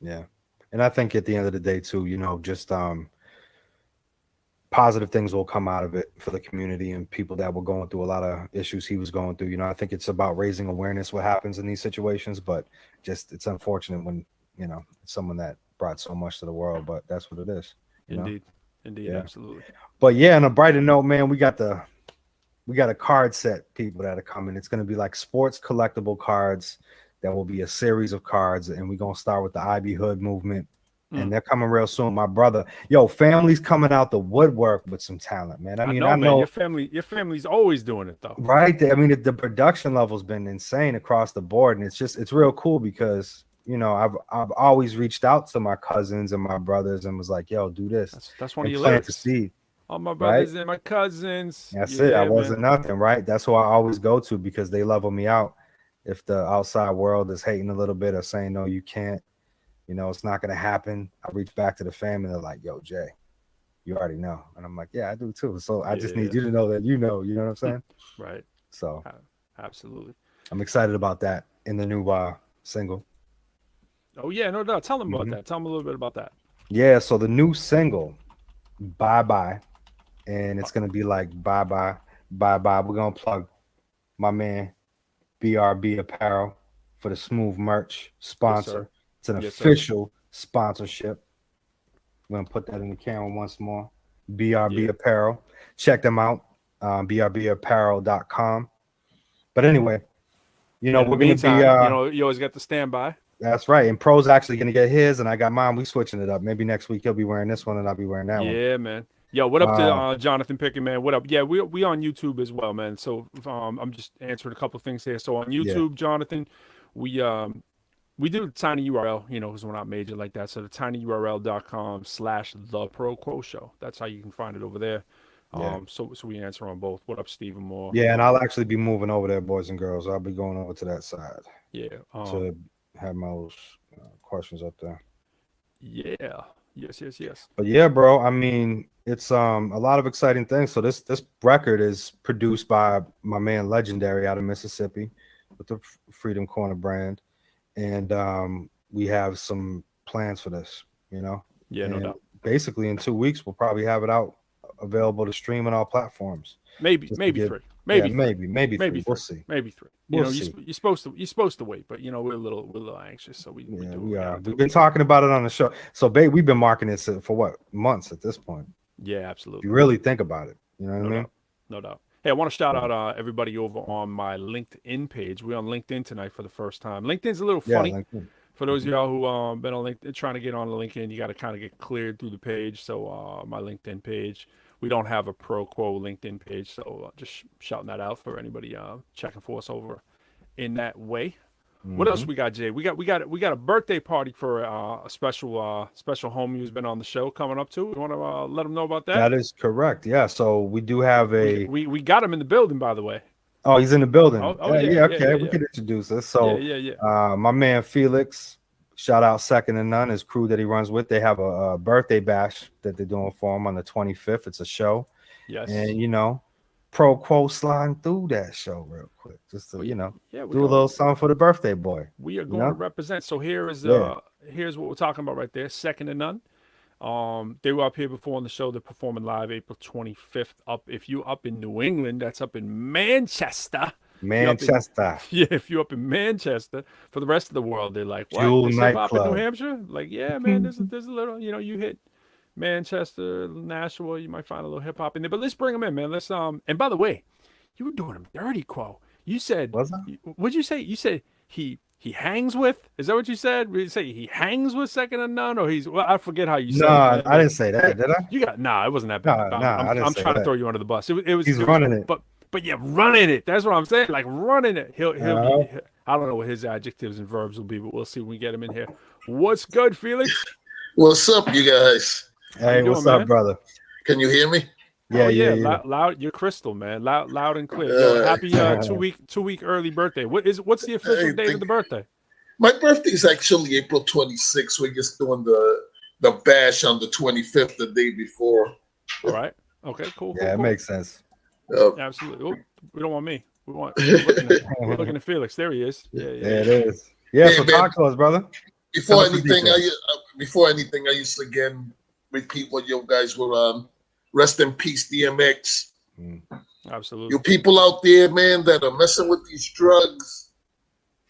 Yeah. And I think at the end of the day too, just positive things will come out of it for the community and people that were going through a lot of issues he was going through. I think it's about raising awareness what happens in these situations, but just it's unfortunate when, it's someone that brought so much to the world, but that's what it is. You know?
Indeed,
Yeah.
absolutely.
But yeah, on a brighter note, man, we got a card set, people that are coming. It's going to be like sports collectible cards. That will be a series of cards, and we're going to start with the Ivy Hood movement, and they're coming real soon. My brother, family's coming out the woodwork with some talent, man. I
know,
know
your family's always doing it though.
Right. I mean, the production level's been insane across the board, and it's real cool because I've always reached out to my cousins and my brothers and was like, yo, do this.
That's one of your
plant
lyrics.
the seed.
All my brothers and my cousins.
That's it. I wasn't nothing, right? That's who I always go to because they level me out. If the outside world is hating a little bit or saying, no, you can't, it's not going to happen, I reach back to the family. They're like, yo, Jay, you already know. And I'm like, yeah, I do too. So I just need you to know that you know what I'm saying?
Right.
So
absolutely.
I'm excited about that in the new single.
Oh, yeah, no doubt. Tell them about that. Tell them a little bit about that.
Yeah, so the new single, Bye Bye, and it's going to be like Bye Bye, Bye Bye. We're going to plug my man, BRB Apparel, for the Smooth merch sponsor. It's an official sponsorship. We're going to put that in the camera once more. BRB Apparel. Check them out, brbapparel.com. But anyway, we're going to be...
you always got the standby.
That's right. And Pro's actually going to get his, and I got mine. We switching it up. Maybe next week he'll be wearing this one, and I'll be wearing that one.
Yeah, man. Yo, what up to Jonathan Pickett, man? What up? Yeah, we on YouTube as well, man. So I'm just answering a couple of things here. So on YouTube, Jonathan, we do the tiny URL, because we're not major like that. So the tinyurl.com/theproquoshow. That's how you can find it over there. So we answer on both. What up, Stephen Moore?
Yeah, and I'll actually be moving over there, boys and girls. I'll be going over to that side.
Yeah.
To have my questions up there.
Yeah. Yes.
But yeah, bro, I mean, it's a lot of exciting things. So this record is produced by my man Legendary out of Mississippi with the Freedom Corner brand. And we have some plans for this,
Yeah,
and
no doubt.
Basically in 2 weeks we'll probably have it out available to stream on all platforms.
Maybe three. Maybe
three. We'll see.
Maybe three.
We'll see.
You're supposed to wait, but we're a little anxious, so we
are. We've been talking about it on the show. So babe, we've been marketing it for what, months at this point.
Yeah, absolutely.
If you really think about it, you know what I mean?
No doubt. Hey, I want to shout out everybody over on my LinkedIn page. We're on LinkedIn tonight for the first time. LinkedIn's a little funny.
LinkedIn.
For those of y'all who been on LinkedIn, trying to get on LinkedIn, you got to kind of get cleared through the page. So my LinkedIn page, we don't have a Pro Quo LinkedIn page, so just shouting that out for anybody checking for us over in that way. What else we got, Jay? We got a birthday party for a special homie who's been on the show coming up too. You want to let them know about that?
That is correct. Yeah. So we do have
we got him in the building, by the way.
Oh, he's in the building.
Okay.
We can introduce us. So
yeah.
My man Felix, shout out Second to None, his crew that he runs with. They have a birthday bash that they're doing for him on the 25th. It's a show.
Yes.
And Pro Quo sliding through that show real quick, just to do a little something for the birthday boy.
We are going to represent. So here's what we're talking about right there. Second to None. They were up here before on the show. They're performing live April 25th. If you up in New England, that's up in Manchester. If you're up in Manchester, for the rest of the world, they're like, what?
Jewel
There's up in
nightclub.
New Hampshire? Like, yeah, man, there's a little, you hit Manchester, Nashville, you might find a little hip hop in there. But let's bring them in, man. Let's and by the way, you were doing them dirty, Quo. You said, what'd you say? You said he hangs with? Is that what you said? Did you say he hangs with Second to None, or I forget how you said it.
No, I didn't say that, did I?
It wasn't that bad. I'm trying to throw you under the bus.
He's running it.
But yeah, running it. That's what I'm saying. Like running it. He'll be. I don't know what his adjectives and verbs will be, but we'll see when we get him in here. What's good, Felix?
What's up, you guys?
Hey, what's up, brother?
Can you hear me?
Yeah.
Loud, you're crystal, man. Loud and clear. Yo, happy 2 week early birthday. What's the official date of the birthday?
My birthday is actually April 26th. We're just doing the bash on the 25th, the day before.
All right. Okay. Cool.
Yeah, it makes sense.
Absolutely. Oh, we don't want me. We're looking at Felix. There he is. Yeah,
it is. Yeah.
Hey,
so
man,
talk to us, brother.
Before anything, I used to again repeat what you guys were on. Rest in peace, DMX.
Absolutely.
You people out there, man, that are messing with these drugs,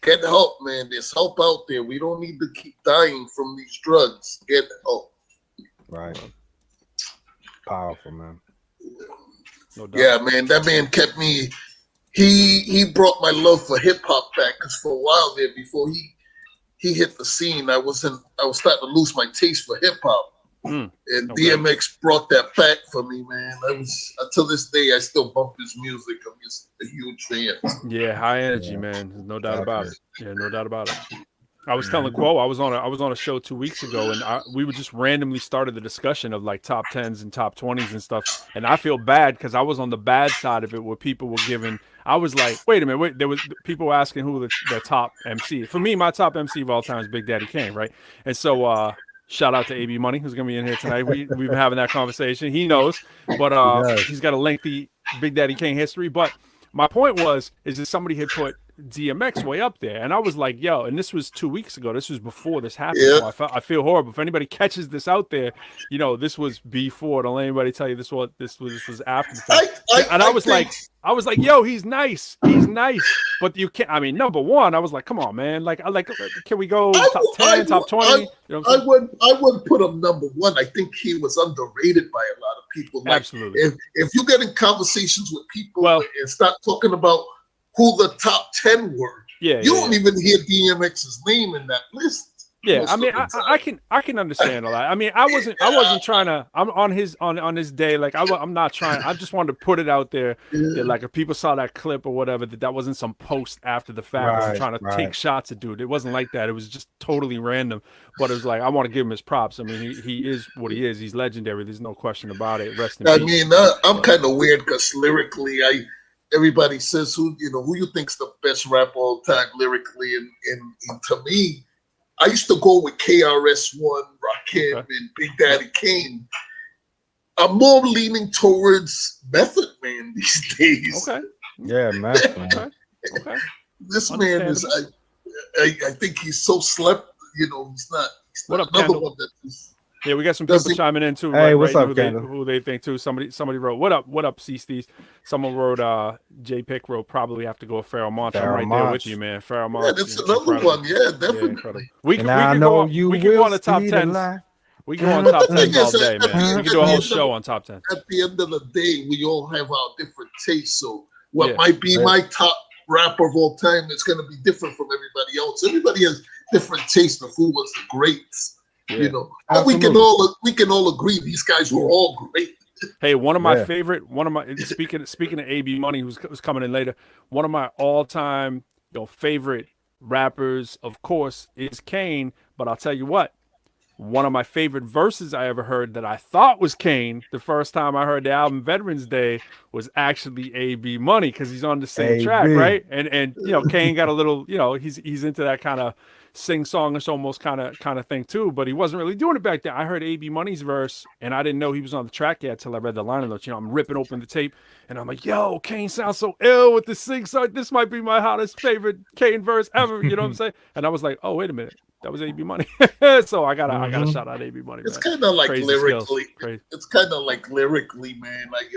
Get help, man. There's help out there. We don't need to keep dying from these drugs. Get help.
Right. Powerful, man.
No doubt.
Yeah, man. That man kept me. He brought my love for hip hop back. Because for a while there, before he hit the scene, I was starting to lose my taste for hip hop. And DMX brought that back for me, man. Until this day, I still bump his music. I'm just a huge fan.
Yeah, high energy, man. There's no doubt about it. Yeah, no doubt about it. I was telling Quo, I was on a show 2 weeks ago, and we would just randomly started the discussion of like top 10s and top 20s and stuff. And I feel bad because I was on the bad side of it, where people were giving. I was like, wait a minute, there was people were asking who the top MC. For me, my top MC of all time is Big Daddy Kane, right? And so shout out to AB Money, who's gonna be in here tonight. We've been having that conversation. He knows, but he's got a lengthy Big Daddy Kane history. But my point is that somebody had put DMX way up there, and I was like, yo, and this was 2 weeks ago. This was before this happened.
Yeah.
So I feel horrible. If anybody catches this out there, this was before. Don't let anybody tell you this was after the fact. I was like, yo, he's nice. He's nice. But you can't, I mean, number one, I was like, come on, man. Can we go top 10, top 20?
I wouldn't put him number one. I think he was underrated by a lot of people. Like,
absolutely.
If you get in conversations with people and start talking about who the top 10 were, you don't even hear DMX's name in that list.
Yeah, I mean, I can understand all that. I mean, I wasn't trying to. I'm on his day. Like I'm not trying. I just wanted to put it out there that, like, if people saw that clip or whatever, that wasn't some post after the fact. I was trying to take shots at dude. It wasn't like that. It was just totally random. But it was like, I want to give him his props. I mean, he is what he is. He's legendary. There's no question about it. Rest in peace.
I mean, I'm kind of weird because lyrically, everybody says who you think's the best rapper all time lyrically, and to me, I used to go with KRS-One, Rakim, and Big Daddy Kane. I'm more leaning towards Method Man these days.
Okay. Yeah, man.
Okay.
This man is, I think he's so slept. He's not.
What up,
another
Kendall?
one that is.
Yeah, we got some people chiming in too.
Hey, what's up,
who they think too? Somebody wrote, "What up, C-Steez?" Someone wrote, J Pick wrote, "Probably have to go with Pharoah Monch." I'm right there with you, man. Pharoah Monch.
Yeah, that's another one. Yeah, definitely.
We can go on the top 10. We can go on top 10 all day, man. We can do a whole show on top 10.
At the end of the day, we all have our different tastes. So what might be my top rapper of all time is going to be different from everybody else. Everybody has different tastes of who was the greats.
Yeah.
But we can all agree these guys were all great.
Hey, one of my speaking of AB Money, who's coming in later, one of my all-time favorite rappers, of course, is Kane. But I'll tell you what, one of my favorite verses I ever heard that I thought was Kane the first time I heard the album Veterans Day was actually AB Money, because he's on the same track, right? And Kane got a little, he's into that kind of sing-songish almost kind of thing too, but he wasn't really doing it back then. I heard AB Money's verse, and I didn't know he was on the track yet till I read the liner notes. I'm ripping open the tape, and I'm like, yo, Kane sounds so ill with the sing-song. This might be my hottest favorite Kane verse ever. You know what I'm saying? And I was like, oh, wait a minute. That was AB Money. So I gotta shout out AB Money.
It's kind of like lyrically. It's kind of like lyrically, man. Like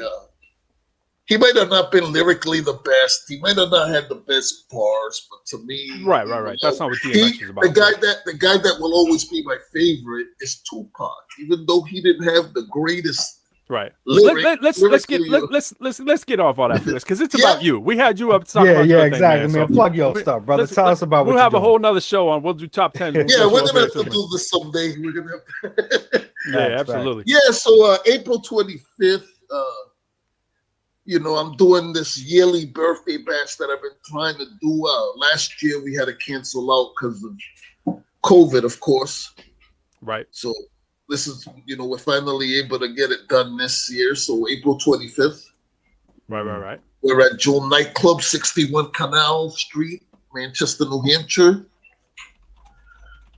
he might have not been lyrically the best. He might have not had the best bars, but to me,
right. That's not what DMX is about.
The guy that will always be my favorite is Tupac, even though he didn't have the greatest.
Right. Let's get off all that for this, because it's about you. We had you up to talk about your thing,
exactly, man.
So
Plug your stuff, brother. Tell us about what
we'll have
you're
a whole nother show on. We'll do top 10.
We're gonna have to do this someday. We're gonna have to.
Yeah, absolutely.
Yeah, so April 25th, I'm doing this yearly birthday bash that I've been trying to do. Last year we had to cancel out because of COVID, of course.
Right.
So this is, we're finally able to get it done this year. So April 25th.
Right.
We're at Jewel Nightclub, 61 Canal Street, Manchester, New Hampshire.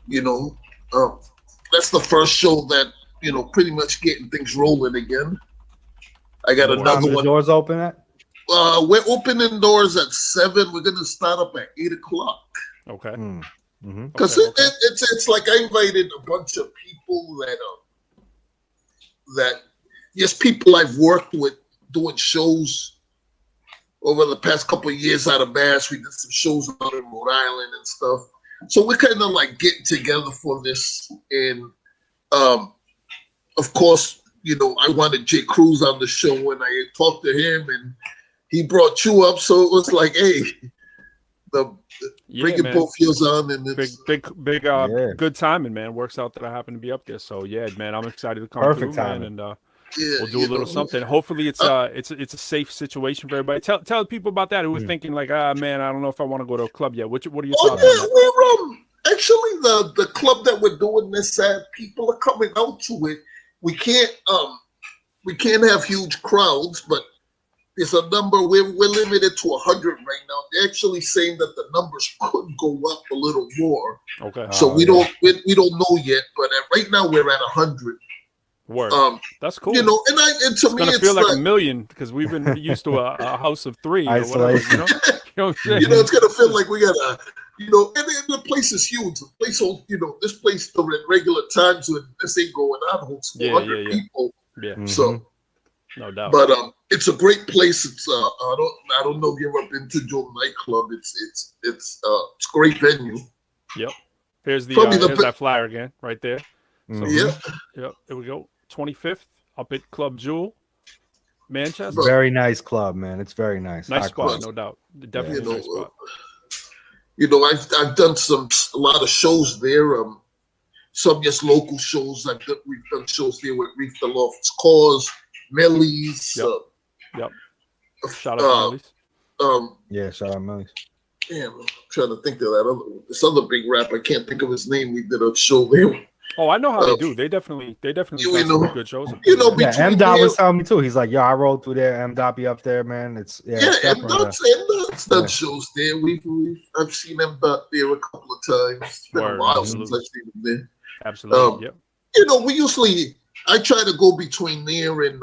That's the first show that, pretty much getting things rolling again. I got another one.
The doors open at?
We're opening doors at 7. We're gonna start up at 8 o'clock.
Okay.
Because it's like I invited a bunch of people that just people I've worked with doing shows, over the past couple of years out of Mass. We did some shows out in Rhode Island and stuff. So we're kind of like getting together for this. And of course, you know, I wanted Jay Cruz on the show when I talked to him, and he brought you up. So it was like, hey, bringing both yours on, and it's
big good timing, man. Works out that I happen to be up there. So yeah, man, I'm excited to come
Perfect
through,
timing.
man, and we'll do a little something. Hopefully, it's a safe situation for everybody. Tell people about that who are thinking like, man, I don't know if I want to go to a club yet. What are your thoughts?
Yeah, we're actually the club that we're doing this at. People are coming out to it. We can't have huge crowds, but there's a number. We're limited to 100 right now. They're actually saying that the numbers could go up a little more.
Okay.
So we don't know yet, but right now we're at 100.
Word. That's cool.
You know, and to
it's
me,
gonna
it's
feel like
like,
a million because we've been used to a house of 3 or whatever.
Isolation.
You know? You know what I'm saying?
you know, it's gonna feel like we got a, you know, and the place is huge. The place, you know, this place at regular times when this ain't going on holds 400 people.
Yeah.
So,
no doubt.
But it's a great place. It's I don't know if you've ever been to Joe nightclub. It's a great venue.
Yep. Here's
Probably
that flyer again, right there. So,
yeah.
Yep. Here we go. 25th up at Club Jewel, Manchester.
Very nice club, man. It's very nice.
Nice
Hot
spot,
club.
no doubt. Definitely nice spot.
You know, I've done a lot of shows there. Some just local shows. We've done shows there with Reef the Lofts Cause, Millie's.
Yep. Shout out to Millie's.
Yeah, shout out Millie's.
Damn, I'm trying to think of this other big rapper. I can't think of his name. We did a show there.
Oh, I know how they do. They definitely got some good shows.
You know,
M. Dot was telling me too. He's like, yo, I rolled through there. M. Dot be up there, man. It's
M. Dot's done shows there. I've seen M. Dot there a couple of times. It's been a while since I've seen him there.
Absolutely. Yep.
You know, I try to go between there and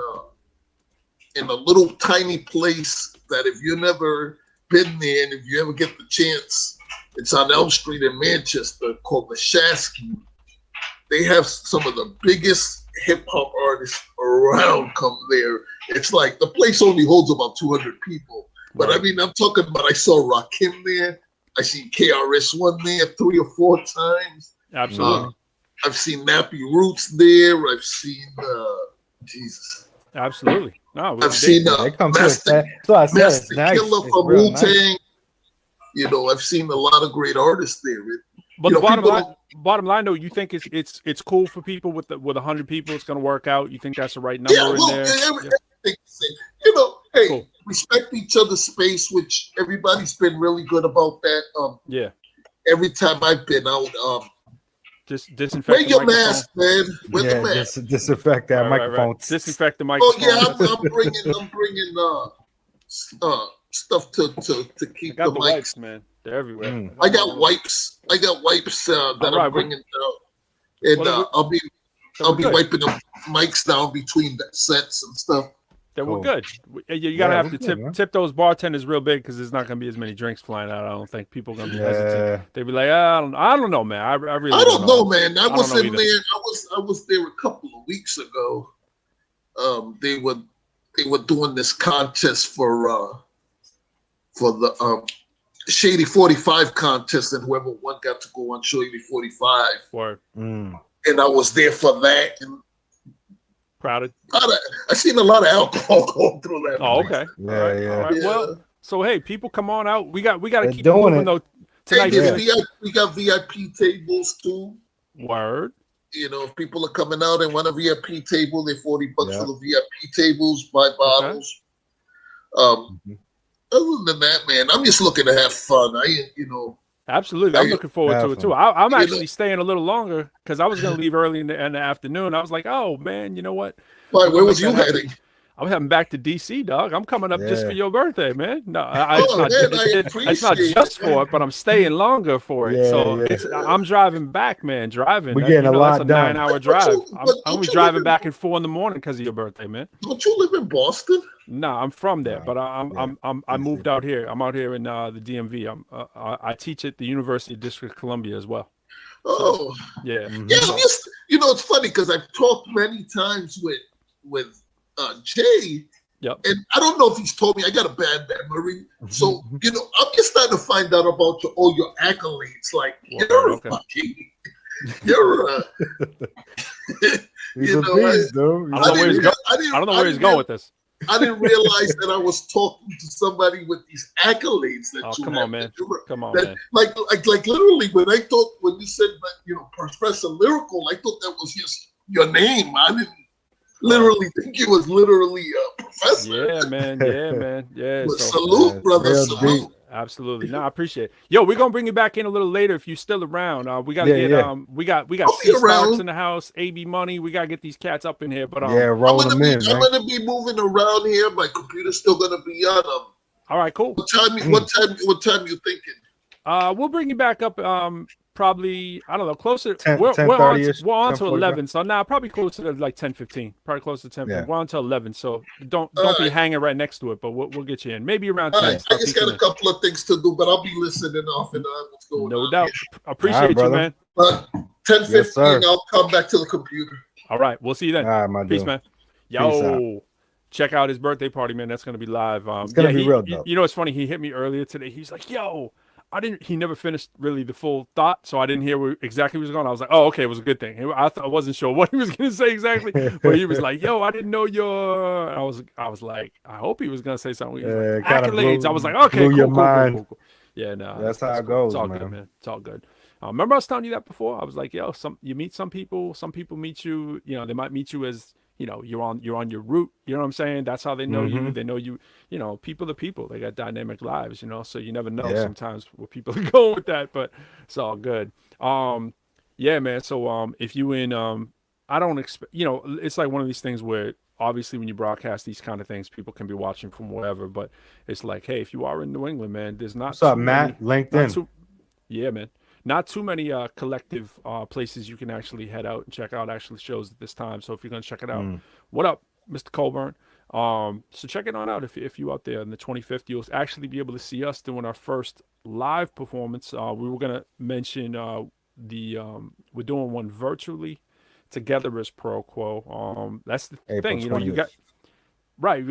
in a little tiny place that if you've never been there and if you ever get the chance, it's on Elm Street in Manchester called the Shasky. They have some of the biggest hip hop artists around come there. It's like the place only holds about 200 people. But I mean, I'm talking about I saw Rakim there. I seen KRS-One there 3 or 4 times.
Absolutely.
I've seen Nappy Roots there. I've seen Jesus.
Absolutely. No,
I've seen Master Killer from Wu-Tang. You know, I've seen a lot of great artists there.
But the bottom line, though, you think it's cool for people with 100 people. It's going to work out. You think that's the right number in there?
You know, hey, respect each other's space, which everybody's been really good about that.
Yeah.
Every time I've been out,
just disinfect.
Wear your mask, man. Wear the mask.
Disinfect that microphone.
Right. Disinfect the microphone.
Oh yeah, I'm bringing stuff to keep the mics.
Wipes, man. They're everywhere.
I got wipes. That I'm bringing down, and I'll be wiping the mics down between the sets and stuff.
Then we're good. You gotta have to tip those bartenders real big because there's not gonna be as many drinks flying out. I don't think people are gonna be hesitant. They'd be like, I don't know, man. I don't
know, man. I was in there. I was there a couple of weeks ago. They were doing this contest for the Shady 45 contest, and whoever won got to go on Shady 45.
Word.
And I was there for that. And
crowded.
I seen a lot of alcohol going through that.
Oh, okay.
Yeah,
All right. Well, so hey, people, come on out. We got to keep
doing
moving
it.
though. Tonight,
we got VIP tables too.
Word.
You know, if people are coming out and want a VIP table, they're $40 for the VIP tables. Buy bottles. Other than that, man, I'm just looking to have fun.
Absolutely. I'm looking forward to it too. I'm actually staying a little longer because I was going to leave early in the afternoon. I was like, oh man, you know what?
Why? Where was you heading?
I'm heading back to DC, dog. I'm coming up just for your birthday, man. No, it's not just for it, but I'm staying longer for it. I'm driving back, man.
We're getting a lot
that's a
done.
9-hour drive. I'm driving back at 4 a.m. because of your birthday, man.
Don't you live in Boston?
No, I'm from there, but I moved out here. I'm out here in the DMV. I teach at the University of District of Columbia as well.
Oh,
yeah.
Yeah, it's funny because I've talked many times with Jay,
Yep.
And I don't know if he's told me. I got a bad memory, so you know, I'm just starting to find out about all your accolades. Like you're a fucking, you're a.
He's a beast, dude.
I don't know where he's going. I don't know where he's going with this.
I didn't realize that I was talking to somebody with these accolades that you
come
have.
on, man. Come on,
That,
man.
like literally, when you said that, you know, Professor Lyrical, I thought that was just your name. I didn't literally think it was literally a professor.
Yeah, man. Yeah, man. Yeah.
Well, salute, brother. Salute.
Absolutely. No, I appreciate it. Yo, we're gonna bring you back in a little later if you're still around. We gotta we got C Starks in the house, AB Money. We gotta get these cats up in here. But
roll them in.
I'm gonna be moving around here. My computer's still gonna be on.
All right, cool.
What time you thinking?
We'll bring you back up. Probably, I don't know, closer.
10,
we're
10:30-ish,
on to
10:45.
11. So now probably closer to like 10:15. Probably closer to 10.
Yeah.
We're on to 11. So don't
All
be
right.
hanging right next to it. But we'll get you in. Maybe around
All
10.
right, I just got a couple of things to do, but I'll be listening off and on. What's going on?
No doubt.
Here.
Appreciate you, man.
But 10:15,
Yes, sir.
I'll come back to the computer.
All right, we'll see you then.
All right, my
Peace,
dude.
man.
Peace out.
Yo, check out his birthday party, man. That's gonna be live.
It's gonna be real dope.
You know, it's funny. He hit me earlier today. He's like, "Yo, he never finished really the full thought, so I didn't hear exactly what was going on." I was like, "Oh, okay, it was a good thing." I wasn't sure what he was gonna say exactly, but he was like, "Yo, I didn't know your." I was like, I hope he was gonna say something. He was like, accolades. I was like, "Okay, cool. Yeah, no,
that's how it goes,
It's all
man.
good, man. It's all good. Remember I was telling you that before? I was like, "Yo, you meet some people meet you. You know, they might meet you as." You know, you're on your route. You know what I'm saying? That's how they know you. They know you. You know, people to people. They got dynamic lives. You know, so you never know sometimes where people are going with that. But it's all good. Yeah, man. So if you in I don't expect. You know, it's like one of these things where obviously when you broadcast these kind of things, people can be watching from wherever. But it's like, hey, if you are in New England, man, there's not.
What's up, Matt? LinkedIn.
Yeah, man. Not too many collective places you can actually head out and check out actually shows at this time. So if you're gonna check it out, what up, Mr. Colburn? So check it on out if you out there on the 25th, you'll actually be able to see us doing our first live performance. We were gonna mention we're doing one virtually together as Pro Quo. That's the
April
thing, you know,
20th.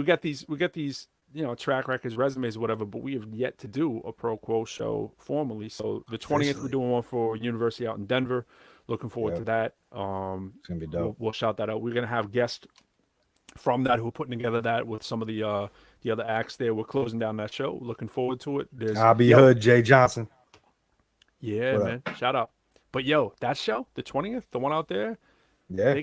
we got these. You know, track records, resumes, whatever, but we have yet to do a Pro Quo show formally. So the 20th, we're doing one for University out in Denver. Looking forward to that.
It's gonna be dope.
We'll shout that out. We're gonna have guests from that who are putting together that with some of the other acts there. We're closing down that show. Looking forward to it.
I'll be Hood, Jay Johnson.
Yeah,
What
man. Shout out. But yo, that show, the 20th, the one out there,
Yeah,
they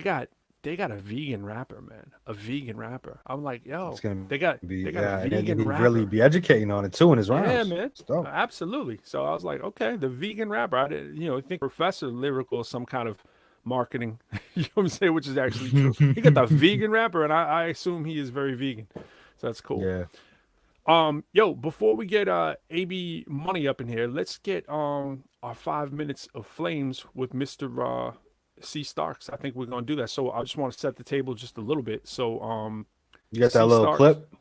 got a vegan rapper, man. A vegan rapper. I'm like, yo,
it's gonna
they got a vegan
and he
rapper.
really be educating on it too in his rounds.
Yeah, man.
It's dope.
Absolutely. So I was like, okay, the vegan rapper. I didn't, you know, I think Professor Lyrical is some kind of marketing, you know what I'm saying, which is actually true. He got the vegan rapper, and I assume he is very vegan. So that's cool.
Yeah.
Yo, before we get AB Money up in here, let's get our 5 minutes of flames with Mr. C Starks. I think we're gonna do that. So I just want to set the table just a little bit. So
You got that
C
little
Starks,
clip?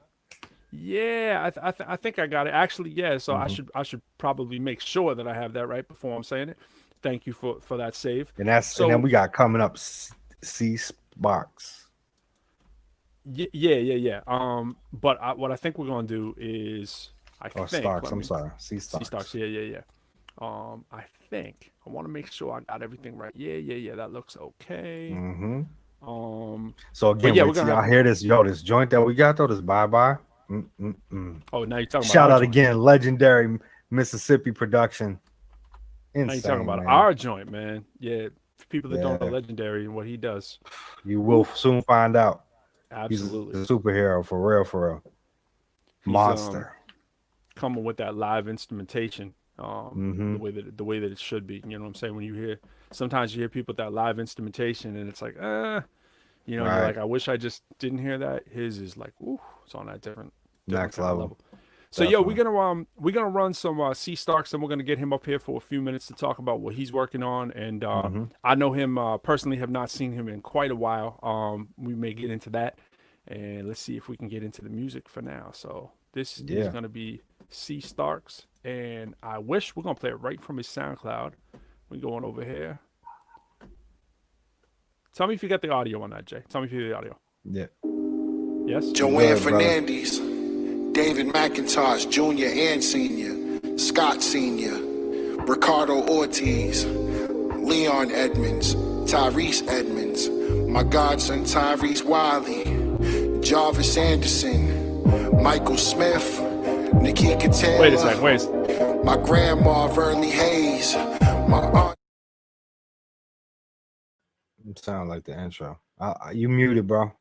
yeah, I think I got it. Actually, yeah. So I should probably make sure that I have that right before I'm saying it. Thank you for that save.
And then we got coming up C Sparks.
Yeah. But what I think we're gonna do is
Starks. I'm sorry, C Starks.
C Starks. Yeah. I think I want to make sure I got everything right. Yeah. That looks okay.
So again,
yeah,
wait till y'all hear this. This joint that we got though, this bye.
Oh, now you're talking about
Shout
our
out
joint.
again, legendary Mississippi production. Insane,
Now you're talking about
man.
our joint, man. Yeah, for people that don't know Legendary and what he does.
You will soon find out.
Absolutely.
He's a superhero for real. Monster.
Coming with that live instrumentation, the way that it should be. You know what I'm saying? When sometimes you hear people with that live instrumentation, and it's like, you're like, I wish I just didn't hear that. His is like, ooh, it's on that different
Next
kind of
level.
So yo, we're gonna run some C Starks, and we're gonna get him up here for a few minutes to talk about what he's working on. And I know him personally, have not seen him in quite a while. We may get into that, and let's see if we can get into the music for now. So this is gonna be C Starks, and I wish we're gonna play it right from his SoundCloud. We're going over here. Tell me if you got the audio on that, Jay. Tell me if you hear the audio.
Yeah.
Yes.
Joanne Fernandez, David McIntosh, Jr. and Sr., Scott Sr., Ricardo Ortiz, Leon Edmonds, Tyrese Edmonds, my godson Tyrese Wiley, Jarvis Anderson, Michael Smith, Nikki Taylor.
Wait a second.
My grandma Verly Hayes, my aunt.
Sound like the intro. You muted, bro.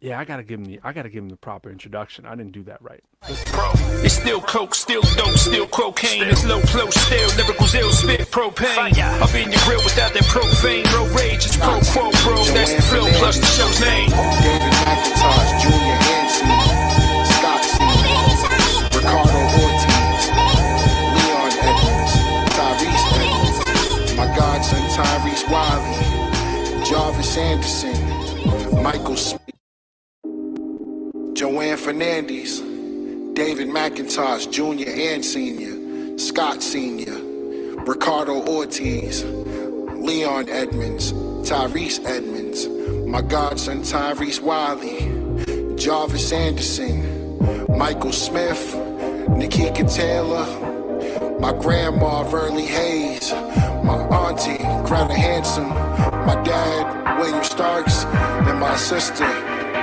Yeah, I gotta give him the proper introduction. I didn't do that right.
It's still coke, still dope, still cocaine. It's low flow, still lyricals, ill spit propane. Up in your grill without that profane, no rage. It's pro quo, bro. That's the flow plus the show's name.
David McIntosh, Jr. and Sr., Scott Sr., Ricardo Ortiz, Leon Edmonds, Tyrese Edmonds, my godson Tyrese Wiley, Jarvis Anderson, Michael Smith, Joanne Fernandez, David McIntosh, Jr. and Sr., Scott Sr., Ricardo Ortiz, Leon Edmonds, Tyrese Edmonds, my godson Tyrese Wiley, Jarvis Anderson, Michael Smith, Nikki Taylor, my grandma Verly Hayes, my auntie Greta Hanson, my dad William Starks, and my sister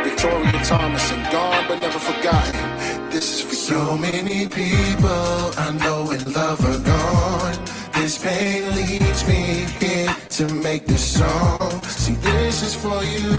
Victoria Thomas, and gone but never forgotten. This is for
so many people I know and love are gone. This pain leads me here to make this song. See, this is for you.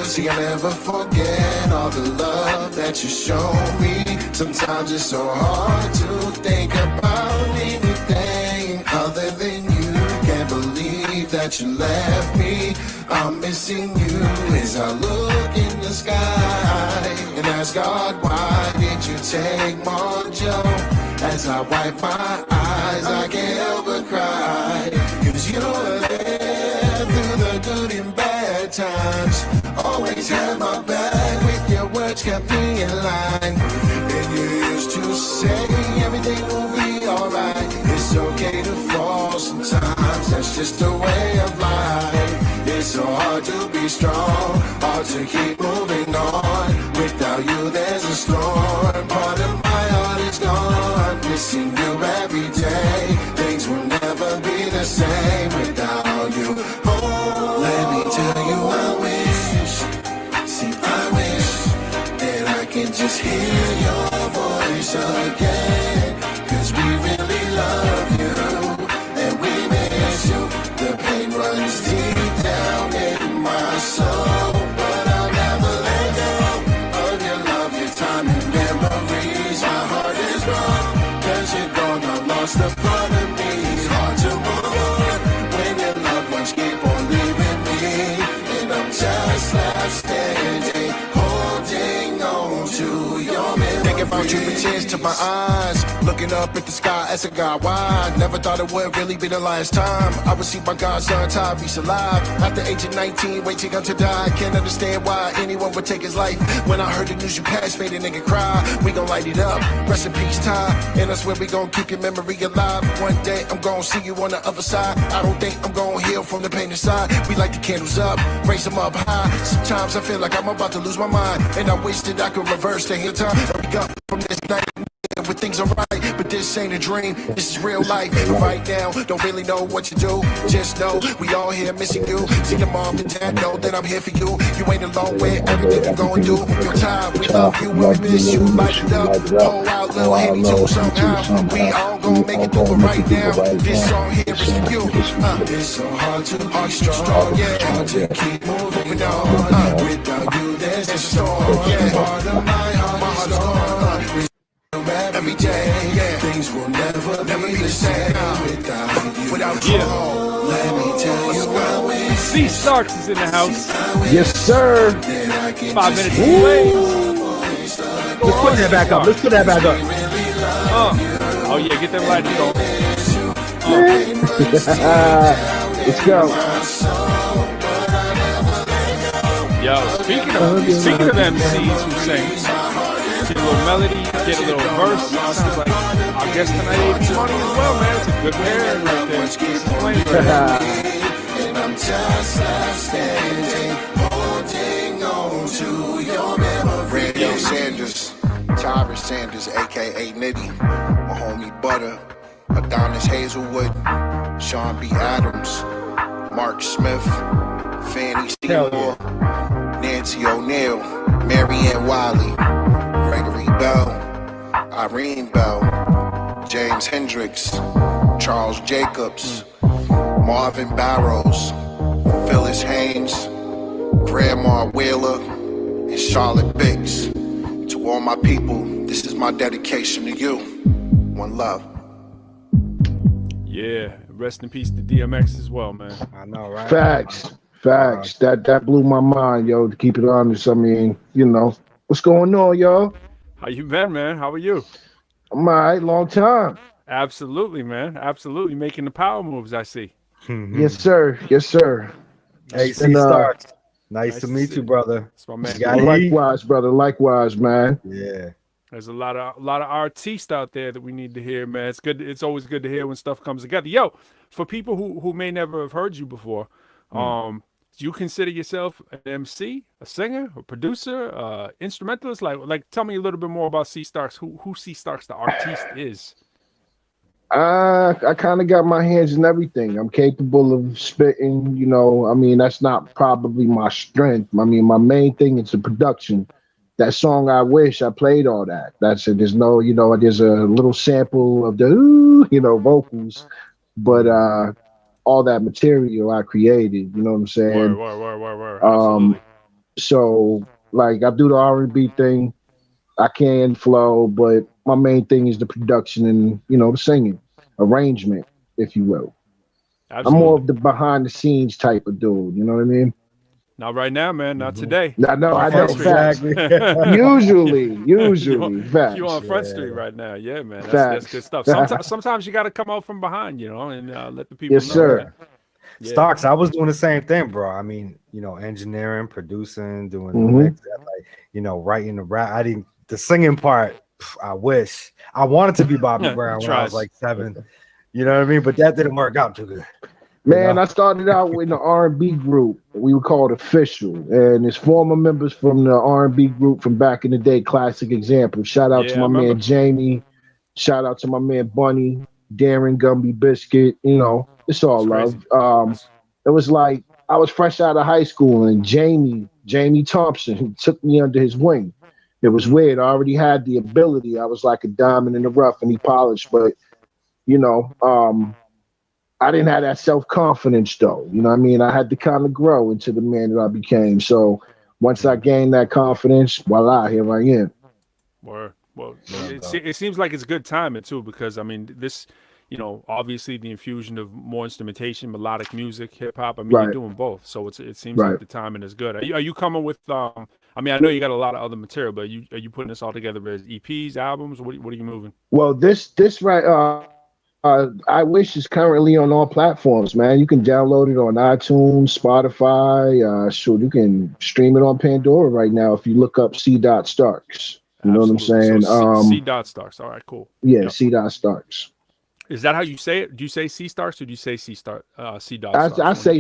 See, I'll never forget all the love that you show me. Sometimes it's so hard to think about anything other than you. Can't believe that you left me. I'm missing you as I look in the sky and ask God, why did you take more joy? As I wipe my eyes, I can't help but cry. Cause you were there through the good and bad times. Always had my back with your words, kept me in line. And you used to say everything will be alright. It's okay to fall sometimes, that's just a way of life. It's so hard to be strong, hard to keep moving on. Without you there's a storm, part of my heart is gone. Missing you every day, things will never be the same without you. Oh, let me tell you I wish, see I wish that I can just hear your voice again. Cause we really love you, and we miss you. The pain runs deep down in my soul, but I'll never let go of your love, your time and memories. My heart is wrong, cause you're gone, I lost a part of me. It's hard to move on when your loved ones keep on leaving me, and I'm just left standing, holding on to your memories. Thinking about you with tears to my eyes, looking up at the sky as a God. Why? Never thought it would really be the last time I would see my godson Tyrese alive. At the age of 19, waiting until die. Can't understand why anyone would take his life. When I heard the news you passed, made a nigga cry. We gon' light it up, rest in peace, Ty. And I swear we gon' keep your memory alive. One day I'm gon' see you on the other side. I don't think I'm gon' heal from the pain inside. We light the candles up, raise them up high. Sometimes I feel like I'm about to lose my mind, and I wish that I could reverse the heel time. I wake up from this night with things are right, but this ain't a dream, this is real life. Right now, don't really know what to do, just know we all here missing you. See the mom and dad know that I'm here for you. You ain't alone with everything you gon' do. Your time, we love you, we miss you. Light it up, pull out little Henny too somehow. We all gon' make it through it right now. This song here is for you. It's so hard to be strong, yeah. Hard to keep moving on. Without you, there's a storm. Yeah, part of my heart is gone. Every day, yeah, things will never be the same without you. Let me tell you I wish.
C Starks is in the house.
Yes, sir.
5 minutes to play.
Let's put that back up. Let's put that back up.
Oh yeah, get them lights going.
Let's go.
Yo, speaking of MCs who sing, get a little melody, get a little verse. Sounds like our guest tonight, 80 Money as well, man. It's a good pair right there.
And I'm just left standing, holding on
to your memory. Radio Sanders, Tyrus Sanders, aka Nitty, my homie Butter, Adonis Hazelwood, Sean B. Adams, Mark Smith, Fanny Seymour, Nancy O'Neill, Marianne Wiley, Gregory Bell, Irene Bell, James Hendricks, Charles Jacobs, Marvin Barrows, Phyllis Haynes, Grandma Wheeler, and Charlotte Biggs. To all my people, this is my dedication to you. One love.
Yeah, rest in peace to DMX as well, man.
I know, right?
Facts. That blew my mind, yo, to keep it honest. I mean, you know, what's going on, yo?
How you been, man? How are you?
I'm all right, long time.
Absolutely, man. Absolutely. Making the power moves, I see.
Yes, sir. Yes, sir.
Hey,
It's been,
C Starks. Nice to meet you, brother.
That's my man.
Likewise, brother. Likewise, man.
Yeah.
There's a lot of artists out there that we need to hear, man. It's good. It's always good to hear when stuff comes together. Yo, for people who may never have heard you before, do you consider yourself an MC, a singer, a producer, instrumentalist? Like, tell me a little bit more about C Starks. Who C Starks the artiste is?
I kind of got my hands in everything. I'm capable of spitting, you know. I mean, that's not probably my strength. I mean, my main thing is the production. That song, I Wish, I played all that. That's it. There's no, you know, there's a little sample of the, ooh, you know, vocals, but all that material I created, you know what I'm saying?
Word. Absolutely.
So, like, I do the R&B thing. I can flow, but my main thing is the production and, you know, the singing, arrangement, if you will.
Absolutely.
I'm more of the behind the scenes type of dude, you know what I mean?
Not right now, man. Not today.
I know, facts.
Street.
Usually, facts.
You on Front Street right now. Yeah, man. That's good stuff. Sometimes you got to come out from behind, you know, and let the people know.
Yes, sir.
Yeah.
Starks, I was doing the same thing, bro. I mean, you know, engineering, producing, doing the mix, like, you know, writing the rap. The singing part, I wish. I wanted to be Bobby Brown when I was like 7. You know what I mean? But that didn't work out too good.
Man, you know? I started out with an R&B group. We were called Official, and it's former members from the R&B group from back in the day. Classic example. Shout out to my man Jamie. Shout out to my man Bunny, Darren Gumby Biscuit. You know, it's all love. It was like I was fresh out of high school, and Jamie Thompson took me under his wing. It was weird. I already had the ability. I was like a diamond in the rough, and he polished. But, you know, I didn't have that self-confidence, though. You know what I mean? I had to kind of grow into the man that I became. So once I gained that confidence, voila, here I am.
Well, it seems like it's good timing, too, because, I mean, this, you know, obviously the infusion of more instrumentation, melodic music, hip-hop. I mean, you're doing both. So it seems like the timing is good. Are you coming with... I mean, I know you got a lot of other material, but are you putting this all together as EPs, albums? What are you moving?
Well, this right, I Wish is currently on all platforms, man. You can download it on iTunes, Spotify. Shoot, you can stream it on Pandora right now if you look up C. Starks. You know what I'm saying?
So C. Starks. All right, cool.
Yeah, yep. C. Starks.
Is that how you say it? Do you say C. Starks or do you say C. Starks?
I say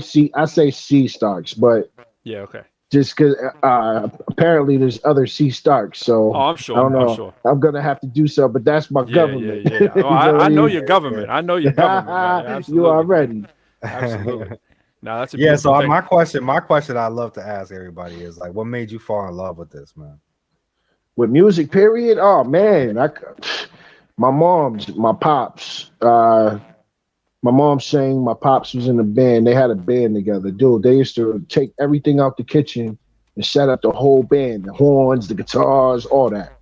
C. Starks, but
yeah, okay.
Just because apparently there's other C. Starks, so
I'm sure.
I don't know.
I'm sure.
I'm gonna have to do so, but that's my government.
Yeah. Oh, I know your government. I know your government.
You already.
Absolutely. Now that's
a so thing. My question I love to ask everybody is like, what made you fall in love with this, man?
With music, period. Oh man, my pops. My mom sang, my pops was in a band. They had a band together. Dude, they used to take everything out the kitchen and set up the whole band, the horns, the guitars, all that.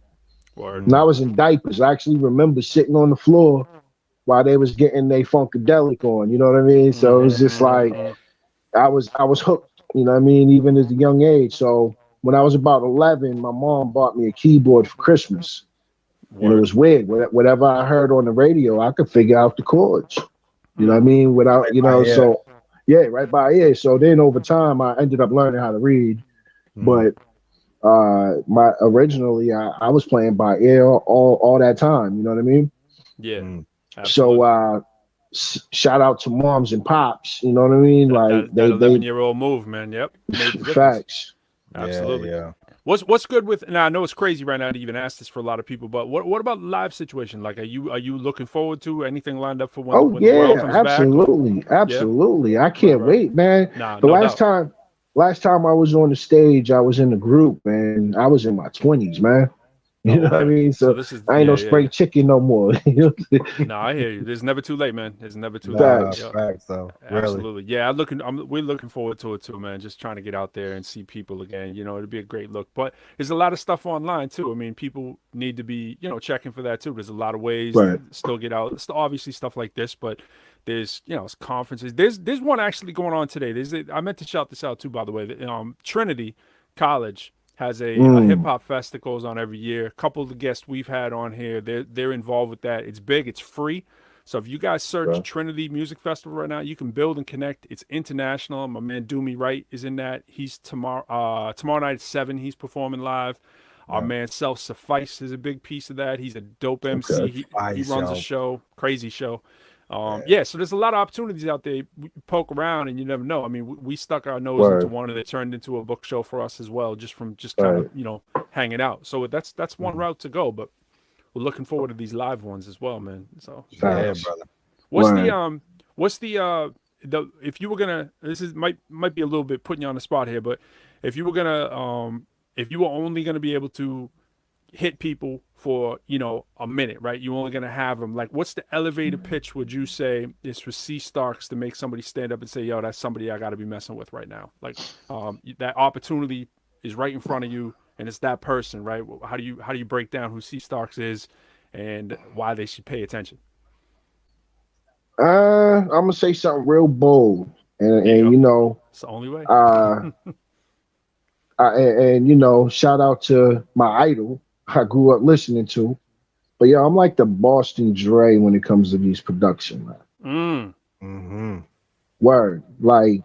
Word.
And I was in diapers. I actually remember sitting on the floor while they was getting their Funkadelic on, you know what I mean? So it was just like, I was hooked, you know what I mean? Even at a young age. So when I was about 11, my mom bought me a keyboard for Christmas. Word. And it was weird. Whatever I heard on the radio, I could figure out the chords. You know what I mean? Without, you know, so yeah, right by ear. So then over time, I ended up learning how to read. But originally I was playing by ear all that time. You know what I mean?
Yeah.
So shout out to moms and pops. You know what I mean? Like
that 11-year-old move, man. Yep.
Facts.
Absolutely.
Yeah.
What's good with? Now I know it's crazy right now to even ask this for a lot of people, but what about live situation? Like, are you looking forward to anything lined up for when
Oh
when the world
yeah,
comes
absolutely,
back? Yeah.
absolutely. I can't
Right.
wait, man.
Nah,
The
no doubt.
last time I was on the stage, I was in the group, and I was in my 20s, man. You know what I mean?
So
So
this is
I ain't no spring chicken no more. You know?
No, I hear you. There's never too late, man. It's never too
Nah,
late. Yeah.
facts though. Really.
Absolutely. Yeah, we're looking forward to it too, man. Just trying to get out there and see people again. You know, it'd be a great look. But there's a lot of stuff online too. I mean, people need to be, checking for that too. There's a lot of ways
Right.
to still get out. It's obviously stuff like this, but there's, it's conferences. There's one actually going on today. I meant to shout this out too, by the way. Trinity College has a hip hop fest that goes on every year. A couple of the guests we've had on here, they're involved with that. It's big, it's free. So if you guys search Trinity Music Festival right now, you can build and connect. It's international. My man Doomy Wright is in that. He's tomorrow night at 7. He's performing live. Our man Self Suffice is a big piece of that. He's a dope MC. He runs a show, crazy show. So there's a lot of opportunities out there. You poke around and you never know. I mean, we stuck our nose into one and it turned into a book show for us as well, just from kind of, hanging out. So that's one route to go, but we're looking forward to these live ones as well, man. So
yeah, brother.
What's the if you were gonna, this is might be a little bit putting you on the spot here, but if you were only gonna be able to hit people for a minute, right? You're only gonna have them. Like, what's the elevator pitch would you say is for C Starks to make somebody stand up and say, "Yo, that's somebody I got to be messing with right now"? Like, that opportunity is right in front of you, and it's that person, right? How do you break down who C Starks is and why they should pay attention?
I'm gonna say something real bold, and
it's the only way.
And shout out to my idol I grew up listening to. But yeah, I'm like the Boston Dre when it comes to these production, man. Word. Like,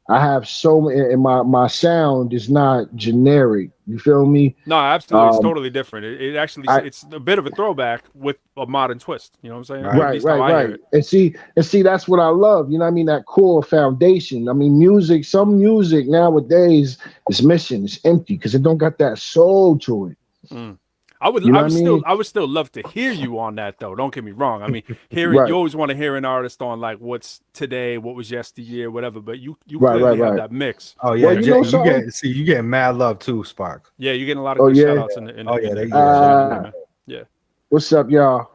I have so many, and my sound is not generic. You feel me?
No, absolutely. It's totally different. It actually, it's a bit of a throwback with a modern twist. You know what I'm saying?
Right. And see, that's what I love. You know what I mean? That core foundation. I mean, some music nowadays is missing. It's empty because it don't got that soul to it.
I would still love to hear you on that though. Don't get me wrong. I mean, you always want to hear an artist on like what's today, what was yesteryear, whatever. But you clearly have that mix.
Oh yeah, you getting mad love too, Spark.
Yeah, you're getting a lot of good shout outs in the yeah.
What's up, y'all?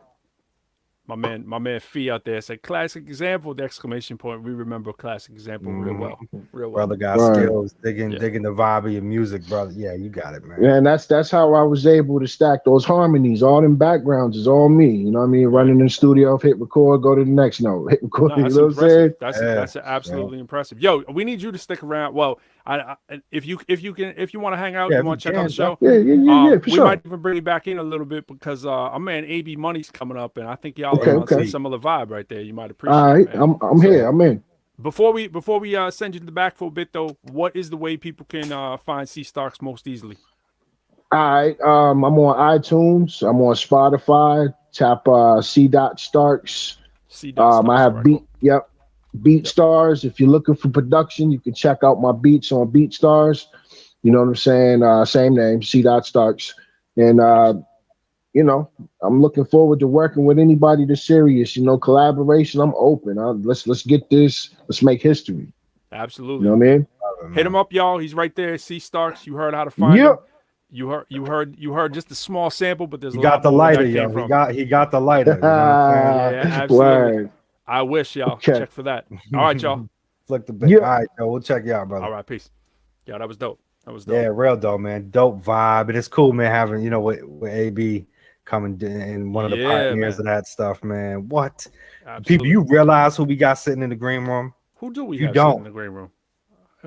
My man Fee out there said classic example, the exclamation point. We remember classic example real well.
Brother got skills, digging the vibe of your music, brother. Yeah, you got it, man.
Yeah, and that's how I was able to stack those harmonies. All them backgrounds is all me. You know what I mean? Running in the studio, hit record, go to the next note, hit record. You know what I'm saying?
That's absolutely impressive. Yo, we need you to stick around. Well, if you want to hang out, you want to check out the show.
Yeah, for
we
sure.
might even bring you back in a little bit because our man AB Money's coming up, and I think y'all are on some similar vibe right there. You might appreciate.
All right,
it, man.
I'm here. I'm in.
Before we send you to the back for a bit though, what is the way people can find C Starks most easily?
All right, I'm on iTunes. I'm on Spotify. Tap C. Starks. I have Beat Stars. If you're looking for production, you can check out my beats on Beat Stars. You know what I'm saying? Same name, C. Starks. And I'm looking forward to working with anybody that's serious. Collaboration. I'm open. Let's get this. Let's make history.
Absolutely.
You know what I mean?
Hit him up, y'all. He's right there. C Starks. You heard how to find him. You heard just a small sample, but there's a lot
the
more
lighter,
where that came from.
He got the lighter. You know what I'm saying?
Yeah, absolutely.
Word.
I wish y'all check for that. All right, y'all.
Flick the bit. All right, yo, we'll check you out, brother.
All right, peace. Yeah, that was dope.
Yeah, real dope, man. Dope vibe. And it's cool, man, having, with AB coming in, one of the pioneers of that stuff, man. What?
Absolutely.
People, you realize who we got sitting in the green room?
Who do we have sitting in the green room?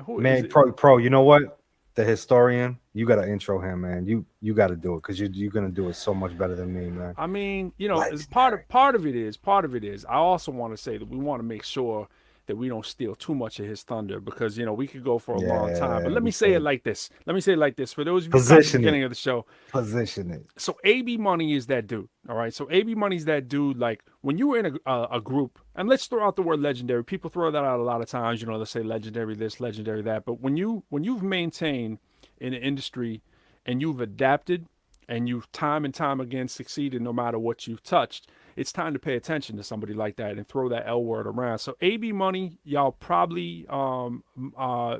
Who
man, pro, you know what? The historian, you got to intro him, man. You got to do it because you're going to do it so much better than me, man.
I mean, it's part of it is. I also want to say that we want to make sure that we don't steal too much of his thunder because, we could go for a long time. But let me say it like this. For those of you at the beginning of the show.
Position it.
So AB Money is that dude. All right. So AB Money's that dude. Like when you were in a group, and let's throw out the word legendary. People throw that out a lot of times. They say legendary this, legendary that. But when you've maintained
in the industry and you've adapted and you've time and time again succeeded no matter what you've touched, it's time to pay attention to somebody like that and throw that L word around. So AB Money, y'all probably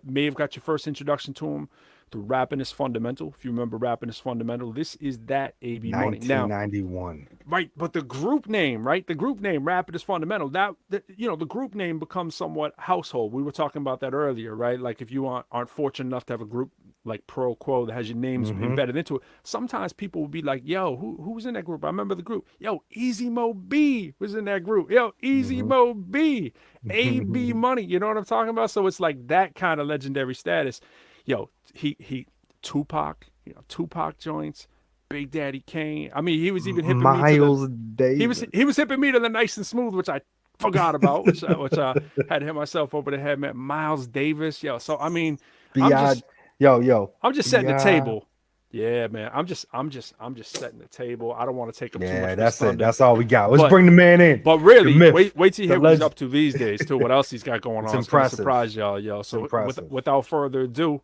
may have got your first introduction to him through Rapping is Fundamental. If you remember Rapping is Fundamental, this is that AB Money. Now,
1991.
right, but the group name, right? The group name, Rapping is Fundamental. That the group name becomes somewhat household. We were talking about that earlier, right? Like if you aren't fortunate enough to have a group like Pro Quo that has your names embedded into it, sometimes people will be like, "Yo, who's in that group?" I remember the group. Yo, Easy Mo B was in that group. Yo, Easy Mo B, AB Money. You know what I'm talking about? So it's like that kind of legendary status. Yo, he Tupac, Tupac joints, Big Daddy Kane. I mean, he was even hipping
Miles
me
Davis.
He was hipping me to the Nice and Smooth, which I forgot about, which I had to hit myself over the head, man. Miles Davis, yo. So I mean, I'm just setting the table. Yeah, man. I'm just setting the table. I don't want to take up too much.
That's it. That's all we got. Let's bring the man in.
But really, wait till you hear what he's up to these days too. What else he's got going on?
It's impressive.
Surprise y'all, yo. So without further ado,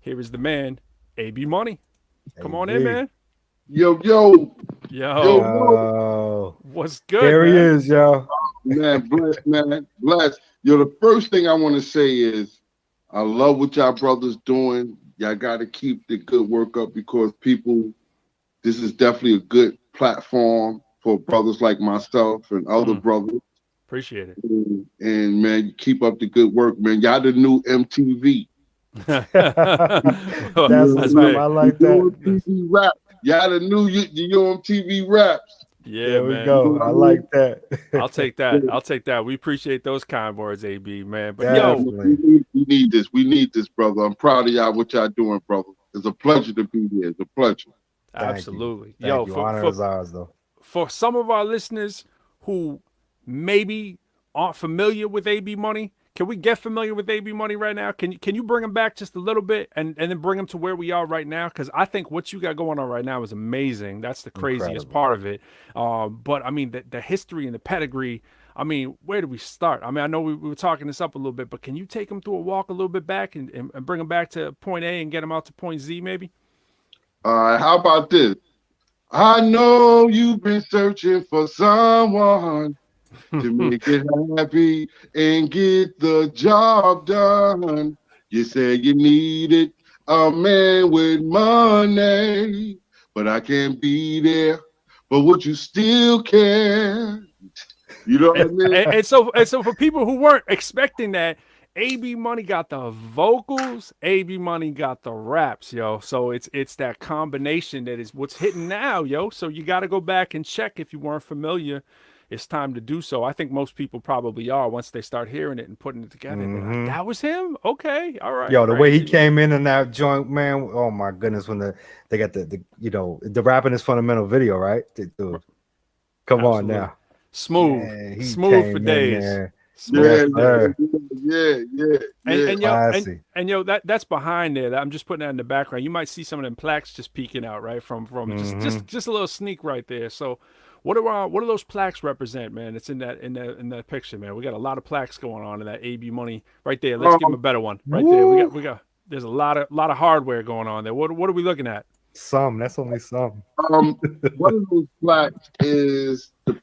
here is the man, AB Money. Come on in, man.
Yo.
What's good?
There he is, yo.
Man, bless. Yo, the first thing I want to say is I love what y'all brothers doing. Y'all got to keep the good work up because this is definitely a good platform for brothers like myself and other brothers.
Appreciate it.
And man, you keep up the good work, man. Y'all the new MTV.
That's right. I like that.
UMTV rap. Y'all the new UMTV raps.
Yeah,
there we
man.
go. I like that.
I'll take that. We appreciate those kind words, AB, man. But
we need this. We need this, brother. I'm proud of y'all. What y'all doing, brother? It's a pleasure to be here. It's a pleasure.
Absolutely.
Thank you. Honor is ours, though.
For some of our listeners who maybe aren't familiar with AB Money, can we get familiar with AB Money right now? Can you bring them back just a little bit and then bring them to where we are right now? Because I think what you got going on right now is amazing. That's the craziest part of it. But I mean, the history and the pedigree. I mean, where do we start? I mean, I know we were talking this up a little bit, but can you take them through a walk a little bit back and bring them back to point A and get them out to point Z, maybe?
All right. How about this? I know you've been searching for someone to make it happy and get the job done. You said you needed a man with money, but I can't be there. But would you still care? You know what I mean?
And so for people who weren't expecting that, AB Money got the vocals, AB Money got the raps, yo. So it's that combination that is what's hitting now, yo. So you got to go back and check if you weren't familiar. It's time to do so. I think most people probably are once they start hearing it and putting it together. Like, that was him? Okay. All right.
Yo, the way he came in that joint, man. Oh my goodness. When they got the Rapping is Fundamental video, right? Dude, come on now.
Smooth.
Yeah,
smooth for days. And yo, that's behind there. That's behind that in the background. You might see some of them plaques just peeking out, right? From just a little sneak right there. So what do those plaques represent, man? It's in that picture, man. We got a lot of plaques going on in that AB Money right there. Let's give him a better one right there. We got. There's a lot of hardware going on there. What are we looking at?
That's only some.
One of those plaques is the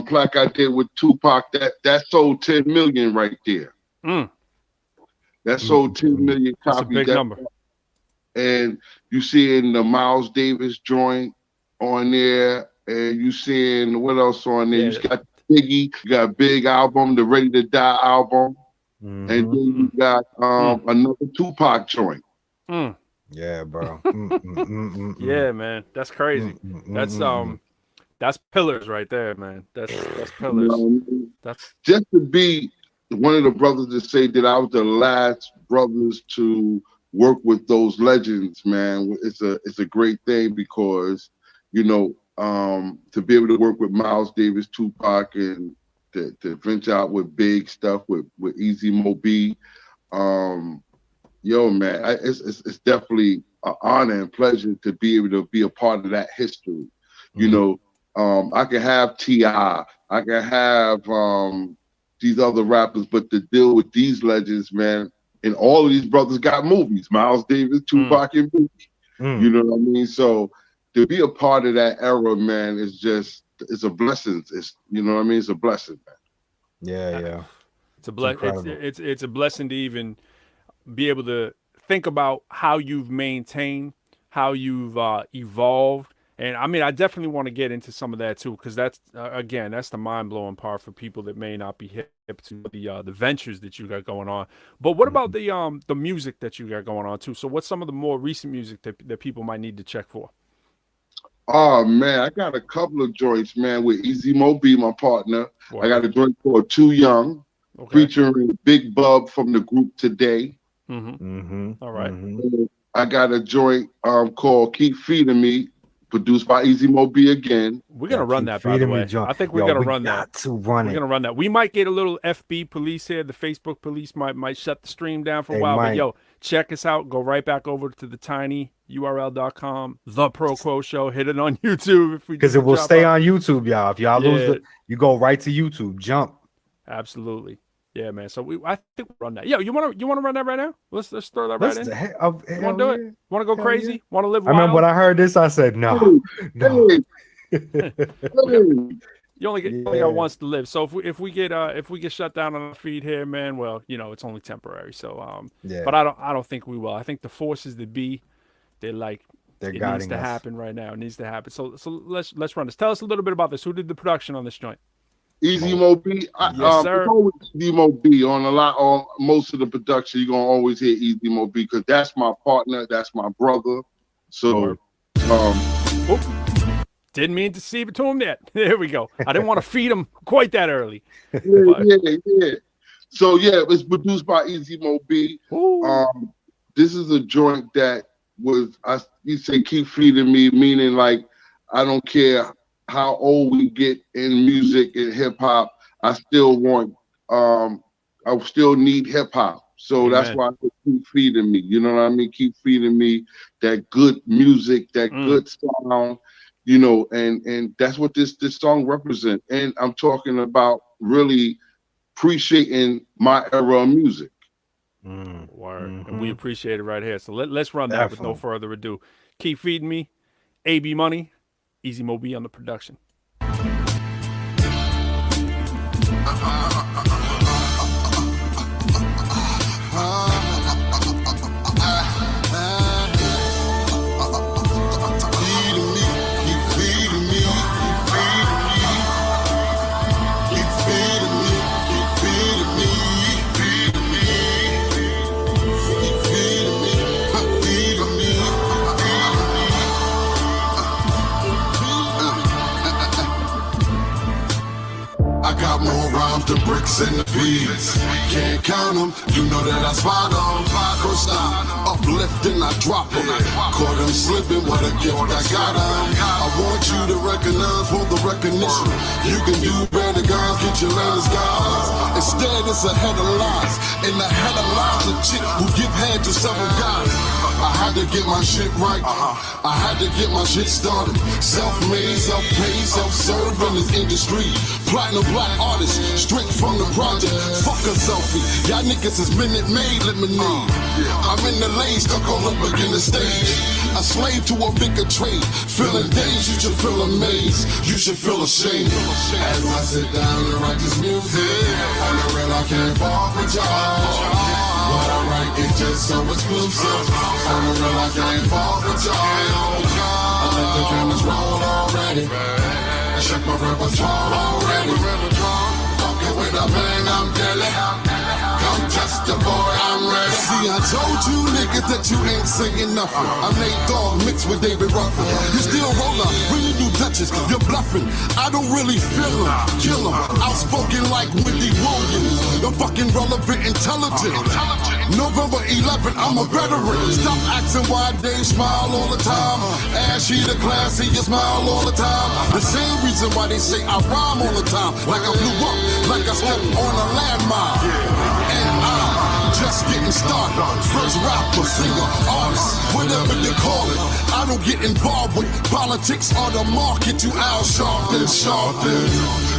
plaque I did with Tupac. That sold 10 million right there. That sold 10 million copies.
That's a big number.
And you see in the Miles Davis joint on there, and you seeing what else on there? You got Biggie, you got Big album, the Ready to Die album, and then you got another Tupac joint.
Yeah, bro.
Yeah, man, that's crazy. That's pillars right there, man. That's pillars. That's
just to be one of the brothers to say that I was the last brothers to work with those legends, man. It's a great thing because to be able to work with Miles Davis, Tupac, and to venture out with big stuff with Easy Mo B. Yo, man, it's definitely an honor and pleasure to be able to be a part of that history. I can have T.I., I can have these other rappers, but to deal with these legends, man, And all of these brothers got movies. Miles Davis, Tupac, and Biggie. You know what I mean? So to be a part of that era, man, it's a blessing. It's you know what I mean? It's a blessing, man.
Yeah.
It's a blessing to even be able to think about how you've maintained, how you've evolved. And I mean, I definitely want to get into some of that too, because that's again, that's the mind-blowing part for people that may not be hip to the ventures that you got going on. But what about the music that you got going on too? So what's some of the more recent music that people might need to check for?
Oh man, I got a couple of joints, man, with Easy Mo B, my partner.
Wow.
I got a joint called Too Young, featuring Big Bub from the group Today.
All right.
I got a joint called Keep Feeding Me, produced by Easy Mo B again.
We're gonna run that, by the way. I think we're gonna run that. We're gonna run that. We might get a little FB police here. The Facebook police might shut the stream down for a while. But yo, check us out. Go right back over to the tinyurl.com, The Pro Quo Show. Hit it on YouTube
because it will stay on YouTube, y'all. If y'all lose you go right to YouTube. Jump.
Absolutely. Yeah, man. So I think we'll run that. Yo, you wanna run that right now? Let's throw that right in. You wanna do it? Want to go crazy?
Yeah.
Want to live
I
wild?
remember when I heard this, I said no.
You only got once to live. So if we get shut down on the feed here, man, well, you know, it's only temporary. So but I don't think we will. I think the forces that be, they're it needs to happen right now. It needs to happen. So let's run this. Tell us a little bit about this. Who did the production on this joint?
Easy Mo B.
Yes, sir.
It's always Easy Mo B on most of the production. You're gonna always hear Easy Mo B because that's my partner, that's my brother. So
didn't mean to deceive it to him yet. There we go. I didn't want to feed him quite that early.
Yeah. So yeah, it's produced by Easy Mo B. This is a joint that you say keep feeding me, meaning like I don't care how old we get in music and hip hop, I still need hip hop. So that's why I keep feeding me. You know what I mean? Keep feeding me that good music, that good sound, you know, and that's what this song represents. And I'm talking about really appreciating my era of music.
Word. And we appreciate it right here. So let's run that with no further ado. Keep feeding me. AB Money. Easy Mo B on the production.
The bricks and the beats, can't count them, you know that I spot them. First I uplift and I drop them. Caught them slipping, what a gift I got them. I want you to recognize for the recognition. You can do better, guys, get your letters, guys. Instead it's a head of lies, and the head of lies a chick who give head to several guys. I had to get my shit right, I had to get my shit started. Self-made, self-paid, self-serve in this industry. Platinum black artist, straight from the project. Fuck a selfie, y'all niggas is minute made lemonade. I'm in the lane, stuck all up against the stage. A slave to a bigger trade. Feeling days, you should feel amazed. You should feel ashamed. As I sit down and write this music, on the real I can't fall with y'all. What I write is just so exclusive. On the real I can't fall with y'all. I let the cameras roll already. I check my repertoire already. Fucking with a bang, I'm deadly. Come test the boy, I'm ready. See, I told you niggas that you ain't saying nothing. I made Dog mixed with David Ruffin. You still roll up, when you do touches, you're bluffing. I don't really feel them, kill them. Outspoken like Wendy Williams. I'm fucking relevant, intelligent. November 11th, I'm a veteran. Stop asking why Dave smile all the time. Ashy the classy, you smile all the time. The same reason why they say I rhyme all the time. Like I blew up, like I stepped on a landmine. And just getting started. First rapper, singer, artist, whatever you call it. I don't get involved with politics or the market. You Al Sharpton, Sharpton.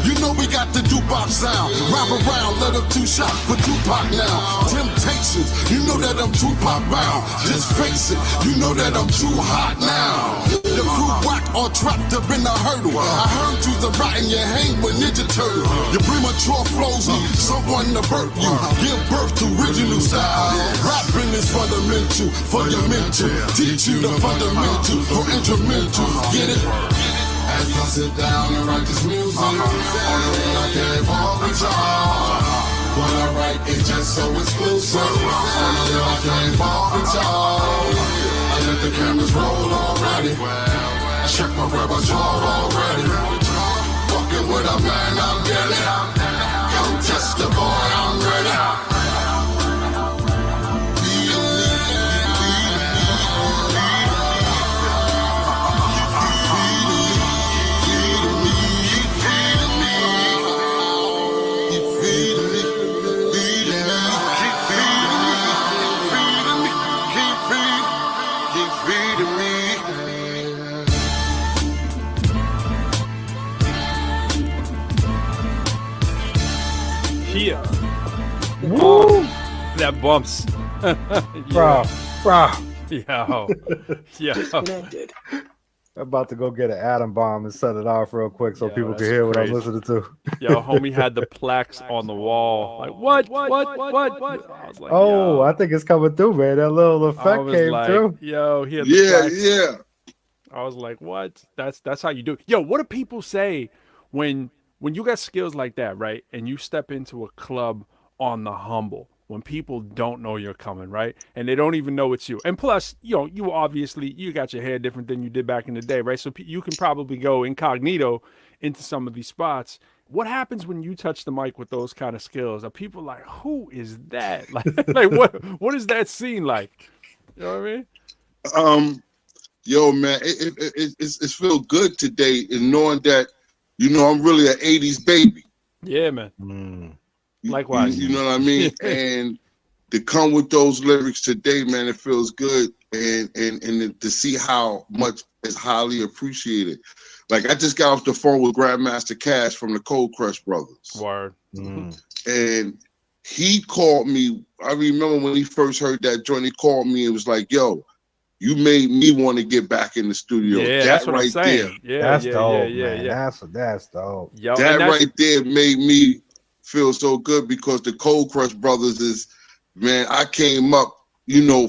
You know we got the doo-bop sound. Rap around, let them two shot for Tupac now. Temptations, you know that I'm Tupac bound. Just face it, you know that I'm too hot now. The crew whack or trapped up in a hurdle. I heard you the rotten, you hang with Ninja Turtle. Your premature flows need someone to birth you. Give birth to original style. Rapping is fundamental for your mental. Teach you the fundamental for instrumental. Get it? As I sit down and write this music, I can't fall with y'all. What I write is just so exclusive. I can't fall with y'all. I let the cameras roll already. I check my repertoire already. Fucking with a man, I'm getting. Come test the boy, I'm ready.
Yeah. Woo! That bumps.
Bro.
Yo.
I'm about to go get an atom bomb and set it off real quick so people can hear what I'm listening to.
Yo, homie had the plaques on the wall. Like, what? I was like,
oh, I think it's coming through, man. That little effect came through.
Yo, he had the plaques. I was like, what? That's how you do it. Yo, what do people say when you got skills like that, right? And you step into a club on the humble when people don't know you're coming, right? And they don't even know it's you. And plus, you obviously, you got your hair different than you did back in the day, right? So you can probably go incognito into some of these spots. What happens when you touch the mic with those kind of skills? Are people like, who is that? Like what is that scene like? You know what I mean?
Yo, man, it's feel good today in knowing that, I'm really an 80s baby.
Yeah, man. Likewise.
You know what I mean? And to come with those lyrics today, man, it feels good. And to see how much is highly appreciated. Like, I just got off the phone with Grandmaster Cash from the Cold Crush Brothers.
Word.
And he called me. I remember when he first heard that joint, he called me and was like, yo, you made me want to get back in the studio.
Yeah, that's what I'm saying. Yeah,
that's dope, man. That's dope.
Yo,
that right there made me feel so good because the Cold Crush Brothers is, man, I came up,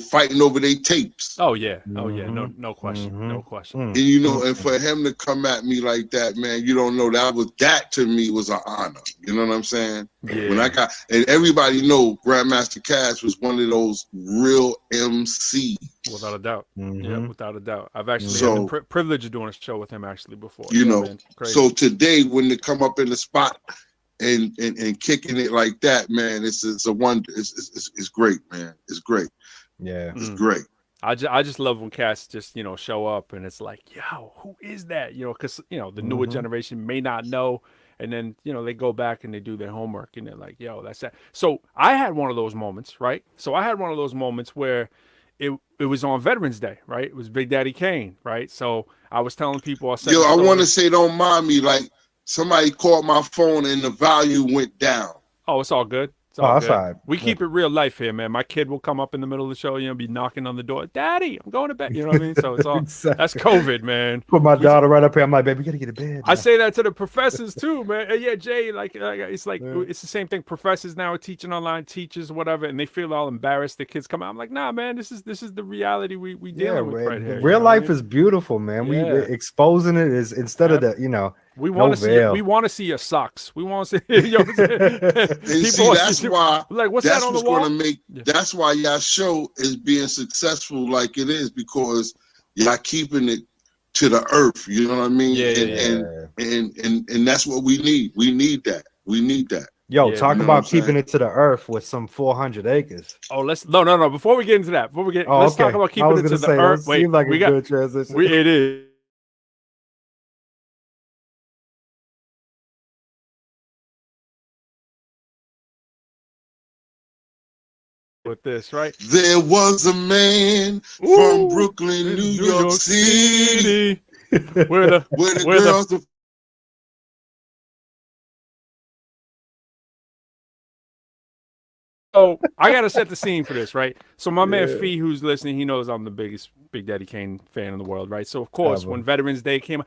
fighting over their tapes.
Oh yeah. No question. No question.
And and for him to come at me like that, man, you don't know, that to me was an honor. You know what I'm saying?
Yeah.
When and everybody know Grandmaster Cash was one of those real MCs.
Without a doubt. Yeah, without a doubt. I've actually had the privilege of doing a show with him actually before. Man,
so today when they come up in the spot and kicking it like that, man, it's a wonder. It's great, man. It's great.
Yeah,
it's great.
I just love when cats just show up and it's like, yo, who is that? Because the newer generation may not know, and then they go back and they do their homework and they're like, yo, that's that. So I had one of those moments, right? So I had one of those moments where it was on Veterans Day, right? It was Big Daddy Kane, right? So I was telling people,
I want to say, don't mind me, like somebody called my phone and the volume went down.
Oh, it's all good. It's all good. We keep it real life here, man. My kid will come up in the middle of the show, be knocking on the door. Daddy, I'm going to bed. You know what I mean? So it's all that's COVID, man.
Put my daughter right up here. I'm like, baby, we gotta get to bed.
I say that to the professors too, man. Yeah, Jay, it's the same thing. Professors now are teaching online, teachers, whatever, and they feel all embarrassed. The kids come out. I'm like, nah, man, this is the reality we dealing with right here.
Real life is beautiful, man. We exposing it is instead of the
we want to see your socks. We want to see.
See, that's why.
Like, what's that on the wall?
That's why y'all show is being successful like it is, because y'all keeping it to the earth. You know what I mean? And that's what we need. We need that. We need that.
Yo, talk about keeping it to the earth with some 400 acres.
Oh, no. Before we get into that, let's talk about keeping it to the earth. Wait,
like a good transition.
It is. with this, right?
There was a man from Brooklyn, New York City,
where the
girls are.
So I gotta set the scene for this, right? So my man
Yeah.
Fee, who's listening, he knows I'm the biggest Big Daddy Kane fan in the world, right? So of course,
Ever.
when Veterans Day came,